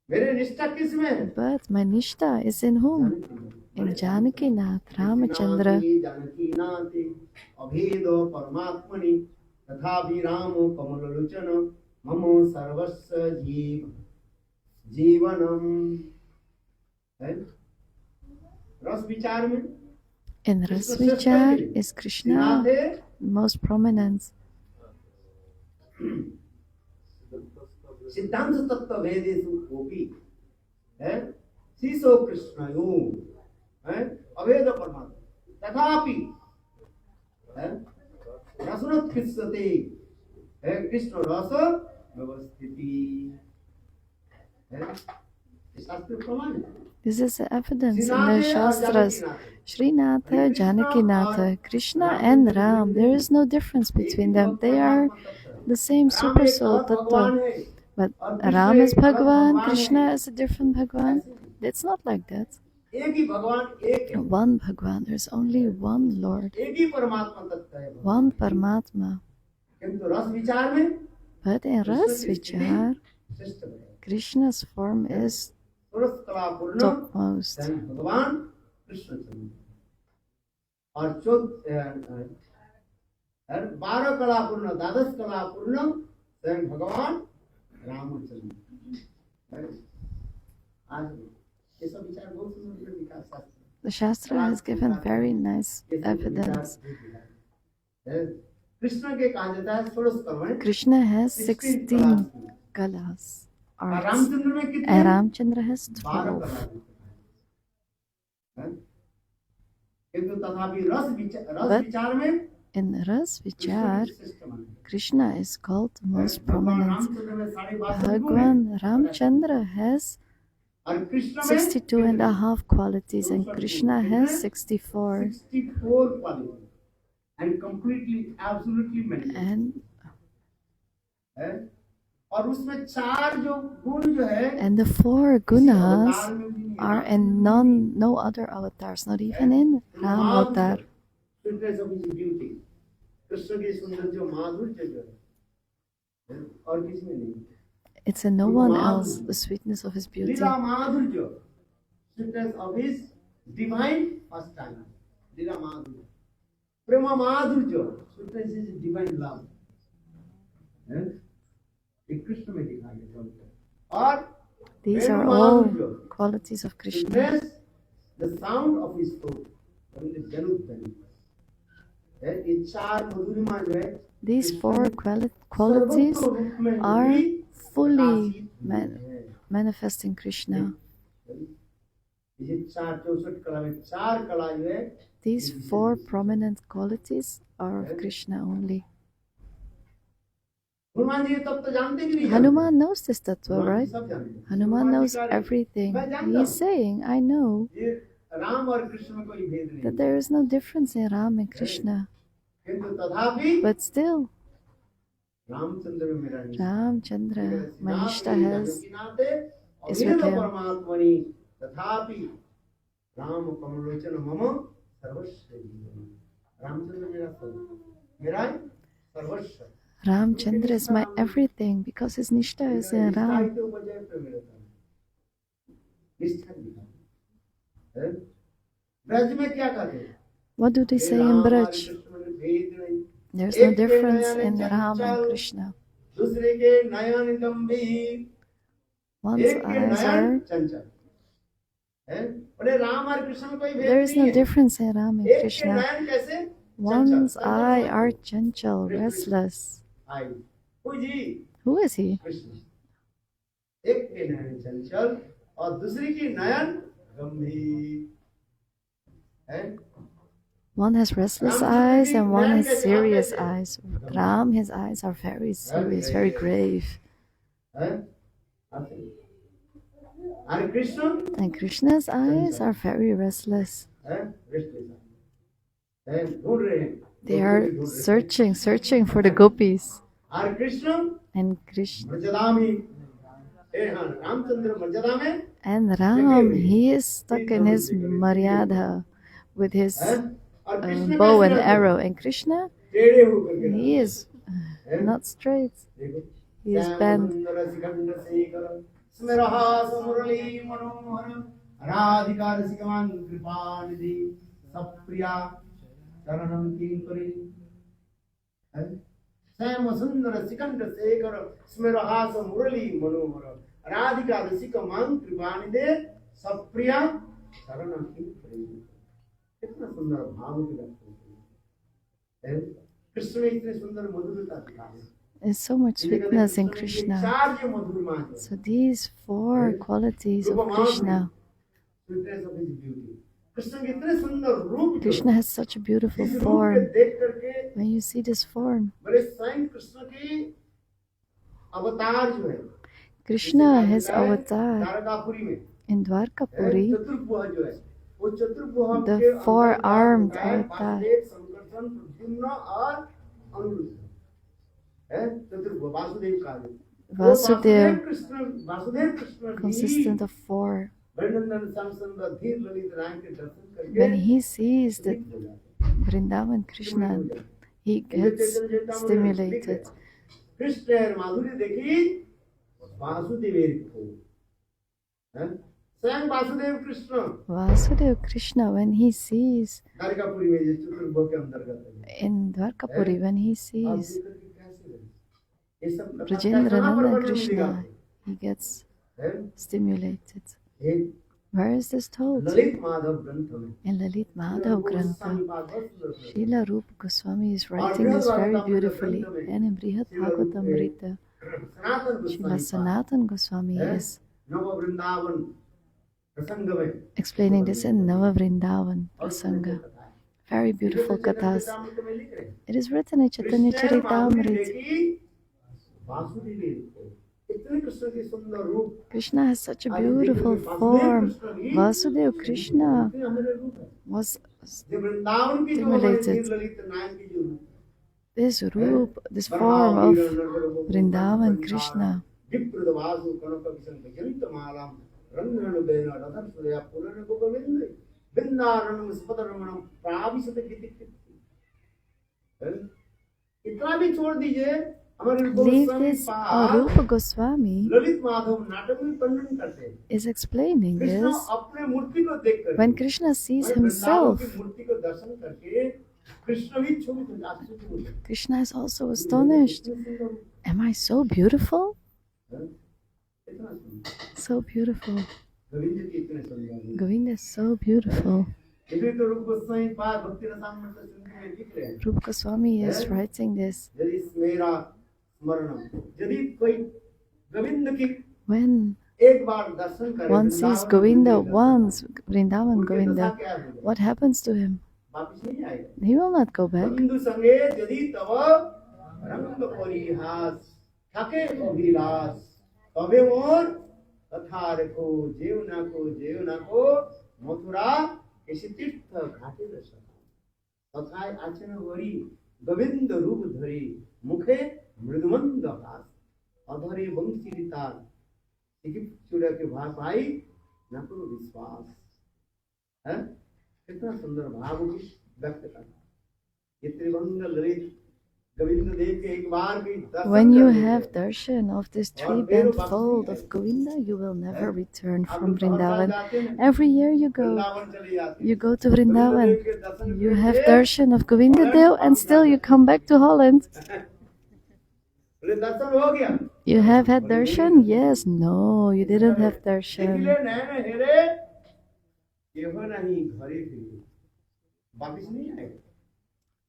[SPEAKER 1] मेरे निष्ठा किस में है?
[SPEAKER 2] But my Nishtha is in whom? In Janaki Nath, Ramachandra.
[SPEAKER 1] Janaki नाथ अभेद परमात्मनि तथापि राम कमलोचन मम सर्वस्व जीवनम. है रस विचार में
[SPEAKER 2] In Ras Vichar is Krishna most prominent.
[SPEAKER 1] सिद्धांत तत्व भेदेषु कोपि है शीशो कृष्णयो है अभेद परमात्मा तथापि है रसोत्कृष्टते है कृष्ण रस व्यवस्थिति है. शास्त्र प्रमाण है.
[SPEAKER 2] This is evidence in the Shastras. Srinatha, Janakinatha, Krishna and Ram, there is no difference between them. They are the same super soul tattva. But Ram is Bhagwan, Krishna is a different Bhagwan. It's not like that.
[SPEAKER 1] एक ही भगवान एक है.
[SPEAKER 2] One Bhagwan, there's only one Lord,
[SPEAKER 1] एक ही परमात्मा तत्व है.
[SPEAKER 2] one Paramatma.
[SPEAKER 1] किंतु रस विचार में
[SPEAKER 2] But in Ras Vichar,
[SPEAKER 1] श्रेष्ठ है.
[SPEAKER 2] Krishna's form is
[SPEAKER 1] पुरुष कला पूर्ण
[SPEAKER 2] topmost.
[SPEAKER 1] भगवान कृष्णचंद्र और 12 कला पूर्ण 12 कला पूर्ण स्वयं भगवान रामचंद्र. आज ये सब विचार बहुत सुंदर विकास शास्त्र.
[SPEAKER 2] The Shastra has given very nice evidence.
[SPEAKER 1] Krishna के कहा जाता है 16 कलाएं.
[SPEAKER 2] Krishna has 16 kalas, arts,
[SPEAKER 1] Ramchandra में कितने?
[SPEAKER 2] and Ramchandra has
[SPEAKER 1] 12
[SPEAKER 2] 12.
[SPEAKER 1] कला. किंतु तथापि रस
[SPEAKER 2] But
[SPEAKER 1] विचार में
[SPEAKER 2] in Ras Vichar,
[SPEAKER 1] श्रेष्ठ माना.
[SPEAKER 2] Krishna is called the most
[SPEAKER 1] भगवान
[SPEAKER 2] prominent.
[SPEAKER 1] रामचंद्र में 12.5 गुण हैं.
[SPEAKER 2] Bhagwan Ramchandra has
[SPEAKER 1] और कृष्ण में
[SPEAKER 2] 62 and a half qualities, and Krishna has 64.
[SPEAKER 1] 64 qualities and completely absolutely maintained.
[SPEAKER 2] And
[SPEAKER 1] है. और उसमें 4 जो गुण जो है
[SPEAKER 2] the 4 gunas
[SPEAKER 1] अवतार में भी नहीं है.
[SPEAKER 2] are in no other avatars, not even in Ram avatar.
[SPEAKER 1] Sweetness of his beauty. Krishna की सुंदर जो माधुर्य जो है और किसी में नहीं.
[SPEAKER 2] It's in no one else, the sweetness of his beauty.
[SPEAKER 1] लीला माधुर्य, sweetness of his divine pastime. लीला माधुर्य, प्रेम माधुर्य, sweetness is divine love. है? ये कृष्ण में दिखाई देता है. और
[SPEAKER 2] These are
[SPEAKER 1] प्रेम
[SPEAKER 2] all
[SPEAKER 1] माधुर्य,
[SPEAKER 2] qualities of Krishna.
[SPEAKER 1] sweetness, the sound of his throat, जनुध्वनि. ये 4 मधुरिमा जो है
[SPEAKER 2] These 4 qualities are fully
[SPEAKER 1] प्रकाशित है।
[SPEAKER 2] manifesting Krishna.
[SPEAKER 1] ये 464 कला में 4 कला जो है
[SPEAKER 2] These 4 prominent qualities are of Krishna only.
[SPEAKER 1] Hanuman ji तब तो जानते कि नहीं
[SPEAKER 2] Hanuman knows this tattva,
[SPEAKER 1] जानते?
[SPEAKER 2] right?
[SPEAKER 1] सब जानते हैं।
[SPEAKER 2] Hanuman
[SPEAKER 1] हनुमान जी
[SPEAKER 2] knows
[SPEAKER 1] कह रहे हैं,
[SPEAKER 2] everything.
[SPEAKER 1] मैं जानता
[SPEAKER 2] He is
[SPEAKER 1] हूँ,
[SPEAKER 2] saying, I know
[SPEAKER 1] ये राम और कृष्ण में कोई भेद नहीं
[SPEAKER 2] that there is no difference in Ram and Krishna.
[SPEAKER 1] किंतु तथापि
[SPEAKER 2] But still,
[SPEAKER 1] रामचंद्र में मेरा निष्ठा
[SPEAKER 2] Ramchandra, my Nishta is
[SPEAKER 1] अभेद
[SPEAKER 2] with him.
[SPEAKER 1] परमात्मनि तथापि राम कमलोचन मम सर्वस्व जीवन। रामचंद्र मेरा सब मेरा सर्वस्व।
[SPEAKER 2] Ramchandra is my everything because his Nishta is in Ram.
[SPEAKER 1] Braj में क्या कहते हैं?
[SPEAKER 2] What do they say in Braj? There's no difference in Ram and Krishna.
[SPEAKER 1] दूसरे के नयन गंभीर,
[SPEAKER 2] One's
[SPEAKER 1] एक के
[SPEAKER 2] eyes
[SPEAKER 1] नयन
[SPEAKER 2] are.
[SPEAKER 1] चंचल। बोले राम और कृष्ण में कोई भेद
[SPEAKER 2] There is
[SPEAKER 1] नहीं
[SPEAKER 2] no
[SPEAKER 1] है।
[SPEAKER 2] difference in Ram and
[SPEAKER 1] एक के
[SPEAKER 2] Krishna.
[SPEAKER 1] नयन कैसे?
[SPEAKER 2] One's eye are chanchal, restless.
[SPEAKER 1] I ji
[SPEAKER 2] Who is he?
[SPEAKER 1] Krishna. एक के नयन चंचल और दूसरी की नयन गंभीर है।
[SPEAKER 2] One has restless eyes and one has serious eyes. Ram, his eyes are very serious, very grave.
[SPEAKER 1] और Krishna
[SPEAKER 2] And Krishna's eyes are very restless.
[SPEAKER 1] ढूंढ रहे हैं।
[SPEAKER 2] They are searching for the gopis.
[SPEAKER 1] और कृष्ण
[SPEAKER 2] And Krishna
[SPEAKER 1] मर्यादा में रामचंद्र मर्यादा में
[SPEAKER 2] and Ram, he is stuck in his Maryada with his
[SPEAKER 1] और कृष्ण
[SPEAKER 2] bow and
[SPEAKER 1] कैसे
[SPEAKER 2] arrow. And Krishna,
[SPEAKER 1] टेढ़े होकर के
[SPEAKER 2] he is not straight.
[SPEAKER 1] देखो
[SPEAKER 2] He is bent.
[SPEAKER 1] सुंदर शिखंड शेखर स्मरहास मुरली मनोहर राधिका रसिकमान कृपा निधि सप्रिया चरणम किंकरी श्याम सुंदर शिखंड शेखर स्मरहास मुरली मनोहर राधिका रसिकमान कृपा निधि सप्रिया चरणम किंकरी। कितना सुंदर भाव की बात है। कृष्ण में इतने सुंदर मधुरता दिखाई।
[SPEAKER 2] There's so much sweetness in Krishna.
[SPEAKER 1] चार जो मधुर मार्ग
[SPEAKER 2] So these 4 qualities of Krishna.
[SPEAKER 1] Sweetness of his beauty. Krishna के इतने सुंदर रूप
[SPEAKER 2] Krishna has such a beautiful
[SPEAKER 1] इस रूप को
[SPEAKER 2] form.
[SPEAKER 1] देख करके
[SPEAKER 2] When you see this form,
[SPEAKER 1] बड़े स्वयं कृष्ण की अवतार जो है
[SPEAKER 2] Krishna, his avatar
[SPEAKER 1] तारकापुरी में
[SPEAKER 2] in Dwarkapuri,
[SPEAKER 1] चतुर्भुज जो है वो चतुर्भुज
[SPEAKER 2] the
[SPEAKER 1] के
[SPEAKER 2] 4-armed
[SPEAKER 1] अंतर्गत
[SPEAKER 2] avatar.
[SPEAKER 1] वासुदेव संकर्षण प्रद्युम्न और अनिरुद्ध है। चतुर्भुज वासुदेव का
[SPEAKER 2] Vasudev
[SPEAKER 1] Vasudev Krishna
[SPEAKER 2] consistent of 4.
[SPEAKER 1] वर्णनंदन सांसंद धीर ललित राय के दर्शन करके
[SPEAKER 2] When he sees the
[SPEAKER 1] हो जाता है।
[SPEAKER 2] Vrindavan Krishna, he gets stimulated.
[SPEAKER 1] Krishna माधुर्य देखी वासुदेव को स्वयं Vasudev Krishna
[SPEAKER 2] Vasudev Krishna, when he sees
[SPEAKER 1] Dwarkapuri में जो चतुर्भुज के अंतर्गत है।
[SPEAKER 2] in Dwarkapuri, when he
[SPEAKER 1] आप
[SPEAKER 2] sees
[SPEAKER 1] देख करके कैसे लगे? ये सब कथा
[SPEAKER 2] Brajendra
[SPEAKER 1] कहाँ पर
[SPEAKER 2] Nanda
[SPEAKER 1] वर्णन
[SPEAKER 2] Krishna,
[SPEAKER 1] मिलेगा?
[SPEAKER 2] he gets
[SPEAKER 1] है?
[SPEAKER 2] stimulated.
[SPEAKER 1] ये
[SPEAKER 2] Where is this told?
[SPEAKER 1] Lalit Madhav ग्रंथ में
[SPEAKER 2] In Lalit Madhav Grantha. Srila Rupa Goswami is writing
[SPEAKER 1] और
[SPEAKER 2] this very
[SPEAKER 1] बृहद
[SPEAKER 2] beautifully.
[SPEAKER 1] भागवत में
[SPEAKER 2] And in Brihad Bhagavatamrita,
[SPEAKER 1] Sanatan
[SPEAKER 2] Srila
[SPEAKER 1] Goswami
[SPEAKER 2] Sanatan Goswami
[SPEAKER 1] है?
[SPEAKER 2] is
[SPEAKER 1] नव वृंदावन प्रसंग में
[SPEAKER 2] explaining this in Nava Vrindavan
[SPEAKER 1] और सुंदर
[SPEAKER 2] Prasanga.
[SPEAKER 1] कथा है।
[SPEAKER 2] Very beautiful
[SPEAKER 1] चैतन्य
[SPEAKER 2] kathas.
[SPEAKER 1] चरितामृत में लिख रहे हैं।
[SPEAKER 2] It is written in Chaitanya
[SPEAKER 1] Krishna माधुर्य
[SPEAKER 2] Charitamrita.
[SPEAKER 1] देखी वासुदेव को। इतने कृष्ण के सुंदर रूप
[SPEAKER 2] Krishna has such a
[SPEAKER 1] आज देखिए
[SPEAKER 2] beautiful
[SPEAKER 1] वासुदेव
[SPEAKER 2] form.
[SPEAKER 1] कृष्ण भी
[SPEAKER 2] Vasudev Krishna
[SPEAKER 1] इतने अमर रूप है।
[SPEAKER 2] was
[SPEAKER 1] जो वृंदावन की जो हमारे
[SPEAKER 2] stimulated.
[SPEAKER 1] धीर ललित नायक की जो रूप
[SPEAKER 2] This roop, this form of Vrindavan Krishna.
[SPEAKER 1] विप्रद Vasu कनक विसंग जनित मालाम रंगन बेन रथन सुरया पुरन को गोविंद बिंदारन स्पदरमण प्राविशत गीति। इतना भी छोड़ दीजिए हमारे
[SPEAKER 2] Leave
[SPEAKER 1] गोस्वामी
[SPEAKER 2] this.
[SPEAKER 1] पाद
[SPEAKER 2] Rupa Goswami
[SPEAKER 1] ललित माधव नाटक में वर्णन करते हैं।
[SPEAKER 2] is explaining
[SPEAKER 1] Krishna
[SPEAKER 2] this.
[SPEAKER 1] अपने मूर्ति को देखकर
[SPEAKER 2] When Krishna sees
[SPEAKER 1] Vrindavan
[SPEAKER 2] himself,
[SPEAKER 1] की मूर्ति को दर्शन करके कृष्ण भी क्षोभित हो जाते हैं।
[SPEAKER 2] Krishna is also astonished. Am I so beautiful?
[SPEAKER 1] इतना सुंदर
[SPEAKER 2] So beautiful.
[SPEAKER 1] गोविंद जी इतने सुंदर
[SPEAKER 2] Govinda is so beautiful.
[SPEAKER 1] इसी तो रूप गोस्वामी पाद भक्ति रसामृत सिंधु में लिख रहे हैं।
[SPEAKER 2] Rupa Goswami is writing this.
[SPEAKER 1] यदि मेरा स्मरणम यदि कोई गोविंद की
[SPEAKER 2] When
[SPEAKER 1] एक बार दर्शन करे
[SPEAKER 2] one sees
[SPEAKER 1] Vrindavan
[SPEAKER 2] Govinda
[SPEAKER 1] Govind दर्शन
[SPEAKER 2] once, Vrindavan
[SPEAKER 1] उनकी दशा
[SPEAKER 2] Govinda,
[SPEAKER 1] क्या हो जाए?
[SPEAKER 2] what happens to him?
[SPEAKER 1] वापस नहीं आएगा।
[SPEAKER 2] He will not go back.
[SPEAKER 1] बंधु संगे यदि तव रंग परिहास থাকে অভিলাষ তবে মোর তথা রেখো যেও না কো মথুরা কেশি তীর্থ ঘাটের সখা তথায় আছেন হরি গোবিন্দ রূপ ধরি মুখে মৃদুমন্দ হাস অধরে বংশী তার चूड़ा के भाग भाई न करो विश्वास है कितना सुंदर भाव व्यक्त करना ये त्रिभंग ललित गोविंद देव के एक बार भी दर्शन
[SPEAKER 2] When you
[SPEAKER 1] कर
[SPEAKER 2] have
[SPEAKER 1] लेते
[SPEAKER 2] darshan of this three-band fold of Govinda, you will never return from Vrindavan. Every year you go to Vrindavan, you have darshan of Govinda Dev, and still you come back to Holland.
[SPEAKER 1] बोले दर्शन हो गया
[SPEAKER 2] You have had darshan? Yes. No, you didn't have darshan.
[SPEAKER 1] देखले नैन हेरे केहो नहीं घरे फिरे वापस नहीं आएगा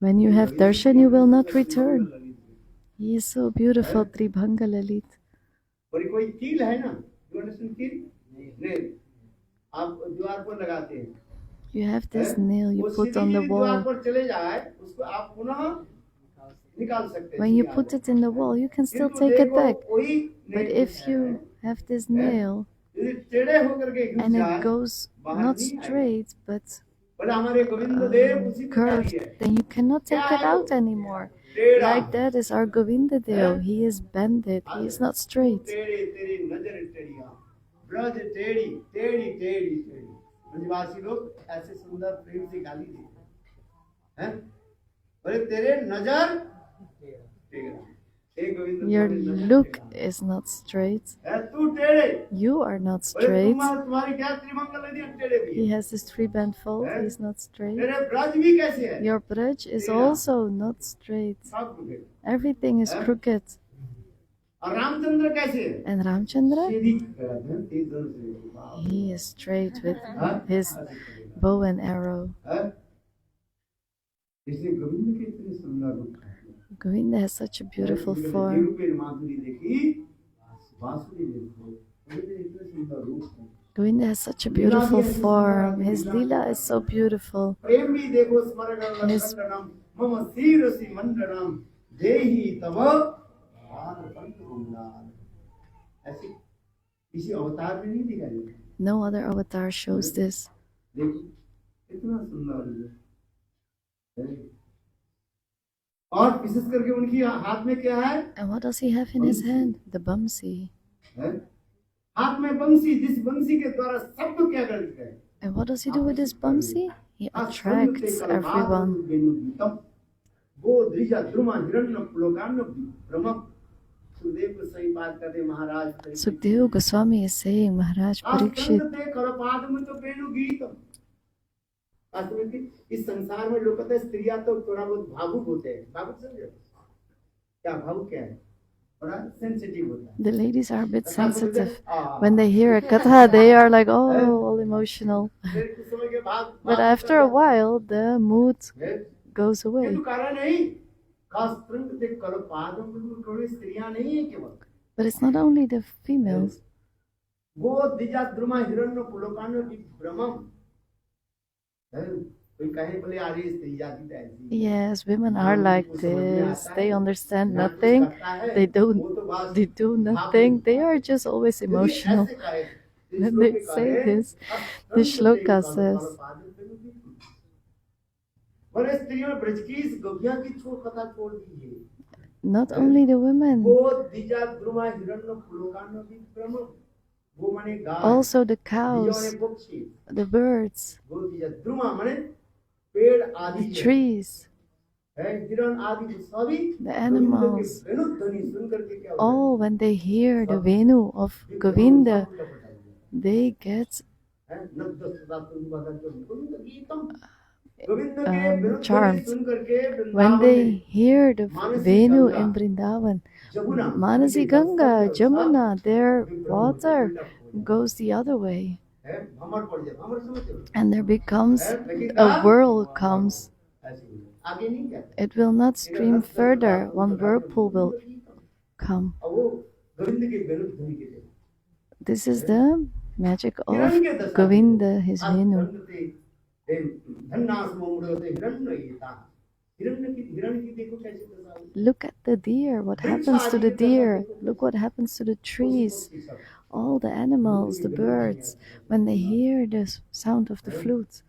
[SPEAKER 2] When you have darshan, you will not return. He is so beautiful, Tribhanga Lalit.
[SPEAKER 1] और कोई कील है ना यू अंडरस्टैंड कील नहीं आप द्वार पर लगाते हैं
[SPEAKER 2] You have this nail you
[SPEAKER 1] वो
[SPEAKER 2] put
[SPEAKER 1] सीधी
[SPEAKER 2] on the
[SPEAKER 1] सीधी द्वार
[SPEAKER 2] wall.
[SPEAKER 1] पर चले जाए उसको आप पुनः निकाल सकते हैं
[SPEAKER 2] When you put it in the wall, you can still take it back. But if you have this nail
[SPEAKER 1] यदि टेढ़े होकर के घुस
[SPEAKER 2] and
[SPEAKER 1] जाए
[SPEAKER 2] it goes not straight but
[SPEAKER 1] बोले हमारे गोविंद देव उसी प्रकार
[SPEAKER 2] curved,
[SPEAKER 1] ही है
[SPEAKER 2] then you cannot take it out anymore.
[SPEAKER 1] टेढ़ा
[SPEAKER 2] Like that is our Govinda Dev. He is bended. He is not straight.
[SPEAKER 1] टेढ़े तेरी नजर टेढ़िया ब्रज टेढ़ी टेढ़ी टेढ़ी टेढ़ी ब्रजवासी लोग ऐसे सुंदर प्रेम से गाली देते हैं बोले तेरे नजर टेढ़ा हे गोविंद
[SPEAKER 2] Your
[SPEAKER 1] तुम्हारी नजर
[SPEAKER 2] look
[SPEAKER 1] टेढ़ा
[SPEAKER 2] is not straight.
[SPEAKER 1] है तू टेढ़े
[SPEAKER 2] You are not
[SPEAKER 1] बोले
[SPEAKER 2] straight.
[SPEAKER 1] तुम्हारी क्या त्रिमंगल नदी टेढ़े भी
[SPEAKER 2] He
[SPEAKER 1] है
[SPEAKER 2] has this three-band fold. He is not straight.
[SPEAKER 1] तेरे ब्रज भी कैसे है
[SPEAKER 2] Your bridge is also not straight.
[SPEAKER 1] सब crooked।
[SPEAKER 2] Everything is crooked.
[SPEAKER 1] और रामचंद्र कैसे है
[SPEAKER 2] And Ramchandra,
[SPEAKER 1] सीधी तेज धनुष से वाह।
[SPEAKER 2] he is straight with
[SPEAKER 1] हाँ?
[SPEAKER 2] his bow and arrow.
[SPEAKER 1] है? इसलिए गोविंद के इतने सुंदर रूप हैं।
[SPEAKER 2] Govinda has such a beautiful
[SPEAKER 1] Govind के
[SPEAKER 2] form.
[SPEAKER 1] निरूपण माधुरी देखी बांसुरी देखो गोविंद के इतने सुंदर रूप हैं।
[SPEAKER 2] Govinda has such a beautiful form. His Leela is so beautiful.
[SPEAKER 1] प्रेम भी देखो स्मरण
[SPEAKER 2] His-
[SPEAKER 1] लक्षणम मम शिरसि मंडनम देहि तव पाद पंकजम ऐसे किसी अवतार में नहीं दिखाई देता।
[SPEAKER 2] No other avatar shows this.
[SPEAKER 1] देखो कितना सुंदर है। और विशेष करके उनकी हाथ में क्या है
[SPEAKER 2] And what does he have in his hand? The Bamsi.
[SPEAKER 1] हैं? हाथ में बंसी जिस बंसी के द्वारा सबको क्या करते हैं
[SPEAKER 2] And what does he do with his Bamsi? He attracts everyone.
[SPEAKER 1] वो द्विजा द्रुमा हिरण्य पुलोकान्य ब्रह्म सुखदेव को सही बात करते महाराज
[SPEAKER 2] Sukdev Goswami is saying, Maharaj Parikshit,
[SPEAKER 1] असंगते करपाद में तो वेणु गीतम वास्तव में इस संसार में लोग कहते हैं स्त्रियां तो थोड़ा बहुत भावुक होते हैं भावुक समझे क्या भावुक क्या है थोड़ा सेंसिटिव होता है
[SPEAKER 2] the ladies are a bit sensitive. When they hear a katha, they are like, oh, all emotional.
[SPEAKER 1] फिर कुछ समय के बाद
[SPEAKER 2] But after a while, the mood goes away.
[SPEAKER 1] किंतु कारण नहीं खास रंग से करपादम में थोड़ी स्त्रियां नहीं है केवल
[SPEAKER 2] But it's not only the females.
[SPEAKER 1] वो द्विजा द्रुमा हिरण्य पुलोकान्य की ब्रह्मम कोई कहे बोले अरे स्त्री जाति तो ऐसी
[SPEAKER 2] Yes, women are like this. They understand nothing. They do nothing. They are just always emotional. When they say this, the shloka says,
[SPEAKER 1] बड़े स्त्रियों ब्रज की इस गौया की छोड़ कथा छोड़ दीजिए
[SPEAKER 2] not only the women,
[SPEAKER 1] वो द्विजा द्रुमा हिरण्य पुलोकान्य की ब्रह्मम वो माने गाय
[SPEAKER 2] also the
[SPEAKER 1] द्विजा
[SPEAKER 2] cows,
[SPEAKER 1] माने पक्षी
[SPEAKER 2] the birds,
[SPEAKER 1] वो द्विजा द्रुमा माने पेड़ आदि
[SPEAKER 2] the trees,
[SPEAKER 1] है हिरण आदि सभी
[SPEAKER 2] the animals.
[SPEAKER 1] वेणु ध्वनि सुन करके क्या होता
[SPEAKER 2] All when they hear the Venu of Govinda, they get
[SPEAKER 1] है नब्द सदा तुम बदल जो गोविंद गीतम गोविंद के वेणु ध्वनि
[SPEAKER 2] charmed.
[SPEAKER 1] सुन करके
[SPEAKER 2] When
[SPEAKER 1] वृंदावन
[SPEAKER 2] they
[SPEAKER 1] में
[SPEAKER 2] hear the
[SPEAKER 1] Manasi
[SPEAKER 2] Venu
[SPEAKER 1] Ganga,
[SPEAKER 2] in Vrindavan,
[SPEAKER 1] Jamuna
[SPEAKER 2] Manasi Ganga, Jamuna, their
[SPEAKER 1] विब्रह्म
[SPEAKER 2] water
[SPEAKER 1] उल्टा हो
[SPEAKER 2] goes the other way.
[SPEAKER 1] है भ्रमर पड़ जाए भ्रमर समझते हो
[SPEAKER 2] And there becomes a whirl comes.
[SPEAKER 1] ऐसे ही है। आगे नहीं क्या
[SPEAKER 2] It will not stream further. One whirlpool will come.
[SPEAKER 1] अब वो गोविंद के वेणु ध्वनि के लिए
[SPEAKER 2] This is the magic of
[SPEAKER 1] हिरण्य के दशा
[SPEAKER 2] Govinda, his Venu.
[SPEAKER 1] धन्नास मोमड़ते हिरण्य येता हिरण्य की देखो कैसे दशा हुई
[SPEAKER 2] Look at the deer. What happens to the deer? Look what happens to the trees. All the animals, the birds, when they hear the sound of the flutes.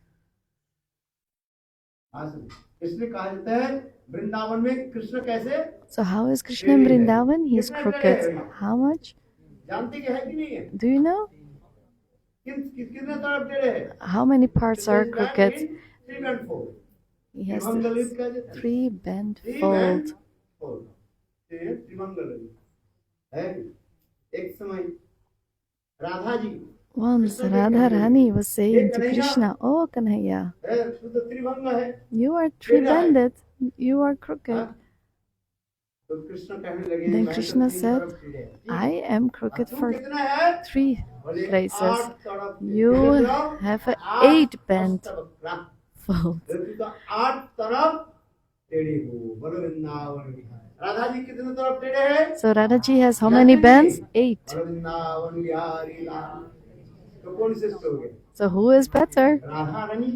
[SPEAKER 1] इसलिए कहा जाता है वृंदावन में कृष्ण कैसे
[SPEAKER 2] So how is Krishna in Vrindavan? He is crooked. How much?
[SPEAKER 1] जानते कि है कि नहीं है
[SPEAKER 2] Do you know?
[SPEAKER 1] कितने तरफ टेढ़े हैं
[SPEAKER 2] How many parts are crooked?
[SPEAKER 1] 3 and 4
[SPEAKER 2] He has
[SPEAKER 1] त्रिमंगलित कहा जाता है
[SPEAKER 2] 3 bent fold.
[SPEAKER 1] त्रिमंगल है एक समय Radha ji
[SPEAKER 2] Once Radha Rani was saying to Krishna, "Oh Kanhaiya,
[SPEAKER 1] तू तो त्रिभंग है
[SPEAKER 2] you are 3-bended. You are crooked."
[SPEAKER 1] तो कृष्ण कहने लगे
[SPEAKER 2] Then
[SPEAKER 1] मैं
[SPEAKER 2] Krishna
[SPEAKER 1] तो 3
[SPEAKER 2] said,
[SPEAKER 1] तरफ टेढ़े हैं।
[SPEAKER 2] I am crooked
[SPEAKER 1] तू
[SPEAKER 2] for
[SPEAKER 1] कितना है
[SPEAKER 2] 3
[SPEAKER 1] बोले,
[SPEAKER 2] places.
[SPEAKER 1] 8 तरफ
[SPEAKER 2] You
[SPEAKER 1] टेढ़े तरफ,
[SPEAKER 2] have a
[SPEAKER 1] 8
[SPEAKER 2] 8 bent
[SPEAKER 1] तरफ।
[SPEAKER 2] fold.
[SPEAKER 1] तू तो 8 तरफ टेढ़े हो बोलो वृंदावन बिहार राधा जी कितने तरफ टेढ़े हैं
[SPEAKER 2] So Radha ji has how many bends? 8.
[SPEAKER 1] बोलो वृंदावन बिहारी लाल तो कौन श्रेष्ठ हो गए
[SPEAKER 2] So who is better?
[SPEAKER 1] Radha Rani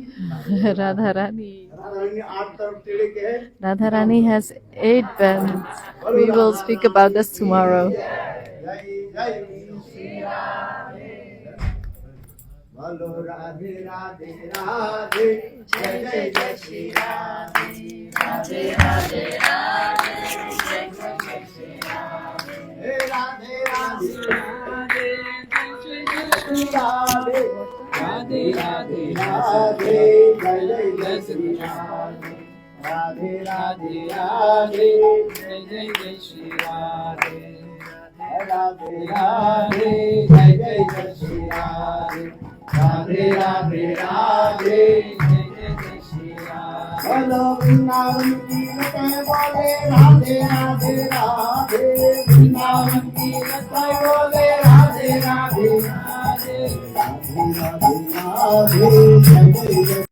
[SPEAKER 2] Radha Rani.
[SPEAKER 1] Radha Rani 8 तरफ टेढ़े के हैं
[SPEAKER 2] Radha Rani has 8 bends. We will speak about this tomorrow.
[SPEAKER 1] जय जय श्री राधे बोलो राधे राधे राधे जय जय जय श्री राधे राधे राधे राधे जय जय श्री राधे राधे राधे राधे जय जय श्री राधे राधे राधे राधे जय जय श्री राधे राधे राधे राधे जय जय श्री राधे राधे राधे जय जय श्री राधे राधे राधे राधे जय जय श्री राधे बोलो वृंदावन की लताएं बोले राधे राधे राधे वृंदावन की लताएं बोले राधे राधे राधे राधे राधे राधे जय जय